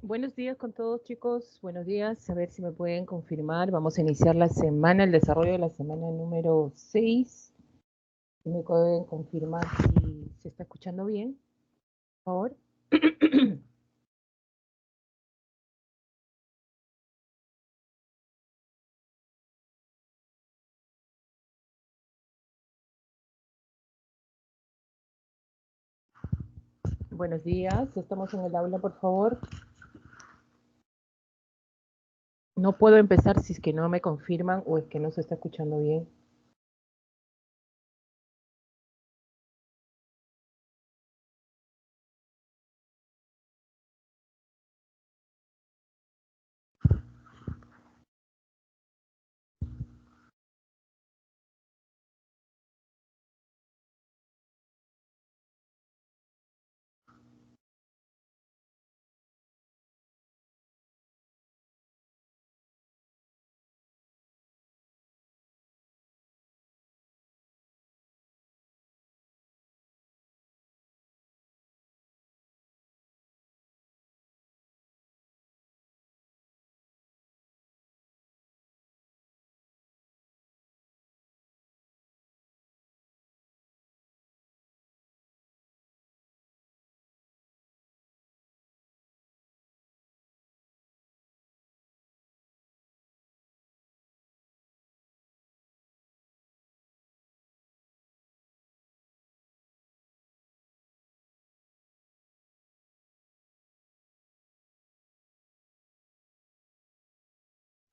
Buenos días con todos, chicos. Buenos días. A ver si me pueden confirmar. Vamos a iniciar la semana, el desarrollo de la semana número 6. Si me pueden confirmar si se está escuchando bien, por favor. Buenos días. Estamos en el aula, por favor. No puedo empezar si es que no me confirman o es que no se está escuchando bien.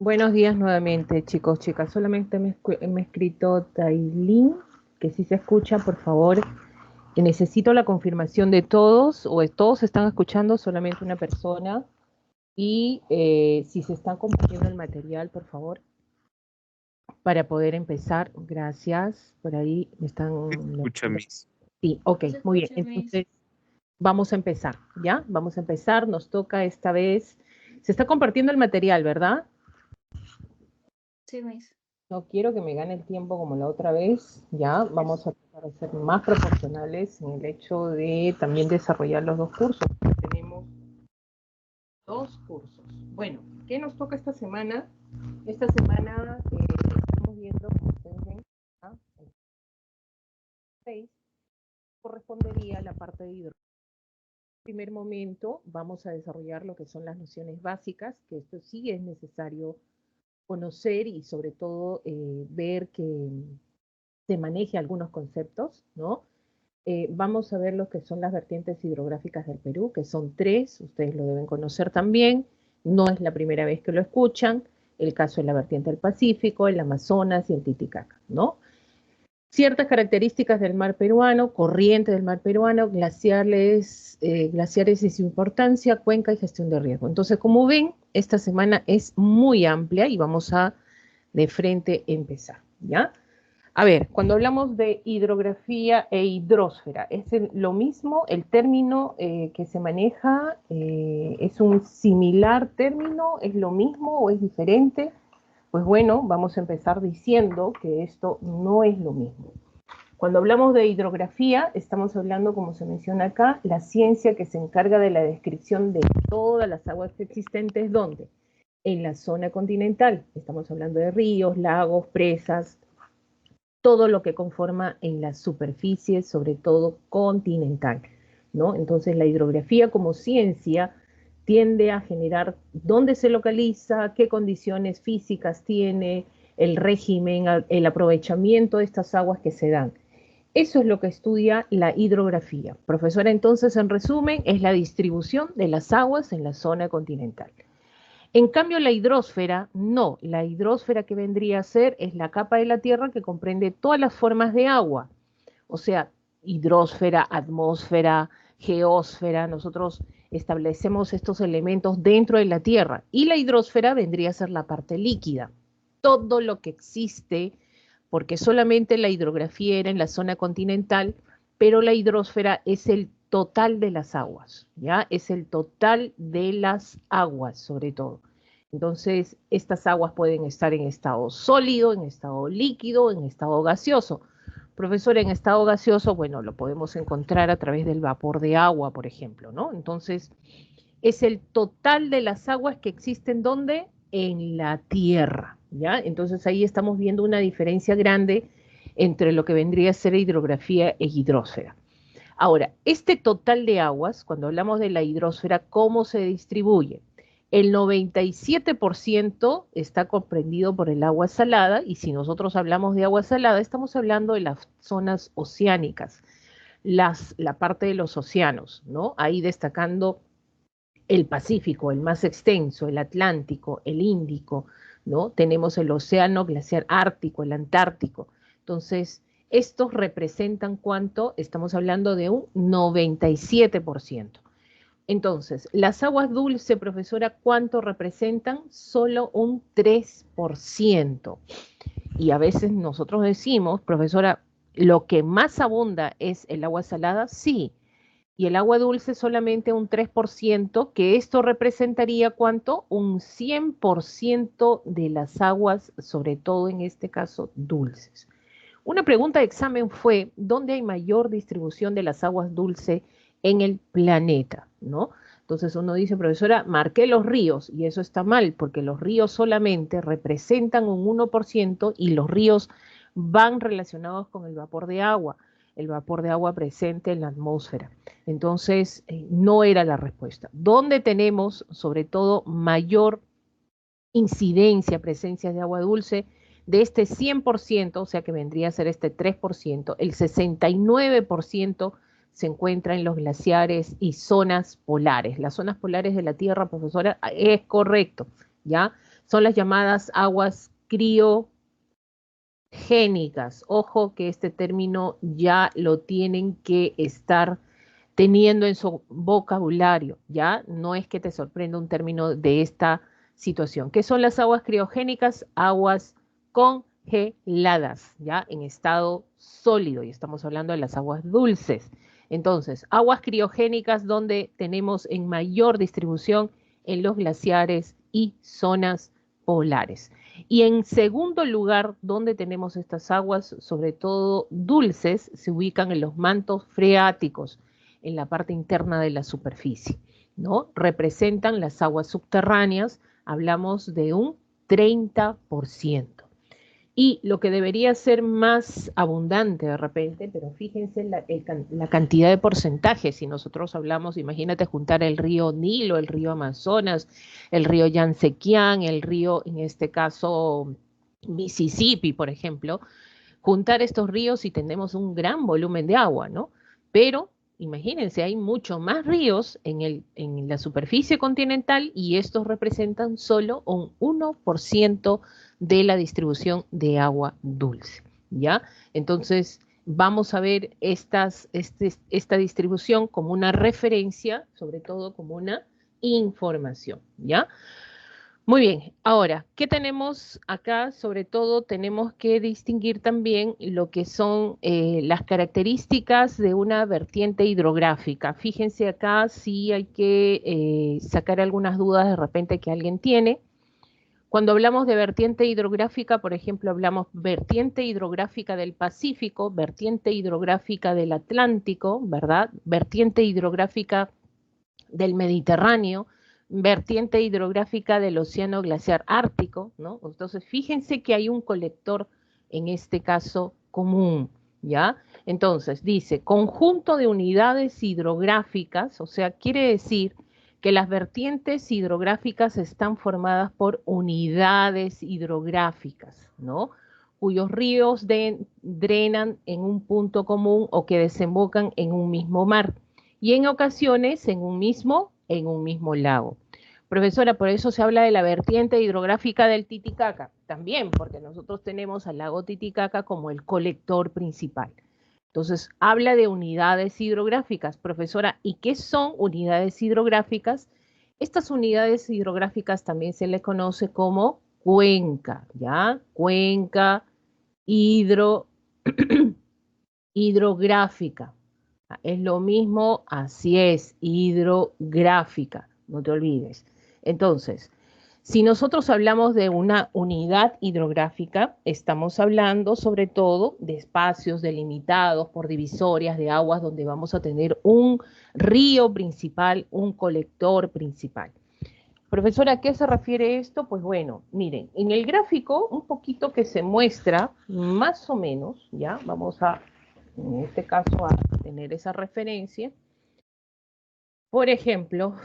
Buenos días nuevamente, chicos, chicas. Solamente me ha escrito Tailin, que si se escucha, por favor. Necesito la confirmación de todos, o todos están escuchando, solamente una persona. Y si se están compartiendo el material, por favor, para poder empezar. Gracias. Por ahí me están... Escucha, Miss. Sí, ok, muy bien. Entonces, vamos a empezar, ¿ya? Vamos a empezar. Nos toca esta vez... Se está compartiendo el material, ¿verdad? Sí, Miss. No quiero que me gane el tiempo como la otra vez, ¿ya? Vamos a tratar de ser más proporcionales en el hecho de también desarrollar los dos cursos. Tenemos dos cursos. Bueno, ¿qué nos toca esta semana? Esta semana estamos viendo, como ustedes ven, ¿ah? El 6 correspondería a la parte de hidrógeno. En primer momento vamos a desarrollar lo que son las nociones básicas, que esto sí es necesario conocer y sobre todo ver que se maneje algunos conceptos, ¿no? Vamos a ver lo que son las vertientes hidrográficas del Perú, que son tres, ustedes lo deben conocer también, no es la primera vez que lo escuchan, el caso de la vertiente del Pacífico, el Amazonas y el Titicaca, ¿no? Ciertas características del mar peruano, corriente del mar peruano, glaciares y su importancia, cuenca y gestión de riesgo. Entonces, como ven, esta semana es muy amplia y vamos a de frente empezar, ¿ya? A ver, cuando hablamos de hidrografía e hidrósfera, ¿es lo mismo? ¿El término que se maneja es un similar término? ¿Es lo mismo o es diferente? Pues bueno, vamos a empezar diciendo que esto no es lo mismo. Cuando hablamos de hidrografía, estamos hablando, como se menciona acá, la ciencia que se encarga de la descripción de todas las aguas existentes, ¿dónde? En la zona continental. Estamos hablando de ríos, lagos, presas, todo lo que conforma en la superficie, sobre todo continental, ¿no? Entonces la hidrografía como ciencia tiende a generar dónde se localiza, qué condiciones físicas tiene, el régimen, el aprovechamiento de estas aguas que se dan. Eso es lo que estudia la hidrografía. Profesora, entonces, en resumen, es la distribución de las aguas en la zona continental. En cambio, la hidrósfera, no. La hidrósfera que vendría a ser es la capa de la Tierra que comprende todas las formas de agua. O sea, hidrósfera, atmósfera, geósfera. Nosotros establecemos estos elementos dentro de la Tierra. Y la hidrósfera vendría a ser la parte líquida. Todo lo que existe, porque solamente la hidrografía era en la zona continental, pero la hidrósfera es el total de las aguas, ¿ya? Es el total de las aguas, sobre todo. Entonces, estas aguas pueden estar en estado sólido, en estado líquido, en estado gaseoso. Profesor, en estado gaseoso, bueno, lo podemos encontrar a través del vapor de agua, por ejemplo, ¿no? Entonces, es el total de las aguas que existen, ¿dónde? En la Tierra, ¿ya? Entonces ahí estamos viendo una diferencia grande entre lo que vendría a ser hidrografía e hidrosfera. Ahora, este total de aguas, cuando hablamos de la hidrosfera, ¿cómo se distribuye? El 97% está comprendido por el agua salada, y si nosotros hablamos de agua salada, estamos hablando de las zonas oceánicas, la parte de los océanos, ¿no? Ahí destacando el Pacífico, el más extenso, el Atlántico, el Índico, ¿no? Tenemos el océano glaciar ártico, el Antártico. Entonces, estos representan cuánto, estamos hablando de un 97%. Entonces, las aguas dulces, profesora, ¿cuánto representan? Solo un 3%. Y a veces nosotros decimos, profesora, lo que más abunda es el agua salada, sí, y el agua dulce solamente un 3%, que esto representaría ¿cuánto? Un 100% de las aguas, sobre todo en este caso dulces. Una pregunta de examen fue, ¿dónde hay mayor distribución de las aguas dulces en el planeta? ¿No? Entonces uno dice, profesora, marqué los ríos, y eso está mal, porque los ríos solamente representan un 1% y los ríos van relacionados con el vapor de agua presente en la atmósfera. Entonces, no era la respuesta. ¿Dónde tenemos, sobre todo, mayor incidencia, presencia de agua dulce? De este 100%, o sea que vendría a ser este 3%, el 69% se encuentra en los glaciares y zonas polares. Las zonas polares de la Tierra, profesora, es correcto, ¿ya? Son las llamadas aguas criogénicas. Ojo que este término ya lo tienen que estar teniendo en su vocabulario, ¿ya? No es que te sorprenda un término de esta situación. ¿Qué son las aguas criogénicas? Aguas congeladas, ¿ya? En estado sólido, y estamos hablando de las aguas dulces. Entonces, aguas criogénicas donde tenemos en mayor distribución en los glaciares y zonas polares. Y en segundo lugar, donde tenemos estas aguas, sobre todo dulces, se ubican en los mantos freáticos, en la parte interna de la superficie, ¿no? Representan las aguas subterráneas, hablamos de un 30%. Y lo que debería ser más abundante de repente, pero fíjense la cantidad de porcentajes, si nosotros hablamos, imagínate juntar el río Nilo, el río Amazonas, el río Yansequián, el río, en este caso, Mississippi, por ejemplo, juntar estos ríos y tenemos un gran volumen de agua, ¿no? Pero imagínense, hay mucho más ríos en la superficie continental y estos representan solo un 1% de la distribución de agua dulce, ¿ya? Entonces, vamos a ver esta distribución como una referencia, sobre todo como una información, ¿ya? Muy bien, ahora, ¿qué tenemos acá? Sobre todo tenemos que distinguir también lo que son las características de una vertiente hidrográfica. Fíjense acá si hay que sacar algunas dudas de repente que alguien tiene. Cuando hablamos de vertiente hidrográfica, por ejemplo, hablamos vertiente hidrográfica del Pacífico, vertiente hidrográfica del Atlántico, ¿verdad? Vertiente hidrográfica del Mediterráneo, vertiente hidrográfica del Océano Glaciar Ártico, ¿no? Entonces, fíjense que hay un colector, en este caso, común, ¿ya? Entonces, dice, conjunto de unidades hidrográficas, o sea, quiere decir que las vertientes hidrográficas están formadas por unidades hidrográficas, ¿no? Cuyos ríos drenan en un punto común o que desembocan en un mismo mar y en ocasiones en un mismo lago. Profesora, por eso se habla de la vertiente hidrográfica del Titicaca, también porque nosotros tenemos al lago Titicaca como el colector principal. Entonces, habla de unidades hidrográficas. Profesora, ¿y qué son unidades hidrográficas? Estas unidades hidrográficas también se le conoce como cuenca, ¿ya? Cuenca hidrográfica. Es lo mismo, así es, hidrográfica, no te olvides. Entonces, Si nosotros hablamos de una unidad hidrográfica, estamos hablando sobre todo de espacios delimitados por divisorias de aguas donde vamos a tener un río principal, un colector principal. Profesora, ¿a qué se refiere esto? Pues bueno, miren, en el gráfico un poquito que se muestra más o menos, ya, vamos a, en este caso, a tener esa referencia. Por ejemplo,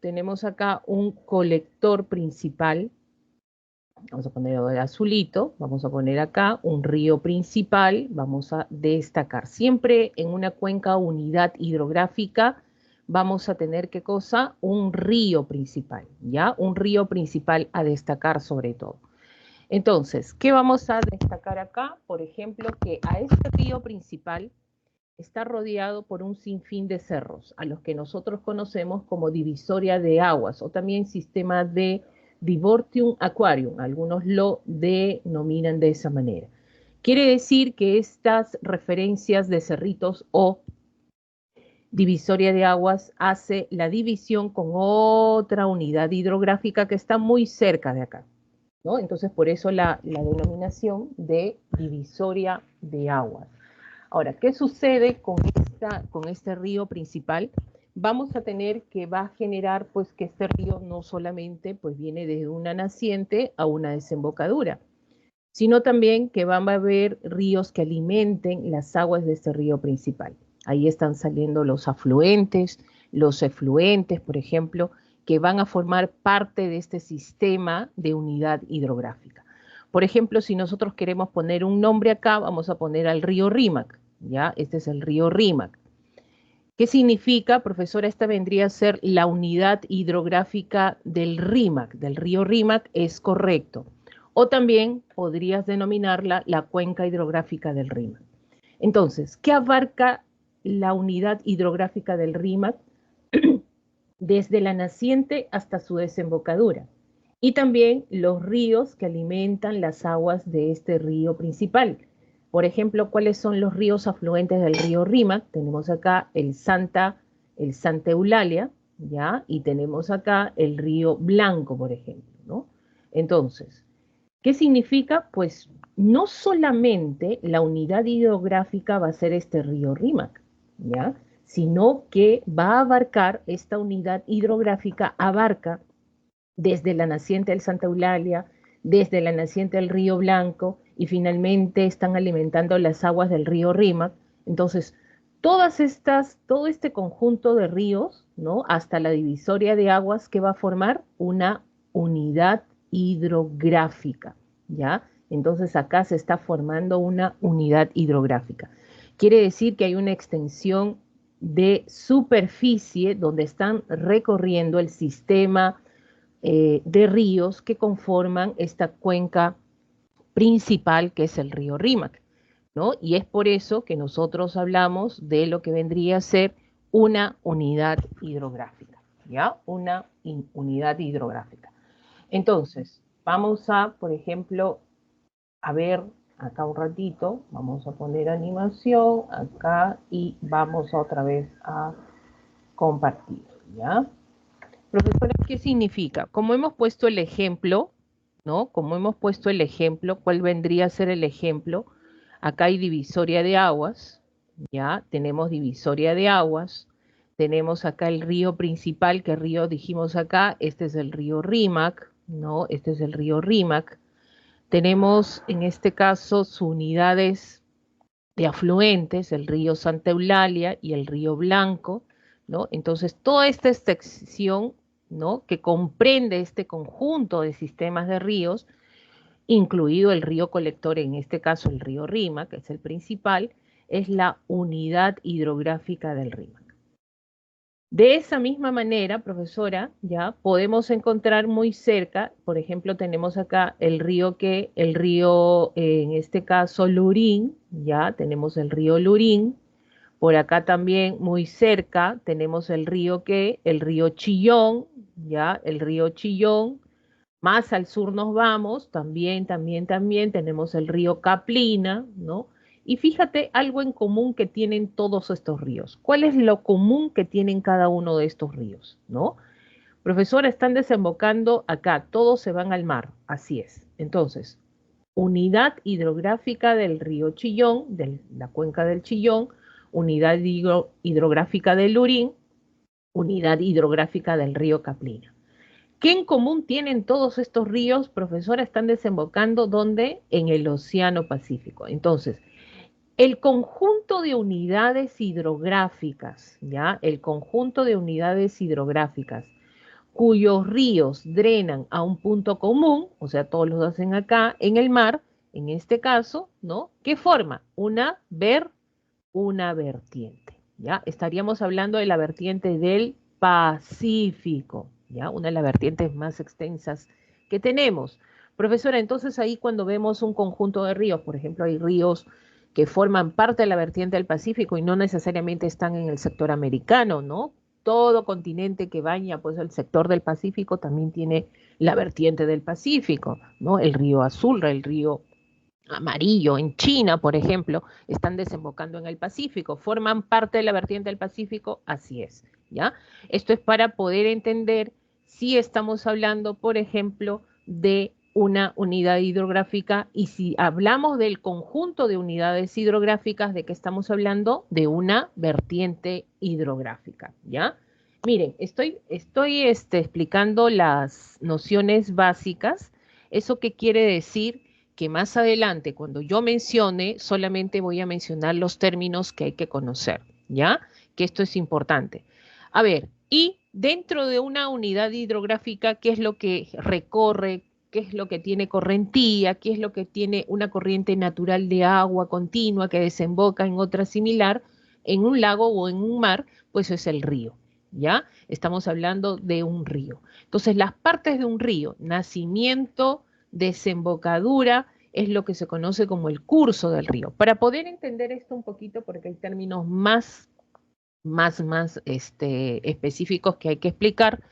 tenemos acá un colector principal, vamos a ponerlo de azulito, vamos a poner acá un río principal, vamos a destacar. Siempre en una cuenca unidad hidrográfica vamos a tener, ¿qué cosa? Un río principal, ¿ya? Un río principal a destacar sobre todo. Entonces, ¿qué vamos a destacar acá? Por ejemplo, que a este río principal está rodeado por un sinfín de cerros, a los que nosotros conocemos como divisoria de aguas o también sistema de Divortium Aquarium, algunos lo denominan de esa manera. Quiere decir que estas referencias de cerritos o divisoria de aguas hace la división con otra unidad hidrográfica que está muy cerca de acá, ¿no? Entonces, por eso la denominación de divisoria de aguas. Ahora, ¿qué sucede con este río principal? Vamos a tener que va a generar pues que este río no solamente pues viene desde una naciente a una desembocadura, sino también que van a haber ríos que alimenten las aguas de este río principal. Ahí están saliendo los afluentes, los efluentes, por ejemplo, que van a formar parte de este sistema de unidad hidrográfica. Por ejemplo, si nosotros queremos poner un nombre acá, vamos a poner al río Rímac, ¿ya? Este es el río Rímac. ¿Qué significa, profesora? Esta vendría a ser la unidad hidrográfica del Rímac, del río Rímac, es correcto. O también podrías denominarla la cuenca hidrográfica del Rímac. Entonces, ¿qué abarca la unidad hidrográfica del Rímac? Desde la naciente hasta su desembocadura. Y también los ríos que alimentan las aguas de este río principal. Por ejemplo, ¿cuáles son los ríos afluentes del río Rímac? Tenemos acá el Santa Eulalia, ¿ya? Y tenemos acá el río Blanco, por ejemplo, ¿no? Entonces, ¿qué significa? Pues no solamente la unidad hidrográfica va a ser este río Rímac, ¿ya? Sino que va a abarcar, esta unidad hidrográfica abarca desde la naciente del Santa Eulalia, desde la naciente del río Blanco y finalmente están alimentando las aguas del río Rímac. Entonces, todo este conjunto de ríos, ¿no? Hasta la divisoria de aguas que va a formar una unidad hidrográfica, ¿ya? Entonces acá se está formando una unidad hidrográfica. Quiere decir que hay una extensión de superficie donde están recorriendo el sistema de ríos que conforman esta cuenca principal que es el río Rímac, ¿no? Y es por eso que nosotros hablamos de lo que vendría a ser una unidad hidrográfica, ¿ya? Una unidad hidrográfica. Entonces, vamos a, por ejemplo, a ver acá un ratito, vamos a poner animación acá y vamos otra vez a compartir, ¿ya? Profesora, ¿qué significa? Como hemos puesto el ejemplo, ¿no? Como hemos puesto el ejemplo, ¿cuál vendría a ser el ejemplo? Acá hay divisoria de aguas, ¿ya? Tenemos divisoria de aguas, tenemos acá el río principal, ¿qué río dijimos acá? Este es el río Rímac, ¿no? Este es el río Rímac. Tenemos en este caso sus unidades de afluentes, el río Santa Eulalia y el río Blanco, ¿no? Entonces, toda esta extensión, ¿no? Que comprende este conjunto de sistemas de ríos, incluido el río colector, en este caso el río Rímac, que es el principal, es la unidad hidrográfica del Rímac. De esa misma manera, profesora, ya podemos encontrar muy cerca, por ejemplo, tenemos acá el río en este caso Lurín, ya tenemos el río Lurín. Por acá también muy cerca tenemos el río el río Chillón, ya el río Chillón. Más al sur nos vamos, también tenemos el río Caplina, ¿no? Y fíjate algo en común que tienen todos estos ríos. ¿Cuál es lo común que tienen cada uno de estos ríos, no? Profesora, están desembocando acá, todos se van al mar, así es. Entonces, unidad hidrográfica del río Chillón, de la cuenca del Chillón, unidad hidrográfica del Lurín, unidad hidrográfica del río Caplina. ¿Qué en común tienen todos estos ríos, profesora? Están desembocando ¿dónde? En el Océano Pacífico. Entonces, el conjunto de unidades hidrográficas, ¿ya? El conjunto de unidades hidrográficas cuyos ríos drenan a un punto común, o sea, todos los hacen acá en el mar, en este caso, ¿no? ¿Qué forma? Una vertiente, ¿ya? Estaríamos hablando de la vertiente del Pacífico, ¿ya? Una de las vertientes más extensas que tenemos. Profesora, entonces ahí cuando vemos un conjunto de ríos, por ejemplo, hay ríos que forman parte de la vertiente del Pacífico y no necesariamente están en el sector americano, ¿no? Todo continente que baña pues el sector del Pacífico también tiene la vertiente del Pacífico, ¿no? El río Azul, el río Amarillo, en China, por ejemplo, están desembocando en el Pacífico, forman parte de la vertiente del Pacífico, así es, ¿ya? Esto es para poder entender si estamos hablando, por ejemplo, de una unidad hidrográfica y si hablamos del conjunto de unidades hidrográficas, ¿de qué estamos hablando? De una vertiente hidrográfica, ¿ya? Miren, estoy explicando las nociones básicas. ¿Eso qué quiere decir? Que más adelante, cuando yo mencione, solamente voy a mencionar los términos que hay que conocer, ¿ya? Que esto es importante. A ver, y dentro de una unidad hidrográfica, ¿qué es lo que recorre? ¿Qué es lo que tiene correntía? ¿Qué es lo que tiene una corriente natural de agua continua que desemboca en otra similar, en un lago o en un mar? Pues es el río, ¿ya? Estamos hablando de un río. Entonces, las partes de un río, nacimiento, desembocadura, es lo que se conoce como el curso del río. Para poder entender esto un poquito, porque hay términos más específicos que hay que explicar,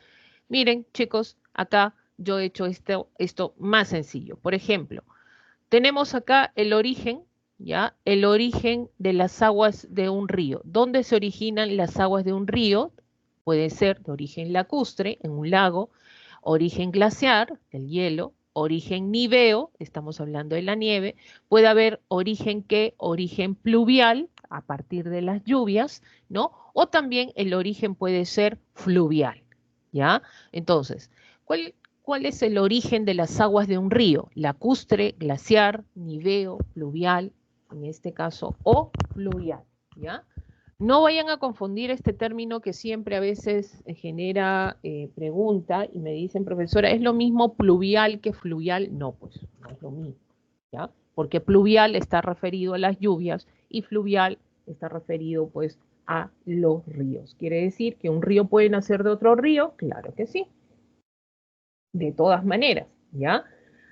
miren, chicos, acá yo he hecho esto más sencillo. Por ejemplo, tenemos acá el origen, ¿ya? El origen de las aguas de un río. ¿Dónde se originan las aguas de un río? Puede ser de origen lacustre, en un lago, origen glaciar, el hielo, origen niveo, estamos hablando de la nieve, puede haber origen ¿qué? Origen pluvial, a partir de las lluvias, ¿no? O también el origen puede ser fluvial, ¿ya? Entonces, ¿cuál es el origen de las aguas de un río? Lacustre, glaciar, niveo, fluvial, en este caso, o fluvial, ¿ya? No vayan a confundir este término que siempre a veces genera pregunta y me dicen, profesora, ¿es lo mismo pluvial que fluvial? No, pues no es lo mismo, ¿ya? Porque pluvial está referido a las lluvias y fluvial está referido pues a los ríos. ¿Quiere decir que un río puede nacer de otro río? Claro que sí, de todas maneras, ¿ya?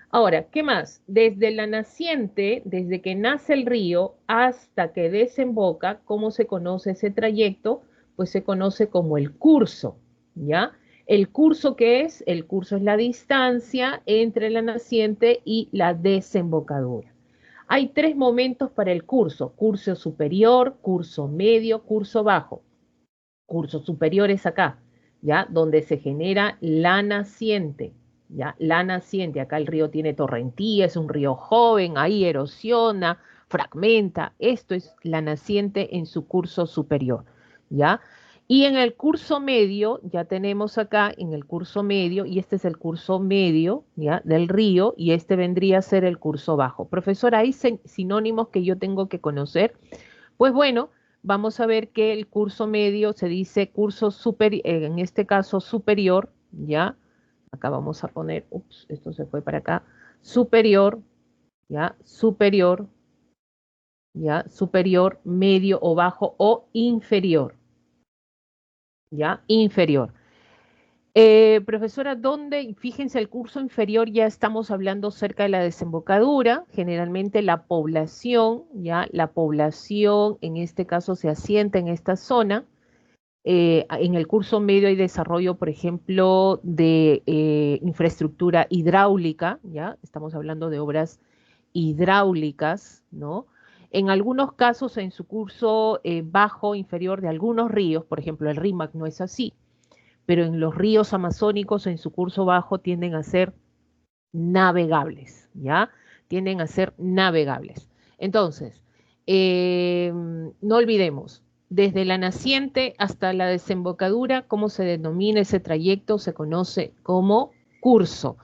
Ahora, ¿qué más? Desde la naciente, desde que nace el río hasta que desemboca, ¿cómo se conoce ese trayecto? Pues se conoce como el curso, ¿ya? ¿El curso qué es? El curso es la distancia entre la naciente y la desembocadura. Hay tres momentos para el curso: curso superior, curso medio, curso bajo. Curso superior es acá, ¿ya? Donde se genera la naciente, ¿ya? La naciente, acá el río tiene torrentía, es un río joven, ahí erosiona, fragmenta, esto es la naciente en su curso superior, ¿ya? Y en el curso medio, ya tenemos acá en el curso medio, y este es el curso medio, ¿ya? Del río, y este vendría a ser el curso bajo. Profesor, ¿hay sinónimos que yo tengo que conocer? Pues bueno, vamos a ver que el curso medio se dice curso superior, en este caso superior, ¿ya? Acá vamos a poner, ups, esto se fue para acá, superior, ¿ya? Superior, ¿ya? Superior, medio o bajo o inferior, ¿ya? Inferior. Profesora, ¿dónde? Fíjense, el curso inferior ya estamos hablando cerca de la desembocadura. Generalmente la población, ya la población en este caso se asienta en esta zona. En el curso medio hay desarrollo, por ejemplo, de infraestructura hidráulica, ya estamos hablando de obras hidráulicas, ¿no? En algunos casos, en su curso bajo, inferior de algunos ríos, por ejemplo, el Rímac no es así, pero en los ríos amazónicos en su curso bajo tienden a ser navegables, ¿ya? Tienden a ser navegables. Entonces, no olvidemos, desde la naciente hasta la desembocadura, ¿cómo se denomina ese trayecto? Se conoce como curso.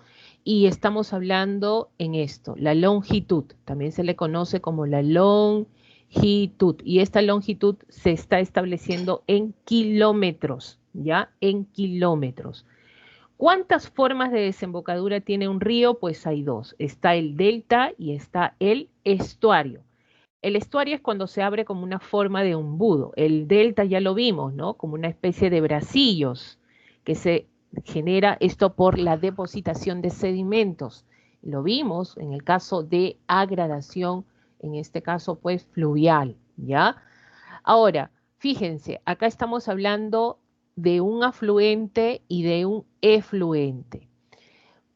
Y estamos hablando en esto, la longitud, también se le conoce como la longitud. Y esta longitud se está estableciendo en kilómetros, ¿ya? En kilómetros. ¿Cuántas formas de desembocadura tiene un río? Pues hay dos. Está el delta y está el estuario. El estuario es cuando se abre como una forma de embudo. El delta ya lo vimos, ¿no? Como una especie de bracillos que se genera esto por la depositación de sedimentos. Lo vimos en el caso de agradación, en este caso pues fluvial, ¿ya? Ahora, fíjense, acá estamos hablando de un afluente y de un efluente.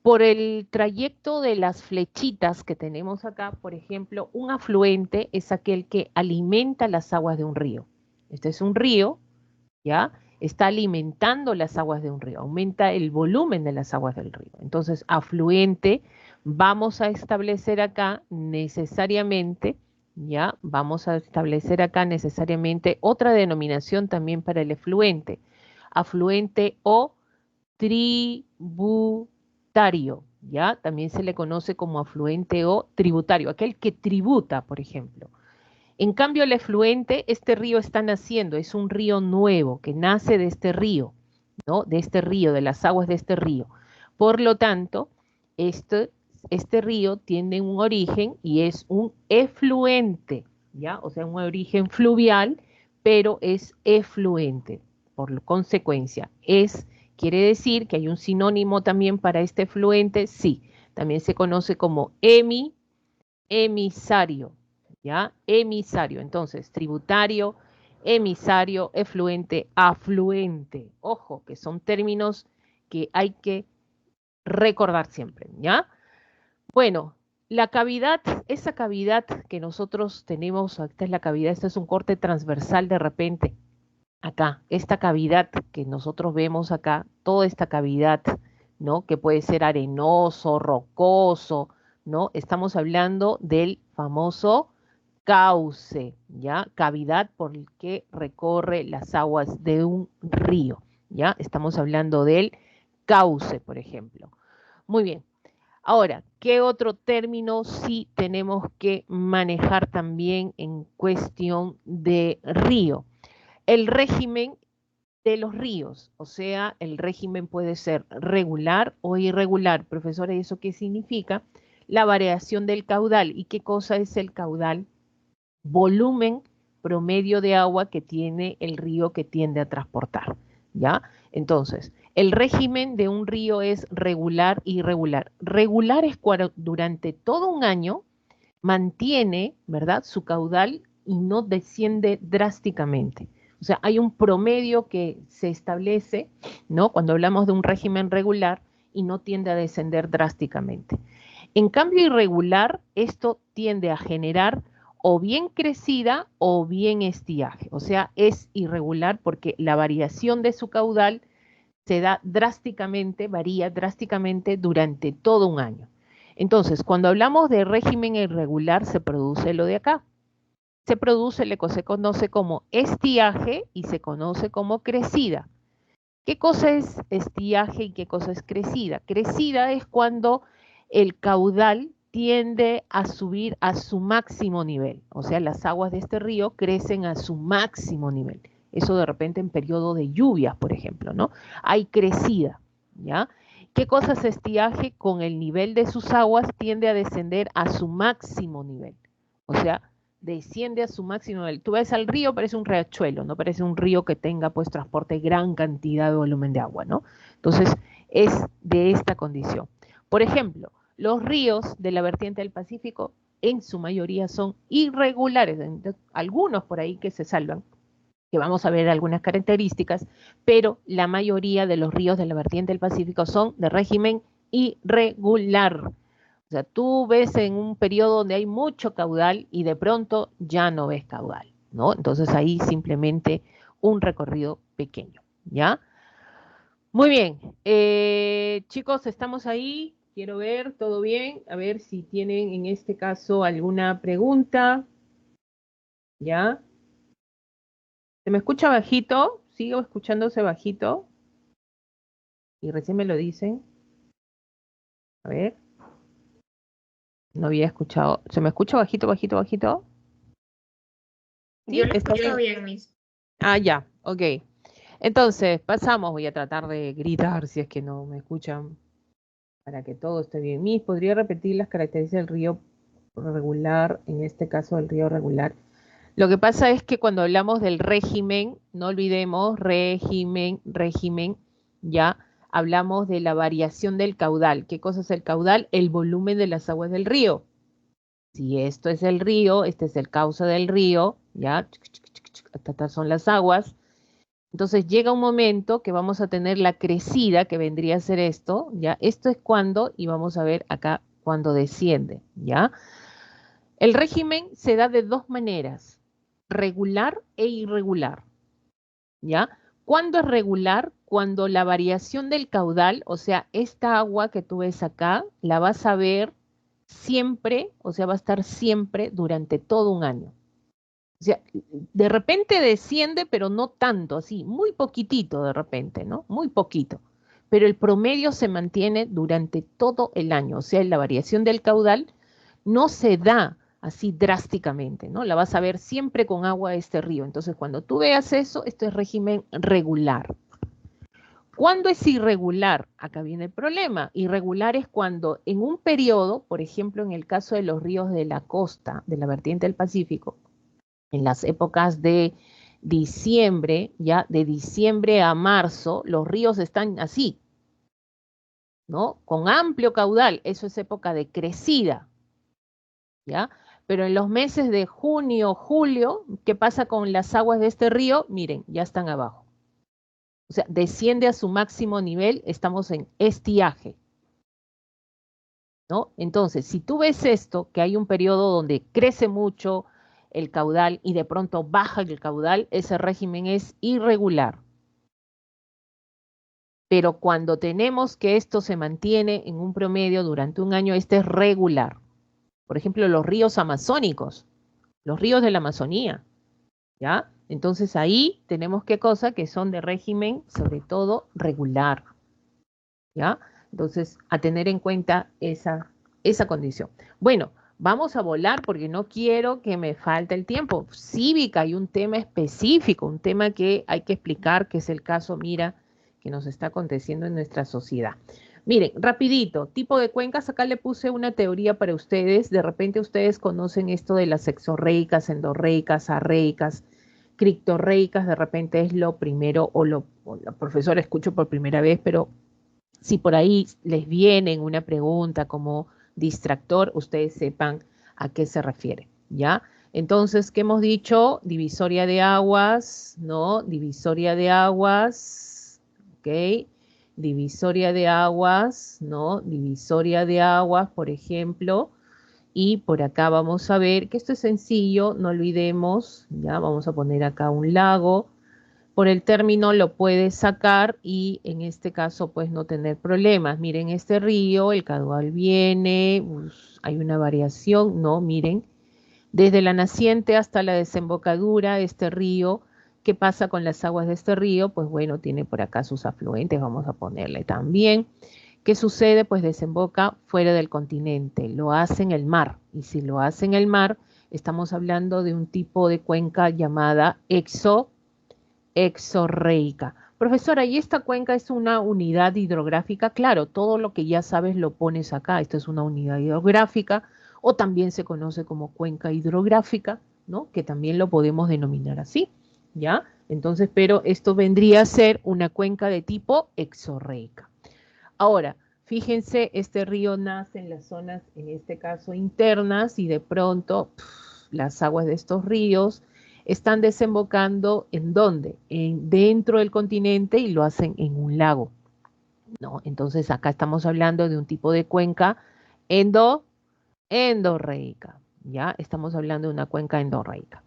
Por el trayecto de las flechitas que tenemos acá, por ejemplo, un afluente es aquel que alimenta las aguas de un río. Este es un río, ¿ya? Está alimentando las aguas de un río, aumenta el volumen de las aguas del río. Entonces, afluente, vamos a establecer acá necesariamente, ¿ya? Vamos a establecer acá necesariamente otra denominación también para el efluente. Afluente o tributario, ¿ya? También se le conoce como afluente o tributario, aquel que tributa, por ejemplo. En cambio, el efluente, este río está naciendo, es un río nuevo que nace de este río, ¿no? De este río, de las aguas de este río. Por lo tanto, este río tiene un origen y es un efluente, ¿ya? O sea, un origen fluvial, pero es efluente. Por consecuencia, quiere decir que hay un sinónimo también para este efluente, sí. También se conoce como emisario, ¿ya? Emisario. Entonces, tributario, emisario, efluente, afluente. Ojo, que son términos que hay que recordar siempre, ¿ya? Bueno, la cavidad, esa cavidad que nosotros tenemos, esta es la cavidad, este es un corte transversal de repente, acá, esta cavidad que nosotros vemos acá, toda esta cavidad, ¿no? Que puede ser arenoso, rocoso, ¿no? Estamos hablando del famoso cauce, ¿ya? Cavidad por el que recorre las aguas de un río, ¿ya? Estamos hablando del cauce, por ejemplo. Muy bien. Ahora, ¿qué otro término sí tenemos que manejar también en cuestión de río? El régimen de los ríos, o sea, el régimen puede ser regular o irregular. Profesora, ¿y eso qué significa? La variación del caudal. ¿Y qué cosa es el caudal? Volumen promedio de agua que tiene el río que tiende a transportar, ¿ya? Entonces, el régimen de un río es regular e irregular. Regular es cuando durante todo un año mantiene, ¿verdad?, su caudal y no desciende drásticamente. O sea, hay un promedio que se establece, ¿no? Cuando hablamos de un régimen regular y no tiende a descender drásticamente. En cambio irregular, esto tiende a generar o bien crecida o bien estiaje. O sea, es irregular porque la variación de su caudal se da drásticamente, varía drásticamente durante todo un año. Entonces, cuando hablamos de régimen irregular, se produce lo de acá. Se produce lo que se conoce como estiaje y se conoce como crecida. ¿Qué cosa es estiaje y qué cosa es crecida? Crecida es cuando el caudal tiende a subir a su máximo nivel. O sea, las aguas de este río crecen a su máximo nivel. Eso de repente en periodo de lluvias, por ejemplo, ¿no? Hay crecida, ¿ya? ¿Qué cosa es estiaje? Con el nivel de sus aguas tiende a descender a su máximo nivel. O sea, desciende a su máximo nivel. Tú ves al río, parece un riachuelo, no parece un río que tenga pues transporte gran cantidad de volumen de agua, ¿no? Entonces, es de esta condición. Por ejemplo, los ríos de la vertiente del Pacífico en su mayoría son irregulares, algunos por ahí que se salvan, que vamos a ver algunas características, pero la mayoría de los ríos de la vertiente del Pacífico son de régimen irregular. O sea, tú ves en un periodo donde hay mucho caudal y de pronto ya no ves caudal, ¿no? Entonces ahí simplemente un recorrido pequeño, ¿ya? Muy bien. Chicos, estamos ahí. Quiero ver, ¿todo bien? A ver si tienen en este caso alguna pregunta. ¿Ya? ¿Se me escucha bajito? ¿Sigo escuchándose bajito? Y recién me lo dicen. A ver, no había escuchado. ¿Se me escucha bajito, bajito, bajito? Yo ¿Sí? lo ¿Está escucho bien? bien, Miss. Ah, ya, ok. Entonces, pasamos. Voy a tratar de gritar si es que no me escuchan para que todo esté bien. Miss, ¿podría repetir las características del río regular, en este caso el río regular? Lo que pasa es que cuando hablamos del régimen, no olvidemos régimen, régimen, ya hablamos de la variación del caudal. ¿Qué cosa es el caudal? El volumen de las aguas del río. Si esto es el río, este es el cauce del río, ya, estas son las aguas. Entonces llega un momento que vamos a tener la crecida, que vendría a ser esto, ya. Esto es cuando, y vamos a ver acá, cuando desciende, ya. El régimen se da de dos maneras, regular e irregular, ¿ya? ¿Cuándo es regular? Cuando la variación del caudal, o sea, esta agua que tú ves acá, la vas a ver siempre, o sea, va a estar siempre durante todo un año. O sea, de repente desciende, pero no tanto, así, muy poquitito de repente, ¿no? Muy poquito. Pero el promedio se mantiene durante todo el año, o sea, la variación del caudal no se da así drásticamente, ¿no? La vas a ver siempre con agua de este río. Entonces, cuando tú veas eso, esto es régimen regular. ¿Cuándo es irregular? Acá viene el problema. Irregular es cuando en un periodo, por ejemplo, en el caso de los ríos de la costa, de la vertiente del Pacífico, en las épocas de diciembre, ya de diciembre a marzo, los ríos están así, ¿no? Con amplio caudal, eso es época de crecida, ¿ya? Pero en los meses de junio, julio, ¿qué pasa con las aguas de este río? Miren, ya están abajo. O sea, desciende a su máximo nivel, estamos en estiaje, ¿no? Entonces, si tú ves esto, que hay un periodo donde crece mucho el caudal y de pronto baja el caudal, ese régimen es irregular. Pero cuando tenemos que esto se mantiene en un promedio durante un año, este es regular. Por ejemplo, los ríos amazónicos, los ríos de la Amazonía, ¿ya? Entonces ahí tenemos qué cosa que son de régimen, sobre todo regular, ¿ya? Entonces, a tener en cuenta esa condición. Bueno, vamos a volar porque no quiero que me falte el tiempo. Cívica, hay un tema específico, un tema que hay que explicar, que es el caso, mira, que nos está aconteciendo en nuestra sociedad. Miren, rapidito, tipo de cuencas, acá le puse una teoría para ustedes. De repente ustedes conocen esto de las exorreicas, endorreicas, arreicas, criptorreicas, de repente es lo primero, o la profesora escucho por primera vez, pero si por ahí les viene una pregunta como distractor, ustedes sepan a qué se refiere, ¿ya? Entonces, ¿qué hemos dicho? Divisoria de aguas, ¿no? Divisoria de aguas, ¿ok? Divisoria de aguas, ¿no? Divisoria de aguas, por ejemplo, y por acá vamos a ver que esto es sencillo, no olvidemos, ya vamos a poner acá un lago, por el término lo puedes sacar y en este caso pues no tener problemas. Miren este río, el caudal viene, hay una variación, ¿no? Miren, desde la naciente hasta la desembocadura, este río, ¿qué pasa con las aguas de este río? Pues bueno, tiene por acá sus afluentes, vamos a ponerle también. ¿Qué sucede? Pues desemboca fuera del continente, lo hace en el mar. Y si lo hace en el mar, estamos hablando de un tipo de cuenca llamada exorreica. Profesora, ¿y esta cuenca es una unidad hidrográfica? Claro, todo lo que ya sabes lo pones acá. Esto es una unidad hidrográfica o también se conoce como cuenca hidrográfica, ¿no? Que también lo podemos denominar así, ¿ya? Entonces, pero esto vendría a ser una cuenca de tipo exorreica. Ahora, fíjense, este río nace en las zonas, en este caso internas, y de pronto las aguas de estos ríos están desembocando ¿en dónde? Dentro del continente y lo hacen en un lago, ¿no? Entonces acá estamos hablando de un tipo de cuenca endorreica, ¿ya? Estamos hablando de una cuenca endorreica.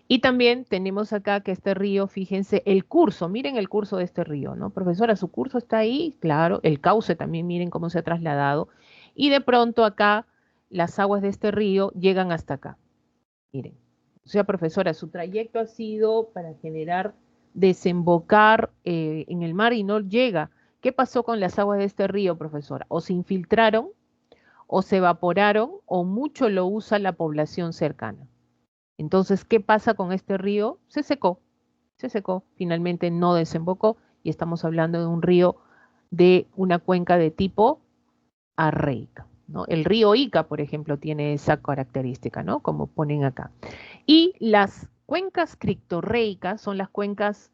Y también tenemos acá que este río, fíjense, el curso, miren el curso de este río, ¿no? Profesora, su curso está ahí, claro, el cauce también, miren cómo se ha trasladado. Y de pronto acá las aguas de este río llegan hasta acá, miren. O sea, profesora, su trayecto ha sido para generar, desembocar en el mar y no llega. ¿Qué pasó con las aguas de este río, profesora? O se infiltraron, o se evaporaron, o mucho lo usa la población cercana. Entonces, ¿qué pasa con este río? Se secó, finalmente no desembocó y estamos hablando de un río de una cuenca de tipo arreica, ¿no? El río Ica, por ejemplo, tiene esa característica, ¿no? Como ponen acá. Y las cuencas criptorreicas son las cuencas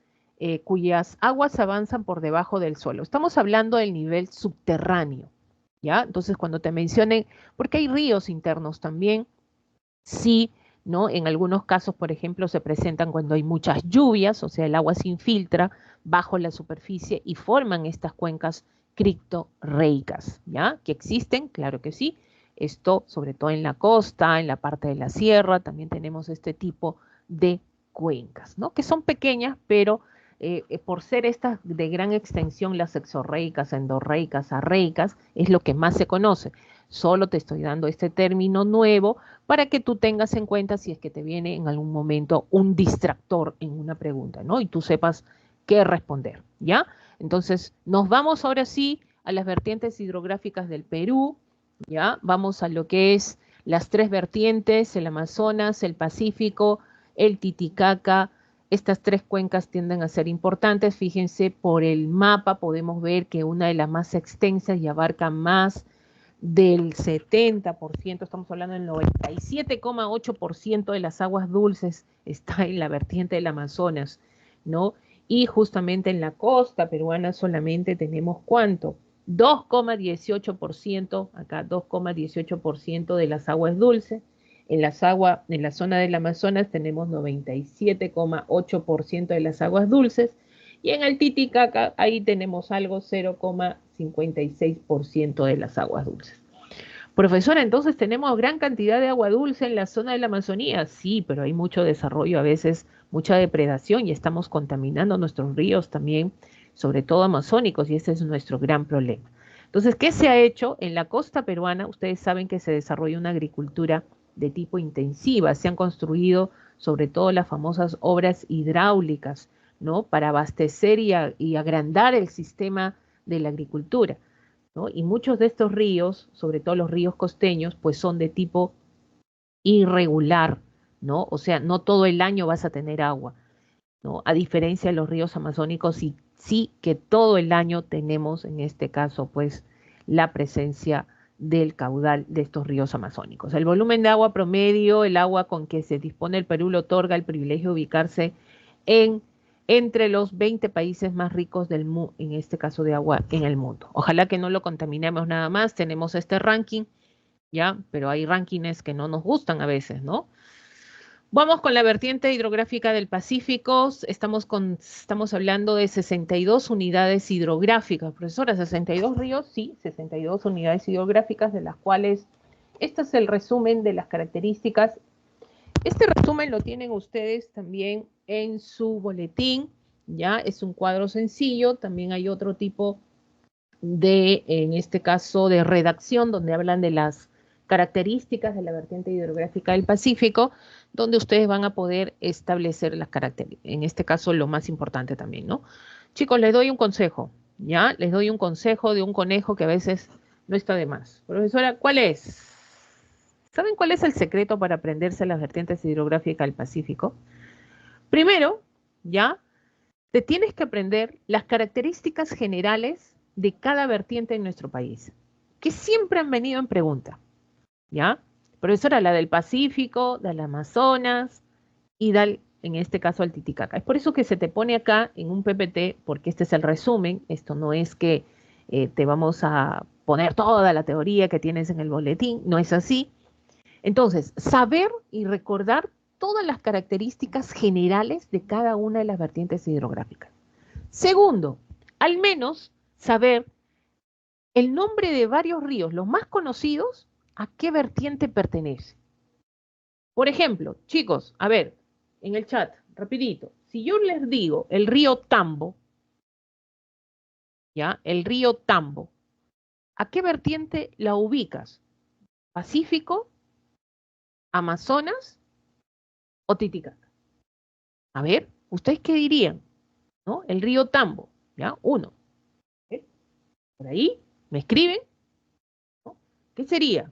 cuyas aguas avanzan por debajo del suelo. Estamos hablando del nivel subterráneo, ¿ya? Entonces, cuando te mencionen, porque hay ríos internos también, sí, ¿no? En algunos casos, por ejemplo, se presentan cuando hay muchas lluvias, o sea, el agua se infiltra bajo la superficie y forman estas cuencas criptorreicas, ¿ya? ¿Que existen? Claro que sí. Esto, sobre todo en la costa, en la parte de la sierra, también tenemos este tipo de cuencas, ¿no? Que son pequeñas, pero por ser estas de gran extensión, las exorreicas, endorreicas, arreicas, es lo que más se conoce. Solo te estoy dando este término nuevo para que tú tengas en cuenta si es que te viene en algún momento un distractor en una pregunta, ¿no? Y tú sepas qué responder, ¿ya? Entonces, nos vamos ahora sí a las vertientes hidrográficas del Perú, ¿ya? Vamos a lo que es las tres vertientes, el Amazonas, el Pacífico, el Titicaca. Estas tres cuencas tienden a ser importantes. Fíjense, por el mapa podemos ver que una de las más extensas y abarca más del 70%, estamos hablando del 97,8% de las aguas dulces está en la vertiente del Amazonas, ¿no? Y justamente en la costa peruana solamente tenemos ¿cuánto? 2,18%, acá 2,18% de las aguas dulces. En la zona del Amazonas tenemos 97,8% de las aguas dulces y en el Titicaca ahí tenemos algo 0,56% de las aguas dulces. Profesora, entonces tenemos gran cantidad de agua dulce en la zona de la Amazonía. Sí, pero hay mucho desarrollo, a veces mucha depredación y estamos contaminando nuestros ríos también, sobre todo amazónicos, y ese es nuestro gran problema. Entonces, ¿qué se ha hecho en la costa peruana? Ustedes saben que se desarrolla una agricultura de tipo intensiva, se han construido sobre todo las famosas obras hidráulicas, ¿no? Para abastecer y agrandar el sistema de la agricultura, ¿no? Y muchos de estos ríos, sobre todo los ríos costeños, pues son de tipo irregular, ¿no? O sea, no todo el año vas a tener agua, ¿no? A diferencia de los ríos amazónicos, sí, sí que todo el año tenemos, en este caso, pues, la presencia del caudal de estos ríos amazónicos. El volumen de agua promedio, el agua con que se dispone el Perú, le otorga el privilegio de ubicarse en entre los 20 países más ricos del mundo, en este caso de agua en el mundo. Ojalá que no lo contaminemos nada más. Tenemos este ranking, ¿ya? Pero hay rankings que no nos gustan a veces, ¿no? Vamos con la vertiente hidrográfica del Pacífico. Estamos hablando de 62 unidades hidrográficas. Profesora, 62 ríos, sí, 62 unidades hidrográficas, de las cuales este es el resumen de las características. Este resumen lo tienen ustedes también en su boletín, ¿ya? Es un cuadro sencillo. También hay otro tipo de, en este caso, de redacción, donde hablan de las características de la vertiente hidrográfica del Pacífico, donde ustedes van a poder establecer las características. En este caso, lo más importante también, ¿no? Chicos, les doy un consejo, ¿ya? Les doy un consejo de un conejo que a veces no está de más. Profesora, ¿cuál es? ¿Saben cuál es el secreto para aprenderse las vertientes hidrográficas del Pacífico? Primero, ¿ya? Te tienes que aprender las características generales de cada vertiente en nuestro país, que siempre han venido en pregunta, ¿ya? Profesora, la del Pacífico, del Amazonas y en este caso, al Titicaca. Es por eso que se te pone acá en un PPT, porque este es el resumen, esto no es que te vamos a poner toda la teoría que tienes en el boletín, no es así. Entonces, saber y recordar todas las características generales de cada una de las vertientes hidrográficas. Segundo, al menos saber el nombre de varios ríos, los más conocidos, a qué vertiente pertenece. Por ejemplo, chicos, a ver, en el chat, rapidito. Si yo les digo el río Tambo, ¿ya? El río Tambo, ¿a qué vertiente la ubicas? ¿Pacífico, Amazonas o Titicaca? A ver, ¿ustedes qué dirían? ¿No? El río Tambo, ¿ya? Uno. ¿Eh? Por ahí, me escriben, ¿no? ¿Qué sería?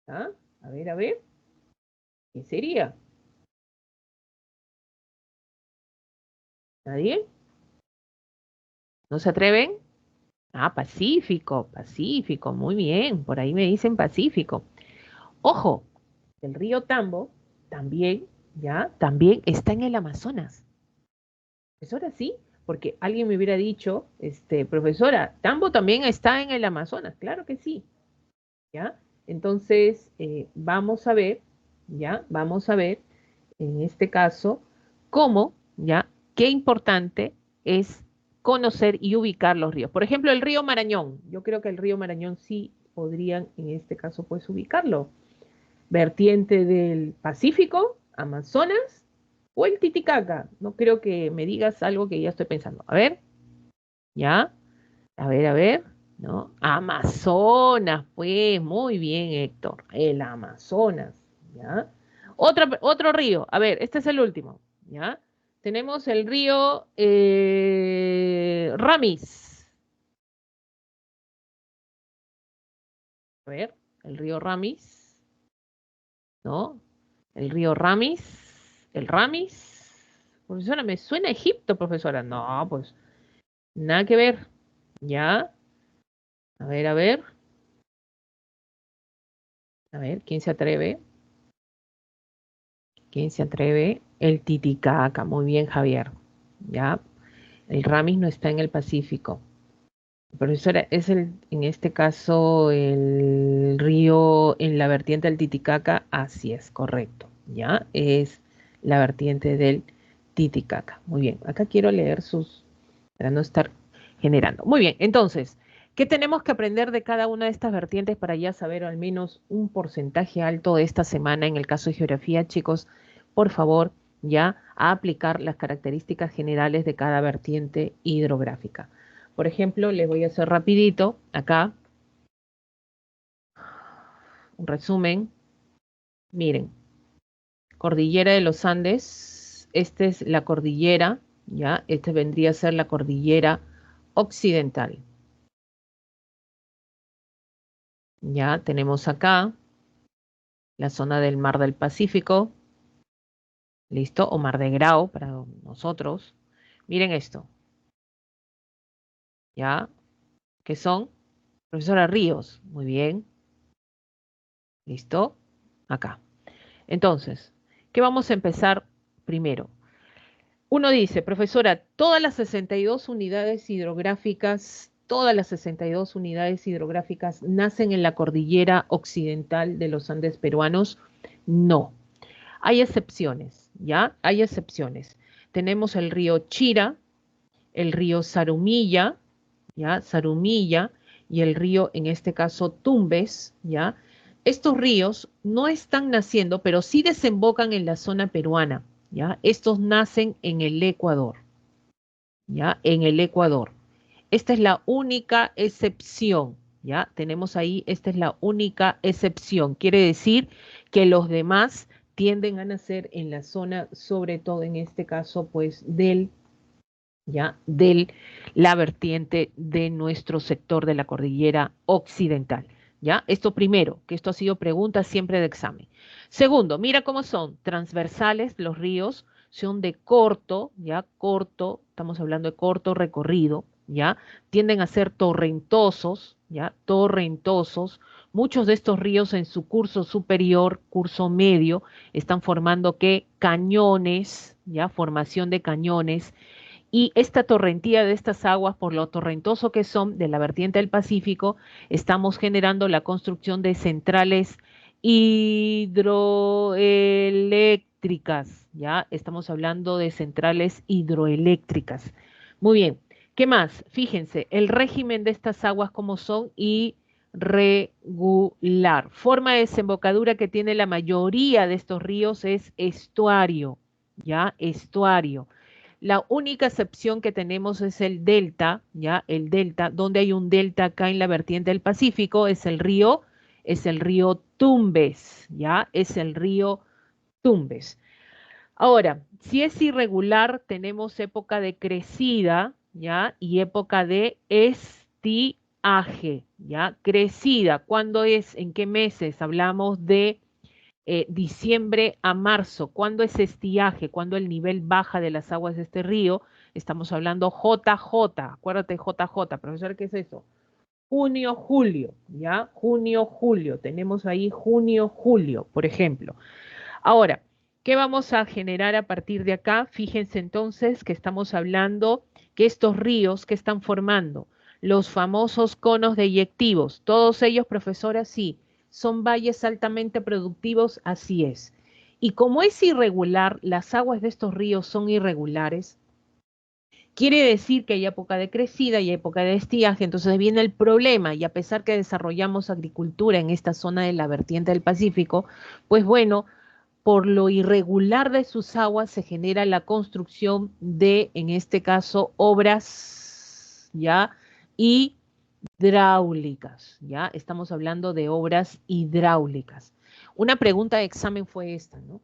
¿Ah? A ver, ¿qué sería? ¿Nadie? ¿No se atreven? Ah, Pacífico, Pacífico, muy bien, por ahí me dicen Pacífico. Ojo, el río Tambo también, ¿ya? También está en el Amazonas. Profesora, sí, porque alguien me hubiera dicho, profesora, Tambo también está en el Amazonas, claro que sí, ¿ya? Entonces, vamos a ver, ¿ya? Vamos a ver, en este caso, cómo, ¿ya? Qué importante es conocer y ubicar los ríos. Por ejemplo, el río Marañón. Yo creo que el río Marañón sí podrían, en este caso, pues ubicarlo. Vertiente del Pacífico, Amazonas o el Titicaca. No creo que me digas algo que ya estoy pensando. A ver, ¿ya? A ver, ¿no? Amazonas, pues, muy bien, Héctor. El Amazonas, ¿ya? Otro río. A ver, este es el último, ¿ya? Tenemos el río Ramis. A ver, el río Ramis, ¿no? El río Ramis, el Ramis. Profesora, me suena a Egipto, profesora. No, pues, nada que ver, ¿ya? A ver, a ver. A ver, ¿quién se atreve? ¿Quién se atreve? El Titicaca. Muy bien, Javier. ¿Ya? El Ramis no está en el Pacífico. Profesora, es en este caso el río en la vertiente del Titicaca. Así es, correcto. ¿Ya? Es la vertiente del Titicaca. Muy bien. Acá quiero leer para no estar generando. Muy bien, entonces, ¿qué tenemos que aprender de cada una de estas vertientes para ya saber al menos un porcentaje alto de esta semana en el caso de geografía, chicos? Por favor, ya a aplicar las características generales de cada vertiente hidrográfica. Por ejemplo, les voy a hacer rapidito acá un resumen. Miren, cordillera de los Andes, esta es la cordillera, ya, esta vendría a ser la cordillera occidental. Ya tenemos acá la zona del Mar del Pacífico, ¿listo? O Mar de Grao para nosotros. Miren esto, ¿ya? ¿Qué son? Profesora Ríos, muy bien, ¿listo? Acá. Entonces, ¿qué vamos a empezar primero? Uno dice, profesora, todas las 62 unidades hidrográficas nacen en la cordillera occidental de los Andes peruanos. No, hay excepciones, ¿ya? Hay excepciones. Tenemos el río Chira, el río Zarumilla, ¿ya? Zarumilla y el río, en este caso, Tumbes, ¿ya? Estos ríos no están naciendo, pero sí desembocan en la zona peruana, ¿ya? Estos nacen en el Ecuador, ¿ya? En el Ecuador. Esta es la única excepción, ¿ya? Tenemos ahí, esta es la única excepción. Quiere decir que los demás tienden a nacer en la zona, sobre todo en este caso, pues ya, la vertiente de nuestro sector de la cordillera occidental. ¿Ya? Esto primero, que esto ha sido pregunta siempre de examen. Segundo, mira cómo son transversales los ríos, son de corto, ya, corto, estamos hablando de corto recorrido, ya, tienden a ser torrentosos, ya, torrentosos. Muchos de estos ríos en su curso superior, curso medio, están formando ¿qué? Cañones, ya, formación de cañones, y esta torrentía de estas aguas, por lo torrentoso que son de la vertiente del Pacífico, estamos generando la construcción de centrales hidroeléctricas, ¿ya? Estamos hablando de centrales hidroeléctricas. Muy bien, ¿qué más? Fíjense, el régimen de estas aguas como son y irregular. Forma de desembocadura que tiene la mayoría de estos ríos es estuario, ¿ya? Estuario. La única excepción que tenemos es el delta, ¿ya? El delta, donde hay un delta acá en la vertiente del Pacífico, es el río Tumbes, ¿ya? Es el río Tumbes. Ahora, si es irregular, tenemos época de crecida, ¿ya? Y época de estiaje, ¿ya? Crecida, ¿cuándo es? ¿En qué meses? Hablamos de diciembre a marzo. ¿Cuándo es estiaje? ¿Cuándo el nivel baja de las aguas de este río? Estamos hablando JJ, acuérdate JJ, profesor, ¿qué es eso? Junio, julio, ¿ya? Junio, julio. Tenemos ahí junio, julio, por ejemplo. Ahora, ¿qué vamos a generar a partir de acá? Fíjense entonces que estamos hablando que estos ríos que están formando, los famosos conos deyectivos, todos ellos, profesora, sí, son valles altamente productivos, así es. Y como es irregular, las aguas de estos ríos son irregulares, quiere decir que hay época de crecida y época de estiaje, entonces viene el problema, y a pesar que desarrollamos agricultura en esta zona de la vertiente del Pacífico, pues bueno, por lo irregular de sus aguas se genera la construcción de, en este caso, obras, ¿ya? Hidráulicas, ¿ya? Estamos hablando de obras hidráulicas. Una pregunta de examen fue esta, ¿no?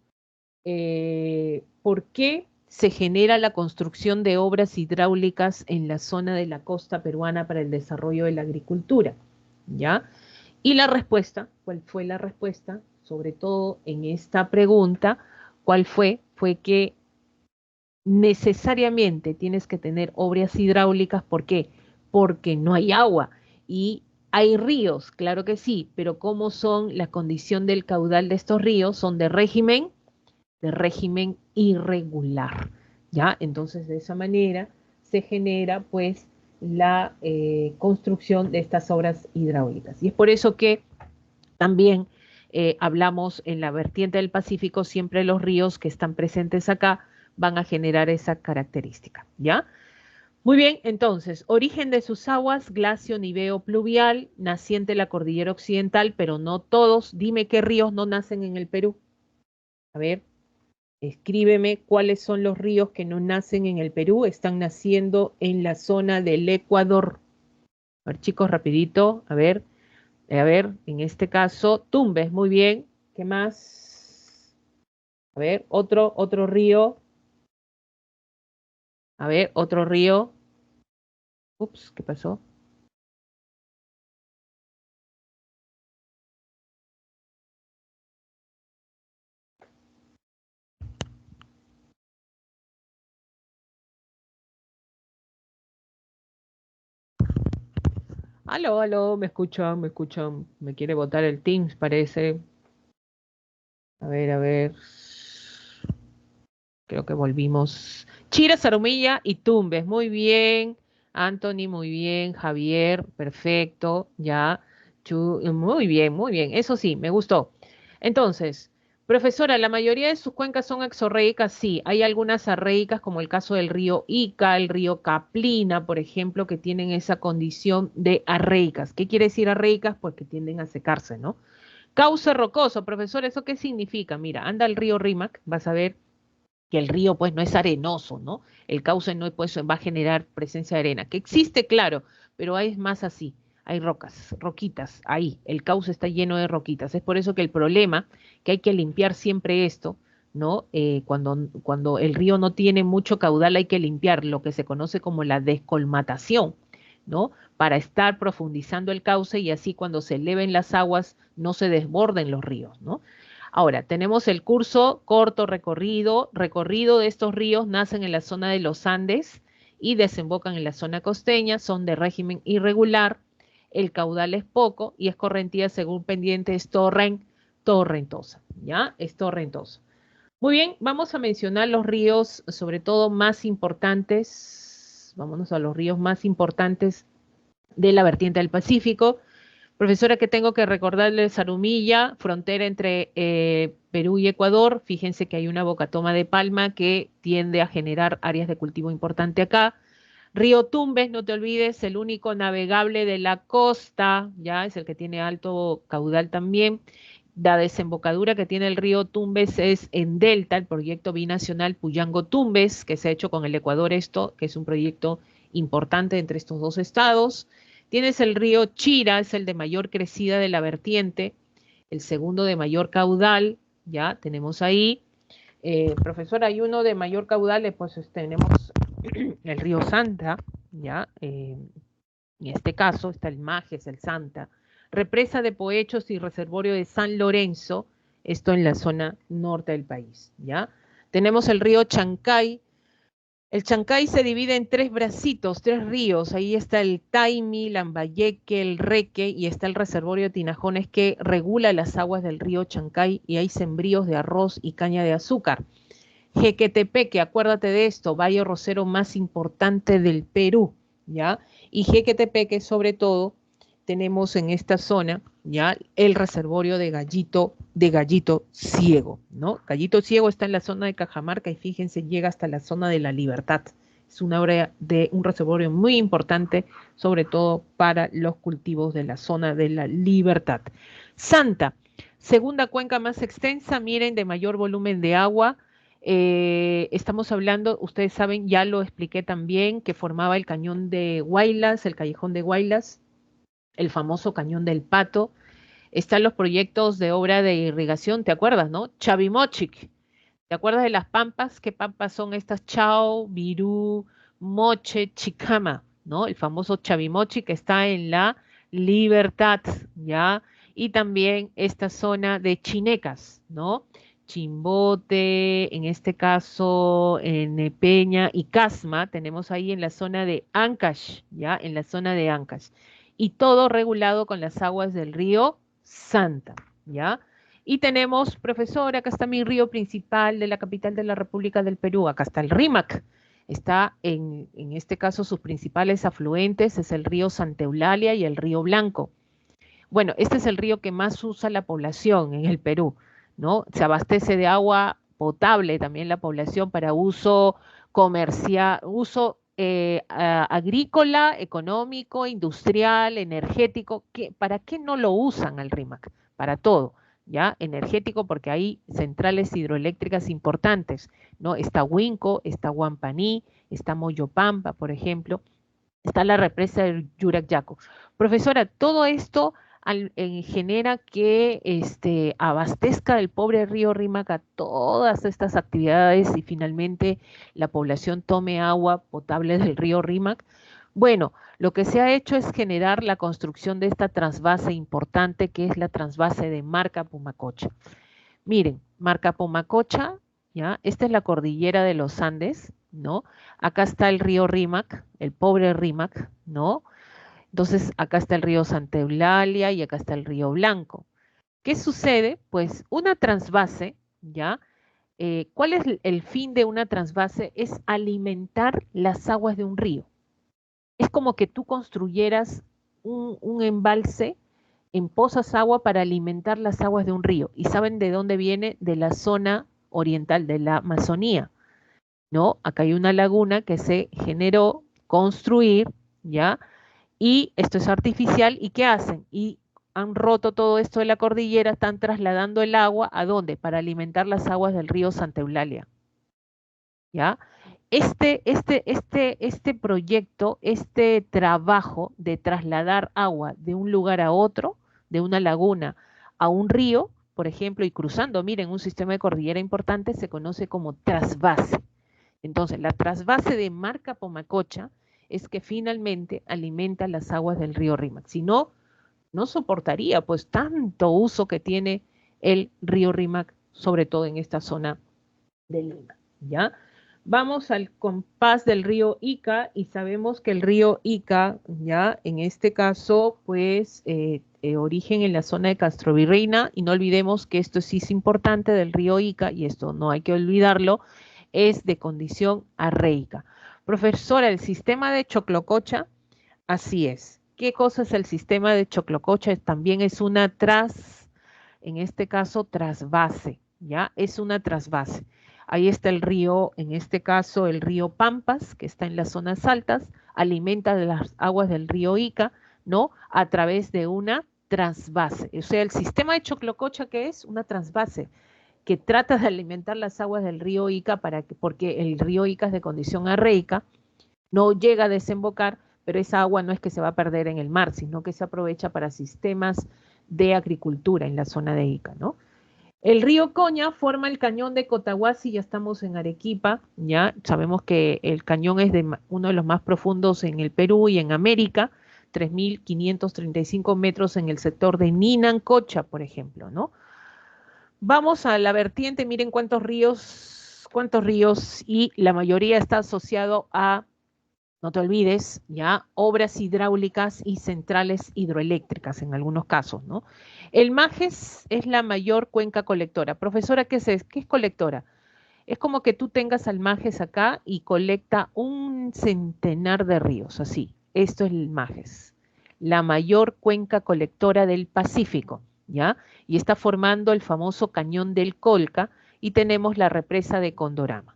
¿Por qué se genera la construcción de obras hidráulicas en la zona de la costa peruana para el desarrollo de la agricultura? ¿Ya? Y la respuesta, ¿cuál fue la respuesta? Sobre todo en esta pregunta, ¿cuál fue? Fue que necesariamente tienes que tener obras hidráulicas. ¿Por qué? Porque no hay agua y hay ríos, claro que sí, pero ¿cómo son la condición del caudal de estos ríos? Son de régimen irregular, ¿ya? Entonces, de esa manera se genera, pues, la construcción de estas obras hidráulicas. Y es por eso que también hablamos en la vertiente del Pacífico, siempre los ríos que están presentes acá van a generar esa característica, ¿ya? Muy bien, entonces, origen de sus aguas, glacio, niveo pluvial, naciente de la cordillera occidental, pero no todos. Dime qué ríos no nacen en el Perú. A ver, escríbeme cuáles son los ríos que no nacen en el Perú, están naciendo en la zona del Ecuador. A ver, chicos, rapidito, a ver, en este caso, Tumbes, muy bien. ¿Qué más? A ver, otro río. A ver, otro río. Ups, ¿qué pasó? Aló, aló, me escuchan, me quiere botar el Teams, parece. A ver, creo que volvimos. Chira, Zarumilla y Tumbes, muy bien. Anthony, muy bien. Javier, perfecto, ya. Muy bien, muy bien. Eso sí, me gustó. Entonces, profesora, ¿la mayoría de sus cuencas son exorreicas? Sí, hay algunas arreicas, como el caso del río Ica, el río Caplina, por ejemplo, que tienen esa condición de arreicas. ¿Qué quiere decir arreicas? Pues que tienden a secarse, ¿no? Cauce rocoso, profesor, ¿eso qué significa? Mira, anda el río Rímac, vas a ver que el río pues no es arenoso, ¿no? El cauce no pues, va a generar presencia de arena, que existe, claro, pero es más así, hay rocas, roquitas, ahí, el cauce está lleno de roquitas. Es por eso que el problema, que hay que limpiar siempre esto, ¿no? Cuando el río no tiene mucho caudal hay que limpiar lo que se conoce como la descolmatación, ¿no? Para estar profundizando el cauce y así cuando se eleven las aguas no se desborden los ríos, ¿no? Ahora, tenemos el curso corto recorrido de estos ríos, nacen en la zona de los Andes y desembocan en la zona costeña, son de régimen irregular, el caudal es poco y es correntía según pendiente es torrentosa, ¿ya? Es torrentosa. Muy bien, vamos a mencionar los ríos, sobre todo más importantes, vámonos a los ríos más importantes de la vertiente del Pacífico. Profesora, que tengo que recordarle Zarumilla, frontera entre Perú y Ecuador. Fíjense que hay una bocatoma de palma que tiende a generar áreas de cultivo importante acá. Río Tumbes, no te olvides, el único navegable de la costa, ya es el que tiene alto caudal también. La desembocadura que tiene el río Tumbes es en Delta, el proyecto binacional Puyango-Tumbes, que se ha hecho con el Ecuador esto, que es un proyecto importante entre estos dos estados. Tienes el río Chira, es el de mayor crecida de la vertiente, el segundo de mayor caudal, ya tenemos ahí. Profesor, hay uno de mayor caudal, pues tenemos el río Santa, ya, en este caso está el Majes, el Santa, represa de Poechos y reservorio de San Lorenzo, esto en la zona norte del país, ¿ya? Tenemos el río Chancay. El Chancay se divide en tres bracitos, tres ríos. Ahí está el Taimi, Lambayeque, el Reque y está el reservorio de Tinajones que regula las aguas del río Chancay y hay sembríos de arroz y caña de azúcar. Jequetepeque, acuérdate de esto, valle rosero más importante del Perú, ¿ya? Y Jequetepeque, sobre todo, tenemos en esta zona, ¿ya? El reservorio de Gallito Ciego, ¿no? Gallito Ciego está en la zona de Cajamarca y fíjense, llega hasta la zona de La Libertad. Es una obra de un reservorio muy importante, sobre todo para los cultivos de la zona de La Libertad. Santa, segunda cuenca más extensa, miren, de mayor volumen de agua. Estamos hablando, ustedes saben, ya lo expliqué también, que formaba el cañón de Huaylas, el callejón de Huaylas, el famoso cañón del Pato. Están los proyectos de obra de irrigación, ¿te acuerdas, no? Chavimochic, ¿te acuerdas de las pampas? ¿Qué pampas son estas? Chao, Virú, Moche, Chicama, ¿no? El famoso Chavimochic que está en la Libertad, ¿ya? Y también esta zona de Chinecas, ¿no? Chimbote, en este caso en Peña y Casma, tenemos ahí en la zona de Ancash, ¿ya? En la zona de Ancash. Y todo regulado con las aguas del río Santa, ¿ya? Y tenemos, profesor, acá está mi río principal de la capital de la República del Perú, acá está el Rímac. Está en este caso sus principales afluentes, es el río Santa Eulalia y el río Blanco. Bueno, este es el río que más usa la población en el Perú, ¿no? Se abastece de agua potable también la población para uso comercial, uso agrícola, económico, industrial, energético. ¿Para qué no lo usan al RIMAC? Para todo, ¿ya? Energético porque hay centrales hidroeléctricas importantes, ¿no? Está Huinco, está Huampaní, está Moyopampa, por ejemplo, está la represa del Yurac-Yacu. Profesora, todo esto genera que abastezca el pobre río Rímac a todas estas actividades y finalmente la población tome agua potable del río Rímac. Bueno, lo que se ha hecho es generar la construcción de esta trasvase importante que es la trasvase de Marca Pumacocha. Miren, Marca Pumacocha, ¿ya? Esta es la cordillera de los Andes, ¿no? Acá está el río Rímac, el pobre Rímac, ¿no? Entonces, acá está el río Santa Eulalia y acá está el río Blanco. ¿Qué sucede? Pues una transvase, ¿ya? ¿Cuál es el fin de una transvase? Es alimentar las aguas de un río. Es como que tú construyeras un embalse, empozas agua para alimentar las aguas de un río. ¿Y saben de dónde viene? De la zona oriental, de la Amazonía, ¿no? Acá hay una laguna que se generó construir, ¿ya? Y esto es artificial, ¿y qué hacen? Y han roto todo esto de la cordillera, están trasladando el agua, ¿a dónde? Para alimentar las aguas del río Santa Eulalia, ¿ya? Este proyecto, este trabajo de trasladar agua de un lugar a otro, de una laguna a un río, por ejemplo, y cruzando, miren, un sistema de cordillera importante se conoce como trasvase. Entonces, la trasvase de Marca Pumacocha es que finalmente alimenta las aguas del río Rímac. Si no, no soportaría pues tanto uso que tiene el río Rímac, sobre todo en esta zona de Lima, ¿ya? Vamos al compás del río Ica y sabemos que el río Ica, ya, en este caso, pues, origen en la zona de Castrovirreina, y no olvidemos que esto sí es importante del río Ica, y esto no hay que olvidarlo, es de condición arreica. Profesora, el sistema de Choclococha, así es. ¿Qué cosa es el sistema de Choclococha? También es una en este caso, trasvase, ¿ya? Es una trasvase. Ahí está el río, en este caso el río Pampas, que está en las zonas altas, alimenta de las aguas del río Ica, ¿no? A través de una transvase. O sea, el sistema de Choclococha, ¿qué es? Una transvase que trata de alimentar las aguas del río Ica porque el río Ica es de condición arreica, no llega a desembocar, pero esa agua no es que se va a perder en el mar, sino que se aprovecha para sistemas de agricultura en la zona de Ica, ¿no? El río Coña forma el cañón de Cotahuasi, ya estamos en Arequipa, ya sabemos que el cañón es uno de los más profundos en el Perú y en América, 3.535 metros en el sector de Ninancocha, por ejemplo, ¿no? Vamos a la vertiente, miren cuántos ríos, y la mayoría está asociado a, no te olvides, ya, obras hidráulicas y centrales hidroeléctricas en algunos casos, ¿no? El Majes es la mayor cuenca colectora. Profesora, ¿qué es colectora? Es como que tú tengas al Majes acá y colecta un centenar de ríos, así. Esto es el Majes, la mayor cuenca colectora del Pacífico, ¿ya? Y está formando el famoso cañón del Colca y tenemos la represa de Condorama.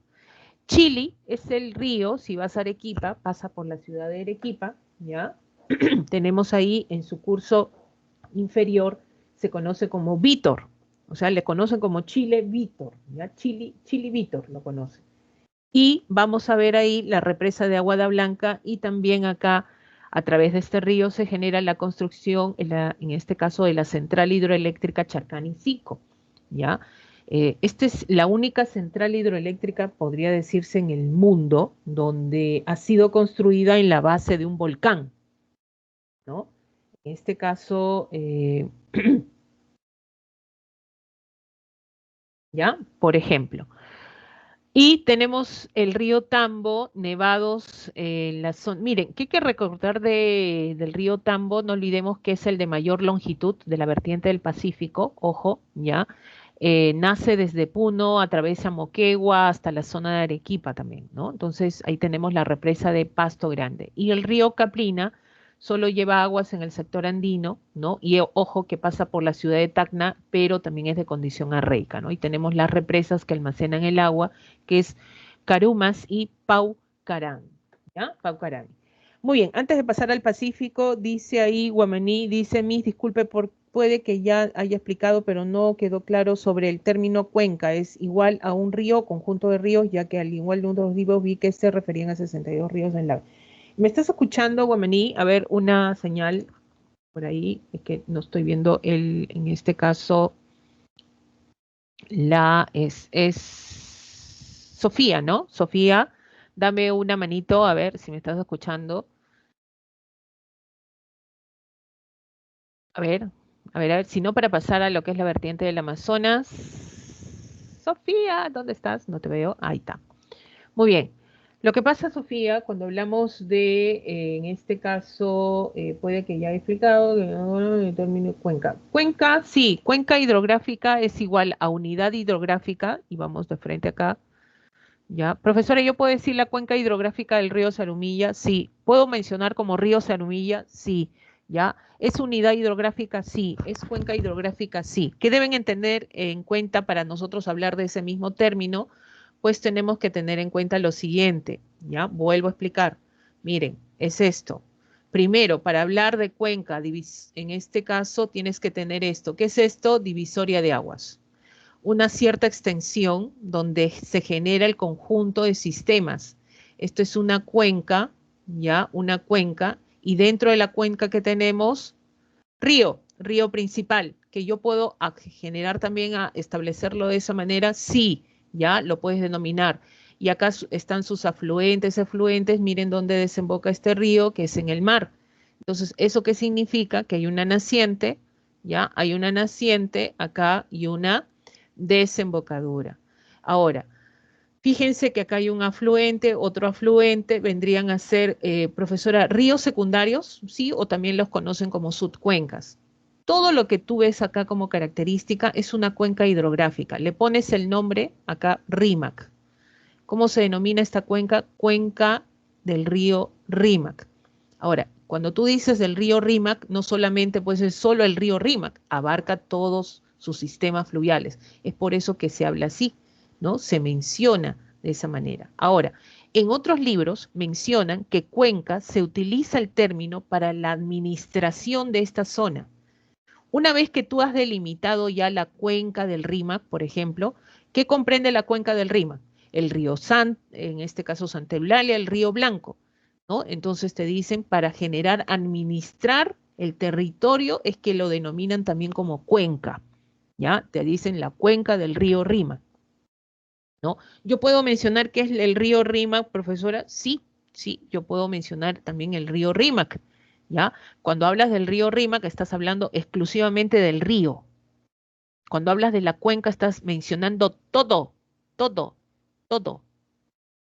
Chili es el río, si vas a Arequipa, pasa por la ciudad de Arequipa, ¿ya? Tenemos ahí en su curso inferior, se conoce como Vítor, o sea, le conocen como Chile Vítor, ¿ya? Chili Vítor lo conocen. Y vamos a ver ahí la represa de Aguada Blanca y también acá, a través de este río, se genera la construcción, en este caso, de la central hidroeléctrica Charcani-Sico, ¿ya? Esta es la única central hidroeléctrica, podría decirse, en el mundo, donde ha sido construida en la base de un volcán, ¿no? En este caso, ¿ya? Por ejemplo. Y tenemos el río Tambo, nevados en la zona. Miren, ¿qué hay que recordar del río Tambo? No olvidemos que es el de mayor longitud de la vertiente del Pacífico, ojo, ¿ya? Nace desde Puno, atraviesa Moquegua hasta la zona de Arequipa también, ¿no? Entonces ahí tenemos la represa de Pasto Grande. Y el río Caprina solo lleva aguas en el sector andino, ¿no? Y ojo que pasa por la ciudad de Tacna, pero también es de condición arreica, ¿no? Y tenemos las represas que almacenan el agua, que es Carumas y Paucarán, ¿ya? Paucarán. Muy bien, antes de pasar al Pacífico, dice ahí Guamaní, dice, Miss, disculpe, puede que ya haya explicado, pero no quedó claro sobre el término cuenca. Es igual a un río, conjunto de ríos, ya que al igual de otros libros vi que se referían a 62 ríos en la... ¿Me estás escuchando, Guamaní? A ver, una señal por ahí, es que no estoy viendo en este caso, es Sofía, ¿no? Sofía, dame una manito, a ver si me estás escuchando. A ver, a ver, si no, para pasar a lo que es la vertiente del Amazonas. Sofía, ¿dónde estás? No te veo. Ahí está. Muy bien. Lo que pasa, Sofía, cuando hablamos de, en este caso, puede que ya he explicado, el término cuenca. Cuenca, sí, cuenca hidrográfica es igual a unidad hidrográfica, y vamos de frente acá, ¿ya? Profesora, ¿yo puedo decir la cuenca hidrográfica del río Zarumilla? Sí. ¿Puedo mencionar como río Zarumilla? Sí. ¿Ya? ¿Es unidad hidrográfica? Sí. ¿Es cuenca hidrográfica? Sí. ¿Qué deben tener en cuenta para nosotros hablar de ese mismo término? Pues tenemos que tener en cuenta lo siguiente, ¿ya? Vuelvo a explicar. Miren, es esto. Primero, para hablar de cuenca, en este caso tienes que tener esto. ¿Qué es esto? Divisoria de aguas. Una cierta extensión donde se genera el conjunto de sistemas. Esto es una cuenca, ¿ya? Una cuenca, y dentro de la cuenca que tenemos, río principal, que yo puedo generar también, a establecerlo de esa manera, sí, ya lo puedes denominar. Y acá están sus afluentes, miren dónde desemboca este río, que es en el mar. Entonces, ¿eso qué significa? Que hay una naciente, ¿ya? Hay una naciente acá y una desembocadura. Ahora, fíjense que acá hay un afluente, otro afluente, vendrían a ser, profesora, ríos secundarios, ¿sí? O también los conocen como subcuencas. Todo lo que tú ves acá como característica es una cuenca hidrográfica. Le pones el nombre acá, Rímac. ¿Cómo se denomina esta cuenca? Cuenca del río Rímac. Ahora, cuando tú dices del río Rímac, no solamente pues es solo el río Rímac, abarca todos sus sistemas fluviales. Es por eso que se habla así, ¿no? Se menciona de esa manera. Ahora, en otros libros mencionan que cuenca se utiliza el término para la administración de esta zona. Una vez que tú has delimitado ya la cuenca del Rímac, por ejemplo, ¿qué comprende la cuenca del Rímac? El río en este caso Santa Eulalia, el río Blanco, ¿no? Entonces te dicen para generar, administrar el territorio es que lo denominan también como cuenca, ¿ya? Te dicen la cuenca del río Rímac, ¿no? Yo puedo mencionar qué es el río Rímac, profesora. Sí, sí, yo puedo mencionar también el río Rímac, ¿ya? Cuando hablas del río Rímac estás hablando exclusivamente del río. Cuando hablas de la cuenca estás mencionando todo, todo, todo,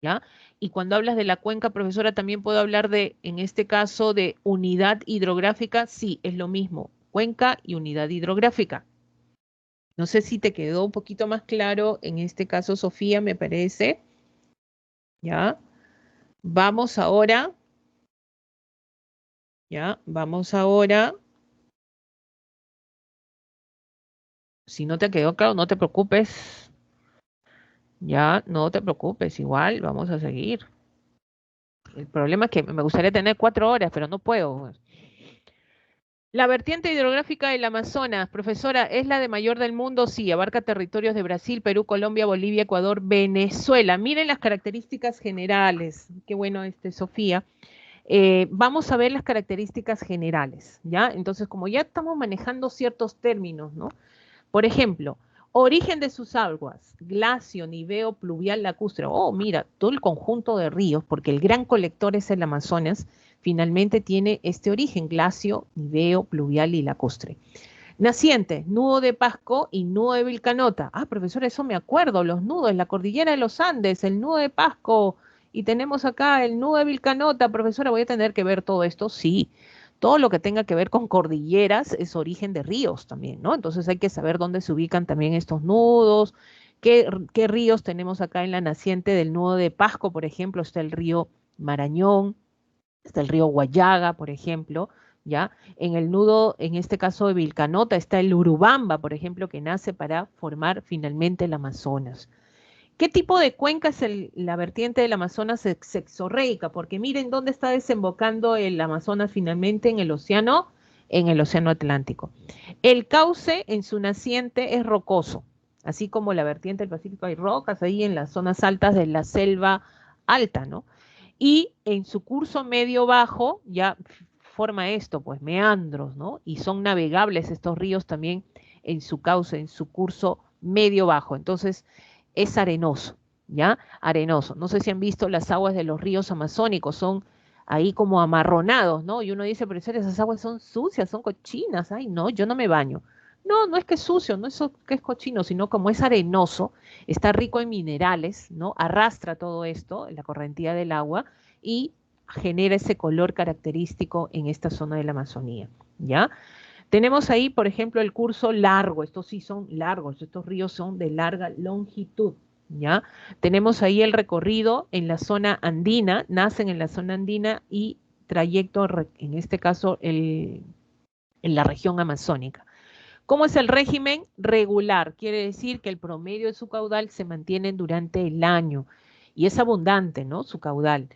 ¿ya? Y cuando hablas de la cuenca, profesora, también puedo hablar de, en este caso, de unidad hidrográfica. Sí, es lo mismo, cuenca y unidad hidrográfica. No sé si te quedó un poquito más claro en este caso, Sofía, me parece. ¿Ya? Vamos ahora. ¿Ya? Vamos ahora. Si no te quedó claro, no te preocupes. Ya, no te preocupes, igual vamos a seguir. El problema es que me gustaría tener 4 horas, pero no puedo. La vertiente hidrográfica del Amazonas, profesora, ¿es la de mayor del mundo? Sí, abarca territorios de Brasil, Perú, Colombia, Bolivia, Ecuador, Venezuela. Miren las características generales. Qué bueno, Sofía. Vamos a ver las características generales, ¿ya? Entonces, como ya estamos manejando ciertos términos, ¿no? Por ejemplo, origen de sus aguas, glacio, niveo, pluvial, lacustre. Oh, mira, todo el conjunto de ríos, porque el gran colector es el Amazonas, finalmente tiene este origen, glacio, niveo, pluvial y lacustre. Naciente, nudo de Pasco y nudo de Vilcanota. Ah, profesor, eso me acuerdo, los nudos, la cordillera de los Andes, el nudo de Pasco, y tenemos acá el nudo de Vilcanota. Profesora, voy a tener que ver todo esto. Sí, todo lo que tenga que ver con cordilleras es origen de ríos también, ¿no? Entonces hay que saber dónde se ubican también estos nudos, qué ríos tenemos acá en la naciente del nudo de Pasco, por ejemplo, está el río Marañón, está el río Guayaga, por ejemplo, ¿ya? En el nudo, en este caso de Vilcanota, está el Urubamba, por ejemplo, que nace para formar finalmente el Amazonas. ¿Qué tipo de cuenca es la vertiente del Amazonas exorreica? Porque miren dónde está desembocando el Amazonas finalmente en el océano Atlántico. El cauce en su naciente es rocoso, así como la vertiente del Pacífico hay rocas ahí en las zonas altas de la selva alta, ¿no? Y en su curso medio-bajo ya forma esto, pues meandros, ¿no? Y son navegables estos ríos también en su cauce, en su curso medio-bajo. Entonces, es arenoso, ¿ya? Arenoso. No sé si han visto las aguas de los ríos amazónicos, son ahí como amarronados, ¿no? Y uno dice, pero esas aguas son sucias, son cochinas. Ay, no, yo no me baño. No, no es que es sucio, no es que es cochino, sino como es arenoso, está rico en minerales, ¿no? Arrastra todo esto, la correntía del agua, y genera ese color característico en esta zona de la Amazonía, ¿ya? Tenemos ahí, por ejemplo, el curso largo. Estos sí son largos, estos ríos son de larga longitud, ¿ya? Tenemos ahí el recorrido en la zona andina, nacen en la zona andina y trayecto, en este caso, en la región amazónica. ¿Cómo es el régimen? Regular. Quiere decir que el promedio de su caudal se mantiene durante el año y es abundante, ¿no? Su caudal.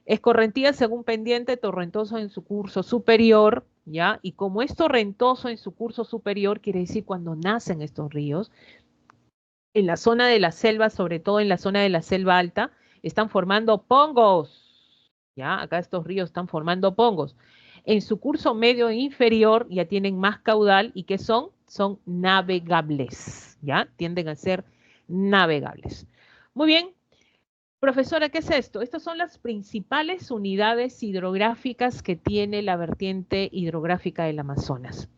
Escorrentía según pendiente, torrentoso en su curso superior, ¿ya? Y como es torrentoso en su curso superior, quiere decir cuando nacen estos ríos, en la zona de la selva, sobre todo en la zona de la selva alta, están formando pongos, ¿ya? Acá estos ríos están formando pongos. En su curso medio e inferior ya tienen más caudal y ¿qué son? Son navegables, ¿ya? Tienden a ser navegables. Muy bien, profesora, ¿qué es esto? Estas son las principales unidades hidrográficas que tiene la vertiente hidrográfica del Amazonas.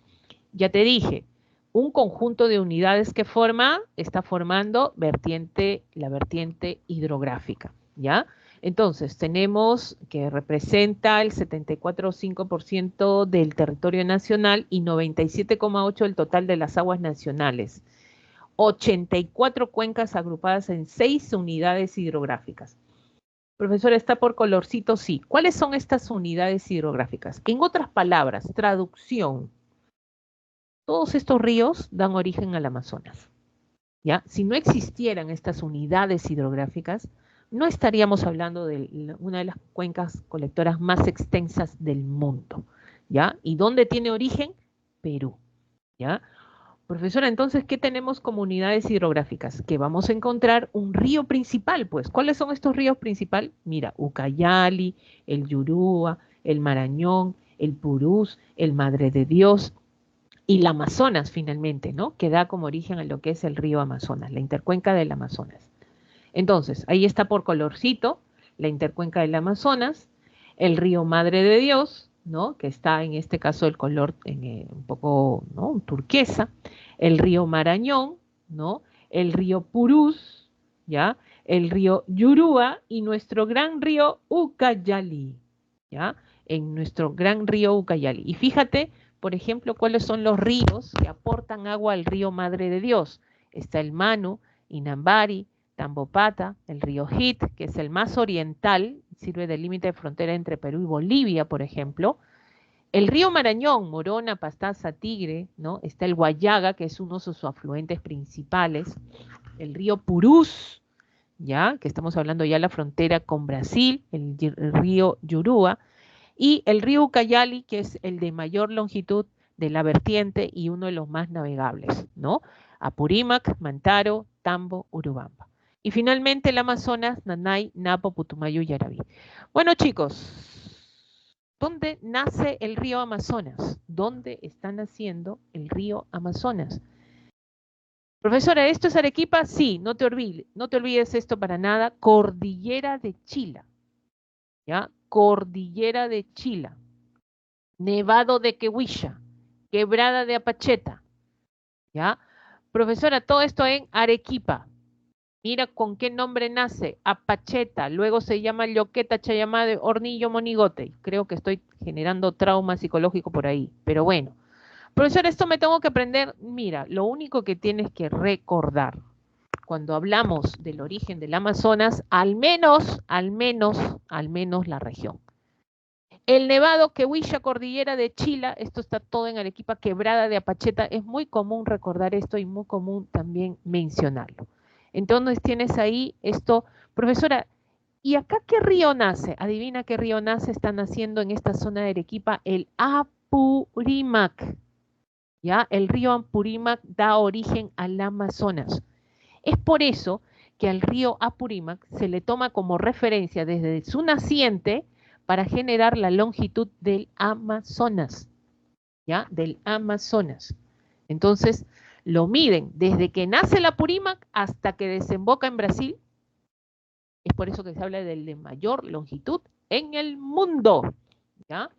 Ya te dije, un conjunto de unidades que está formando la vertiente hidrográfica, ¿ya? Entonces, tenemos que representa el 74,5% del territorio nacional y 97,8% del total de las aguas nacionales. 84 cuencas agrupadas en 6 unidades hidrográficas. Profesora, está por colorcito, sí. ¿Cuáles son estas unidades hidrográficas? En otras palabras, traducción. Todos estos ríos dan origen al Amazonas. ¿ya? Si no existieran estas unidades hidrográficas, no estaríamos hablando de una de las cuencas colectoras más extensas del mundo, ¿ya? ¿Y dónde tiene origen? Perú, ¿ya? Profesora, entonces, ¿qué tenemos como unidades hidrográficas? Que vamos a encontrar un río principal, pues. ¿Cuáles son estos ríos principales? Mira, Ucayali, el Yurúa, el Marañón, el Purús, el Madre de Dios y el Amazonas, finalmente, ¿no? Que da como origen a lo que es el río Amazonas, la intercuenca del Amazonas. Entonces, ahí está por colorcito la intercuenca del Amazonas, el río Madre de Dios, ¿no? Que está en este caso el color un poco, ¿no? Turquesa, el río Marañón, ¿no? El río Purús, ¿ya? El río Yurúa y nuestro gran río Ucayali, ¿ya? En nuestro gran río Ucayali. Y fíjate, por ejemplo, cuáles son los ríos que aportan agua al río Madre de Dios. Está el Manu, Inambari, Tambopata, el río Hit, que es el más oriental, sirve de límite de frontera entre Perú y Bolivia, por ejemplo. El río Marañón, Morona, Pastaza, Tigre, ¿no? Está el Guayaga, que es uno de sus afluentes principales. El río Purús, ¿ya? Que estamos hablando ya de la frontera con Brasil, el río Yurúa. Y el río Ucayali, que es el de mayor longitud de la vertiente y uno de los más navegables, ¿no? Apurímac, Mantaro, Tambo, Urubamba. Y finalmente el Amazonas, Nanay, Napo, Putumayo y Yarabí. Bueno, chicos, ¿dónde nace el río Amazonas? ¿Dónde está naciendo el río Amazonas? Profesora, ¿esto es Arequipa? Sí, no te olvides esto para nada. Cordillera de Chila, ¿ya? Cordillera de Chila. Nevado de Quehuilla, Quebrada de Apacheta, ¿ya? Profesora, todo esto en Arequipa. Mira con qué nombre nace, Apacheta, luego se llama Lloqueta, Chayamá, Hornillo, Monigote. Creo que estoy generando trauma psicológico por ahí, pero bueno. Profesora, esto me tengo que aprender. Mira, lo único que tienes que recordar cuando hablamos del origen del Amazonas, al menos la región. El Nevado, Quehuilla, Cordillera de Chila, esto está todo en Arequipa, Quebrada de Apacheta, es muy común recordar esto y muy común también mencionarlo. Entonces tienes ahí esto, profesora, ¿y acá qué río nace? Adivina qué río nace, está naciendo en esta zona de Arequipa, el Apurímac. ¿Ya? El río Apurímac da origen al Amazonas. Es por eso que al río Apurímac se le toma como referencia desde su naciente para generar la longitud del Amazonas, ¿ya? Del Amazonas. Entonces, lo miden desde que nace el Apurímac hasta que desemboca en Brasil. Es por eso que se habla del de mayor longitud en el mundo, ¿ya?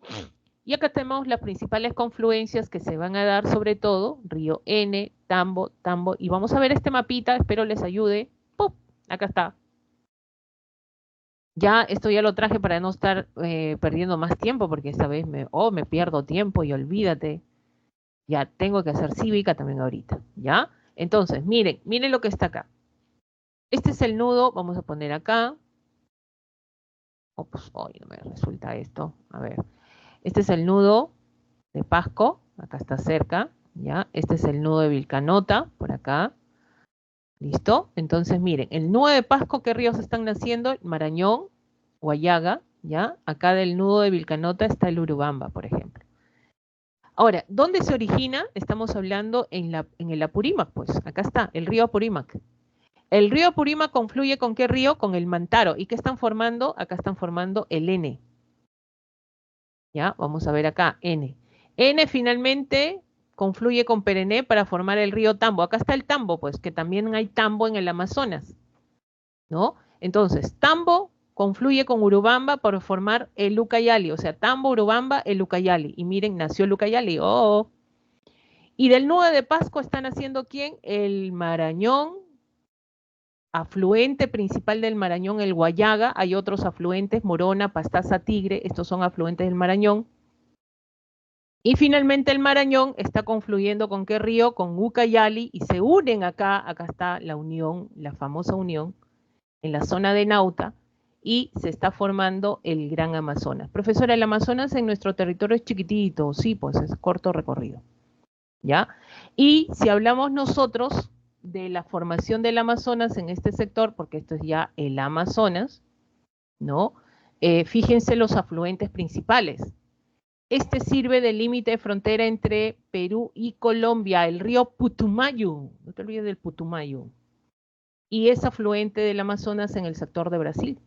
Y acá tenemos las principales confluencias que se van a dar, sobre todo, río N, Tambo, y vamos a ver este mapita, espero les ayude. ¡Pum! Acá está. Ya, esto ya lo traje para no estar perdiendo más tiempo, porque esta vez me pierdo tiempo y olvídate. Ya tengo que hacer cívica también ahorita, ¿ya? Entonces, miren lo que está acá. Este es el nudo, vamos a poner acá. Pues hoy no me resulta esto. A ver. Este es el nudo de Pasco, acá está cerca, ¿ya? Este es el nudo de Vilcanota, por acá. ¿Listo? Entonces, miren, el nudo de Pasco, ¿qué ríos están naciendo? Marañón, Guayaga, ¿ya? Acá del nudo de Vilcanota está el Urubamba, por ejemplo. Ahora, ¿dónde se origina? Estamos hablando en el Apurímac, pues. Acá está, el río Apurímac. El río Apurímac confluye ¿con qué río? Con el Mantaro. ¿Y qué están formando? Acá están formando el N. ¿Ya? Vamos a ver acá, N. N finalmente confluye con Perené para formar el río Tambo. Acá está el Tambo, pues, que también hay Tambo en el Amazonas, ¿no? Entonces, Tambo confluye con Urubamba para formar el Ucayali, o sea, Tambo, Urubamba, el Ucayali. Y miren, nació el Ucayali, ¡oh! Y del nudo de Pasco están haciendo ¿quién? El Marañón, afluente principal del Marañón, el Guayaga. Hay otros afluentes, Morona, Pastaza, Tigre, estos son afluentes del Marañón. Y finalmente el Marañón está confluyendo ¿con qué río? Con Ucayali y se unen acá está la unión, la famosa unión, en la zona de Nauta y se está formando el Gran Amazonas. Profesora, el Amazonas en nuestro territorio es chiquitito, sí, pues es corto recorrido, ¿ya? Y si hablamos nosotros de la formación del Amazonas en este sector, porque esto es ya el Amazonas, ¿no? Fíjense los afluentes principales. Este sirve de límite de frontera entre Perú y Colombia, el río Putumayo, no te olvides del Putumayo, y es afluente del Amazonas en el sector de Brasil.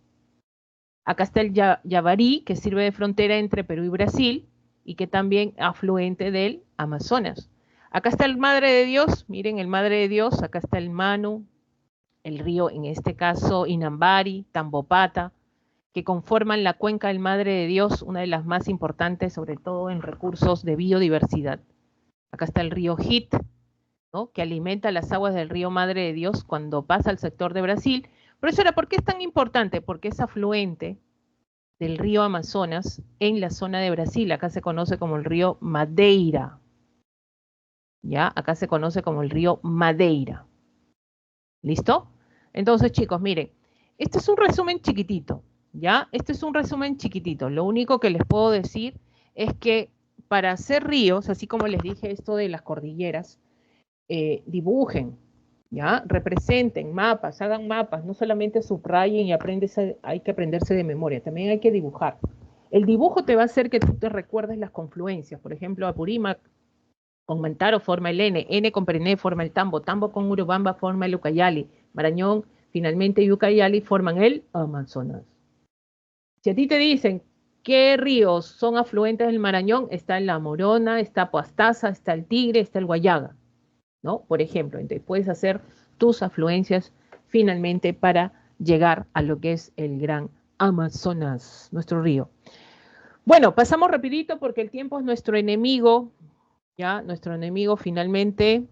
Acá está el Yavarí, que sirve de frontera entre Perú y Brasil, y que también afluente del Amazonas. Acá está el Madre de Dios, miren el Madre de Dios, acá está el Manu, el río, en este caso Inambari, Tambopata, que conforman la cuenca del Madre de Dios, una de las más importantes, sobre todo en recursos de biodiversidad. Acá está el río Hit, ¿no? Que alimenta las aguas del río Madre de Dios cuando pasa al sector de Brasil. Profesora, ¿por qué es tan importante? Porque es afluente del río Amazonas en la zona de Brasil. Acá se conoce como el río Madeira. ¿Ya? Acá se conoce como el río Madeira. ¿Listo? Entonces, chicos, miren, este es un resumen chiquitito. ¿Ya? Este es un resumen chiquitito. Lo único que les puedo decir es que para hacer ríos, así como les dije esto de las cordilleras, dibujen, ¿ya? Representen mapas, hagan mapas, no solamente subrayen y hay que aprenderse de memoria, también hay que dibujar. El dibujo te va a hacer que tú te recuerdes las confluencias. Por ejemplo, Apurímac con Mantaro forma el N, N con Perené forma el Tambo, Tambo con Urubamba forma el Ucayali, Marañón finalmente y Ucayali forman el Amazonas. Si a ti te dicen qué ríos son afluentes del Marañón, está la Morona, está Pastaza, está el Tigre, está el Guayaga, ¿no? Por ejemplo, entonces puedes hacer tus afluencias finalmente para llegar a lo que es el gran Amazonas, nuestro río. Bueno, pasamos rapidito porque el tiempo es nuestro enemigo, ¿ya? Nuestro enemigo finalmente.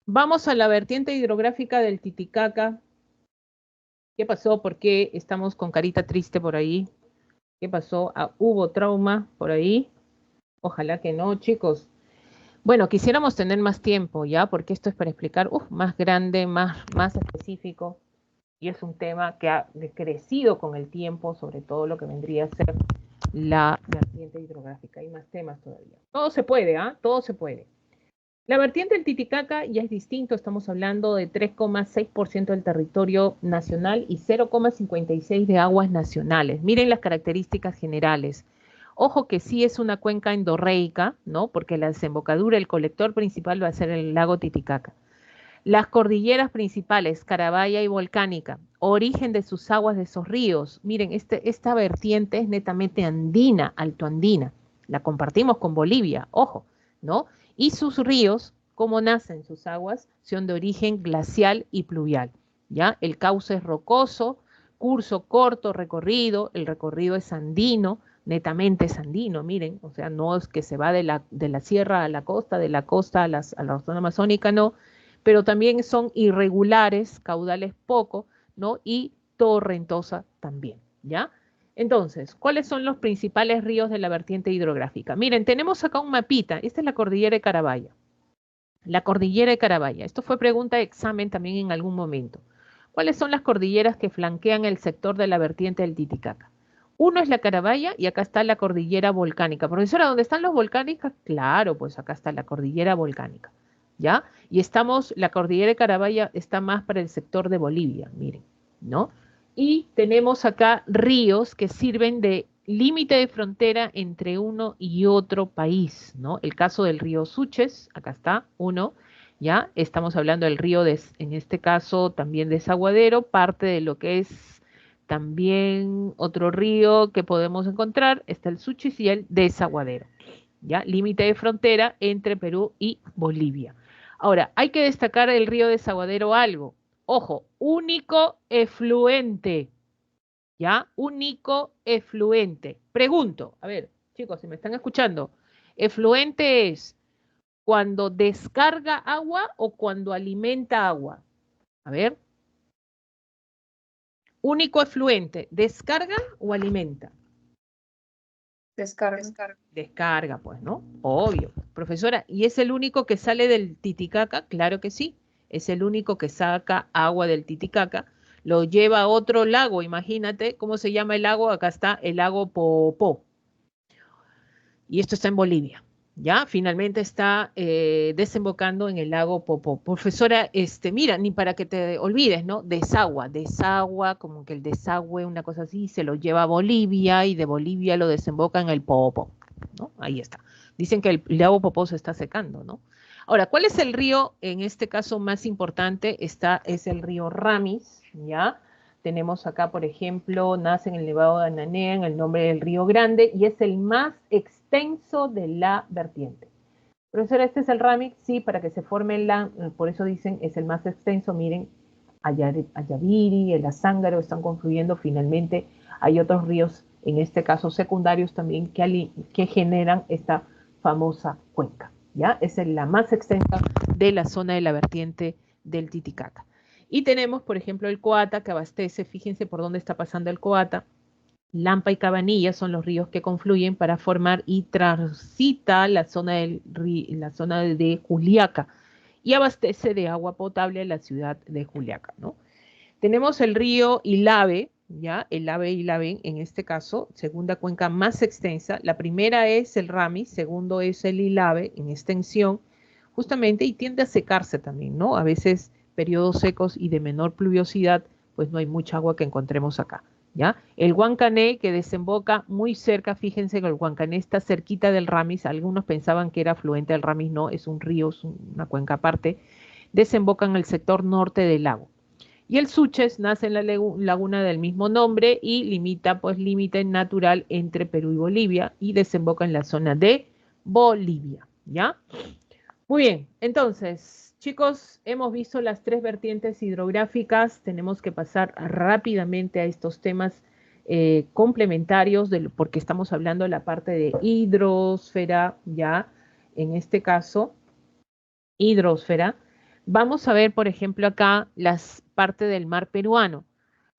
Vamos a la vertiente hidrográfica del Titicaca. ¿Qué pasó? ¿Por qué estamos con carita triste por ahí? ¿Qué pasó? ¿Hubo trauma por ahí? Ojalá que no, chicos. Bueno, quisiéramos tener más tiempo, ¿ya? Porque esto es para explicar, más grande, más específico, y es un tema que ha crecido con el tiempo, sobre todo lo que vendría a ser la vertiente hidrográfica. Hay más temas todavía. Todo se puede, ¿ah? Todo se puede. La vertiente del Titicaca ya es distinto, estamos hablando de 3,6% del territorio nacional y 0,56% de aguas nacionales. Miren las características generales. Ojo que sí es una cuenca endorreica, ¿no? Porque la desembocadura, el colector principal va a ser el lago Titicaca. Las cordilleras principales, Carabaya y Volcánica, origen de sus aguas de esos ríos. Miren, esta vertiente es netamente andina, altoandina. La compartimos con Bolivia, ojo, ¿no? Y sus ríos, cómo nacen sus aguas, son de origen glacial y pluvial, ¿ya? El cauce es rocoso, curso corto, recorrido, el recorrido es andino, netamente es andino, miren, o sea, no es que se va de la sierra a la costa, de la costa a la zona amazónica, no, pero también son irregulares, caudales poco, ¿no? Y torrentosa también, ¿ya? Entonces, ¿cuáles son los principales ríos de la vertiente hidrográfica? Miren, tenemos acá un mapita, esta es la cordillera de Carabaya. La cordillera de Carabaya, esto fue pregunta de examen también en algún momento. ¿Cuáles son las cordilleras que flanquean el sector de la vertiente del Titicaca? Uno es la Carabaya y acá está la cordillera volcánica. Profesora, ¿dónde están los volcánicos? Claro, pues acá está la cordillera volcánica, ¿ya? Y la cordillera de Carabaya está más para el sector de Bolivia, miren, ¿no? Y tenemos acá ríos que sirven de límite de frontera entre uno y otro país, ¿no? El caso del río Suches, acá está, uno, ¿ya? Estamos hablando del río, en este caso, también Desaguadero, parte de lo que es también otro río que podemos encontrar, está el Suches y el Desaguadero, ¿ya? Límite de frontera entre Perú y Bolivia. Ahora, hay que destacar el río Desaguadero algo. Ojo, único efluente, ¿ya? Único efluente. Pregunto, a ver, chicos, si me están escuchando, ¿efluente es cuando descarga agua o cuando alimenta agua? A ver, único efluente, ¿descarga o alimenta? Descarga. Descarga, pues, ¿no? Obvio. Profesora, ¿y es el único que sale del Titicaca? Claro que sí. Es el único que saca agua del Titicaca. Lo lleva a otro lago, imagínate cómo se llama el lago. Acá está el lago Popó. Y esto está en Bolivia, Ya, finalmente está desembocando en el lago Popo. Profesora, mira, ni para que te olvides, ¿no? Desagua, como que el desagüe, una cosa así, se lo lleva a Bolivia y de Bolivia lo desemboca en el Popo, ¿no? Ahí está. Dicen que el lago Popo se está secando, ¿no? Ahora, ¿cuál es el río, en este caso, más importante? Es el río Ramis, ¿ya? Tenemos acá, por ejemplo, nace en el Nevado de Ananea, en el nombre del Río Grande, y es el más extenso de la vertiente. Profesora, ¿este es el Ramis? Sí, para que se forme por eso dicen, es el más extenso. Miren, Ayaviri, el Azángaro están confluyendo finalmente. Hay otros ríos, en este caso secundarios también, que generan esta famosa cuenca. ¿Ya? Es la más extensa de la zona de la vertiente del Titicaca. Y tenemos, por ejemplo, el Coata, que abastece, fíjense por dónde está pasando el Coata. Lampa y Cabanilla son los ríos que confluyen para formar y transita la zona de Juliaca y abastece de agua potable a la ciudad de Juliaca, ¿no? Tenemos el río Ilave, ¿ya? El Ilave, en este caso, segunda cuenca más extensa. La primera es el Ramis, segundo es el Ilave en extensión, justamente, y tiende a secarse también, ¿no? A veces periodos secos y de menor pluviosidad, pues no hay mucha agua que encontremos acá, ¿ya? El Huancané, que desemboca muy cerca, fíjense que el Huancané está cerquita del Ramis, algunos pensaban que era afluente del Ramis, no, es un río, es una cuenca aparte, desemboca en el sector norte del lago. Y el Suches nace en la laguna del mismo nombre y limita, pues límite natural entre Perú y Bolivia y desemboca en la zona de Bolivia, ¿ya? Muy bien, entonces, chicos, hemos visto las tres vertientes hidrográficas, tenemos que pasar rápidamente a estos temas complementarios, porque estamos hablando de la parte de hidrosfera, ya, en este caso, hidrosfera. Vamos a ver, por ejemplo, acá las partes del mar peruano.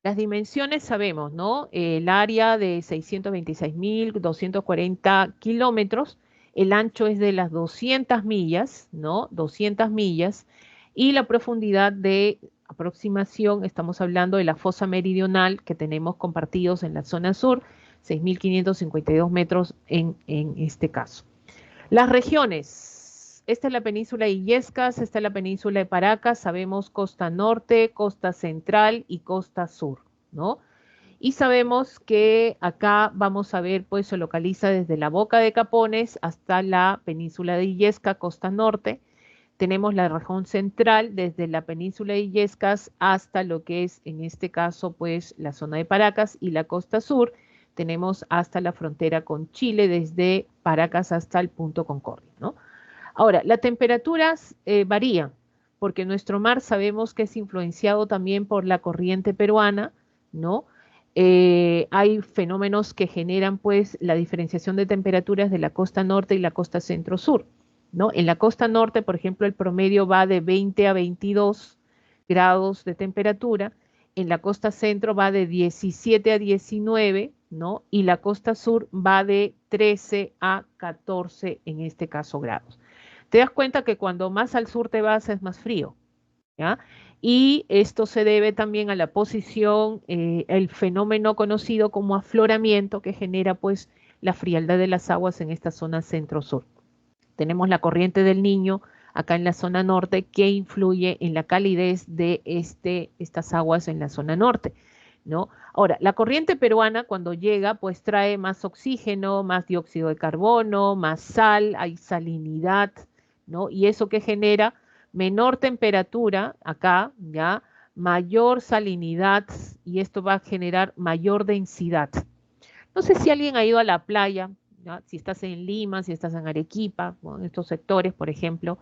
Las dimensiones sabemos, ¿no? El área de 626.240 kilómetros, el ancho es de las 200 millas, ¿no? 200 millas, y la profundidad de aproximación, estamos hablando de la fosa meridional que tenemos compartidos en la zona sur, 6.552 metros en este caso. Las regiones. Esta es la península de Illescas, esta es la península de Paracas, sabemos costa norte, costa central y costa sur, ¿no? Y sabemos que acá vamos a ver, pues se localiza desde la Boca de Capones hasta la península de Illescas, costa norte. Tenemos la región central desde la península de Illescas hasta lo que es, en este caso, pues la zona de Paracas, y la costa sur tenemos hasta la frontera con Chile, desde Paracas hasta el punto Concordia, ¿no? Ahora, las temperaturas varían, porque nuestro mar sabemos que es influenciado también por la corriente peruana, ¿no? Hay fenómenos que generan, pues, la diferenciación de temperaturas de la costa norte y la costa centro-sur, ¿no? En la costa norte, por ejemplo, el promedio va de 20 a 22 grados de temperatura, en la costa centro va de 17 a 19, ¿no? Y la costa sur va de 13 a 14, en este caso, grados. Te das cuenta que cuando más al sur te vas es más frío, ¿ya? Y esto se debe también a la posición, el fenómeno conocido como afloramiento que genera, pues, la frialdad de las aguas en esta zona centro-sur. Tenemos la corriente del Niño acá en la zona norte que influye en la calidez de estas aguas en la zona norte, ¿no? Ahora, la corriente peruana cuando llega, pues trae más oxígeno, más dióxido de carbono, más sal, hay salinidad, ¿no? Y eso que genera menor temperatura acá, ¿ya? Mayor salinidad, y esto va a generar mayor densidad. No sé si alguien ha ido a la playa, ¿ya? Si estás en Lima, si estás en Arequipa, ¿no? En estos sectores, por ejemplo,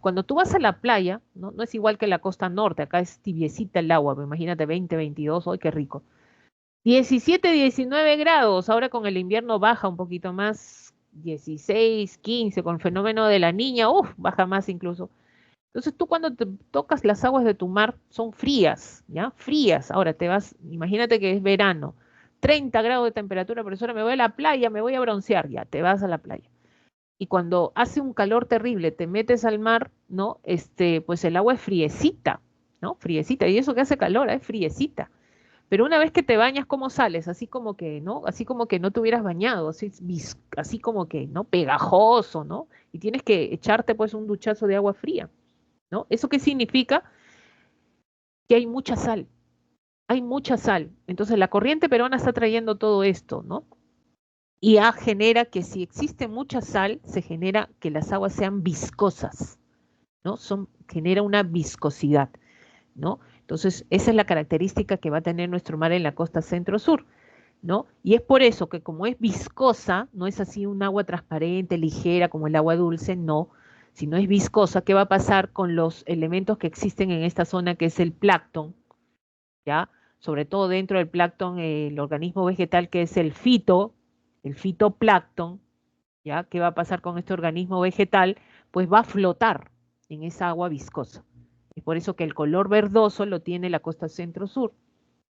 cuando tú vas a la playa, ¿no? No es igual que la costa norte, acá es tibiecita el agua, imagínate 20, 22, ¡ay, qué rico! 17, 19 grados, ahora con el invierno baja un poquito más, 16, 15, con el fenómeno de la niña, uff, baja más incluso. Entonces tú cuando te tocas las aguas de tu mar son frías, ¿ya? Frías. Ahora te vas, imagínate que es verano, 30 grados de temperatura, profesora, me voy a la playa, me voy a broncear, ya, te vas a la playa. Y cuando hace un calor terrible, te metes al mar, ¿no? Pues el agua es friecita, ¿no? Friecita, y eso que hace calor, es friecita. Pero una vez que te bañas, ¿cómo sales? Así como que, ¿no? Así como que no te hubieras bañado, así, así como que, ¿no? Pegajoso, ¿no? Y tienes que echarte pues un duchazo de agua fría, ¿no? ¿Eso qué significa? Que hay mucha sal, hay mucha sal. Entonces la corriente peruana está trayendo todo esto, ¿no? Y genera que si existe mucha sal, se genera que las aguas sean viscosas, ¿no? Genera una viscosidad, ¿no? Entonces, esa es la característica que va a tener nuestro mar en la costa centro-sur, ¿no? Y es por eso que como es viscosa, no es así un agua transparente, ligera, como el agua dulce, no, sino es viscosa, ¿qué va a pasar con los elementos que existen en esta zona, que es el plancton, ¿ya? Sobre todo dentro del plancton, el organismo vegetal que es el fitoplancton, ¿ya? ¿Qué va a pasar con este organismo vegetal? Pues va a flotar en esa agua viscosa. Es por eso que el color verdoso lo tiene la costa centro-sur,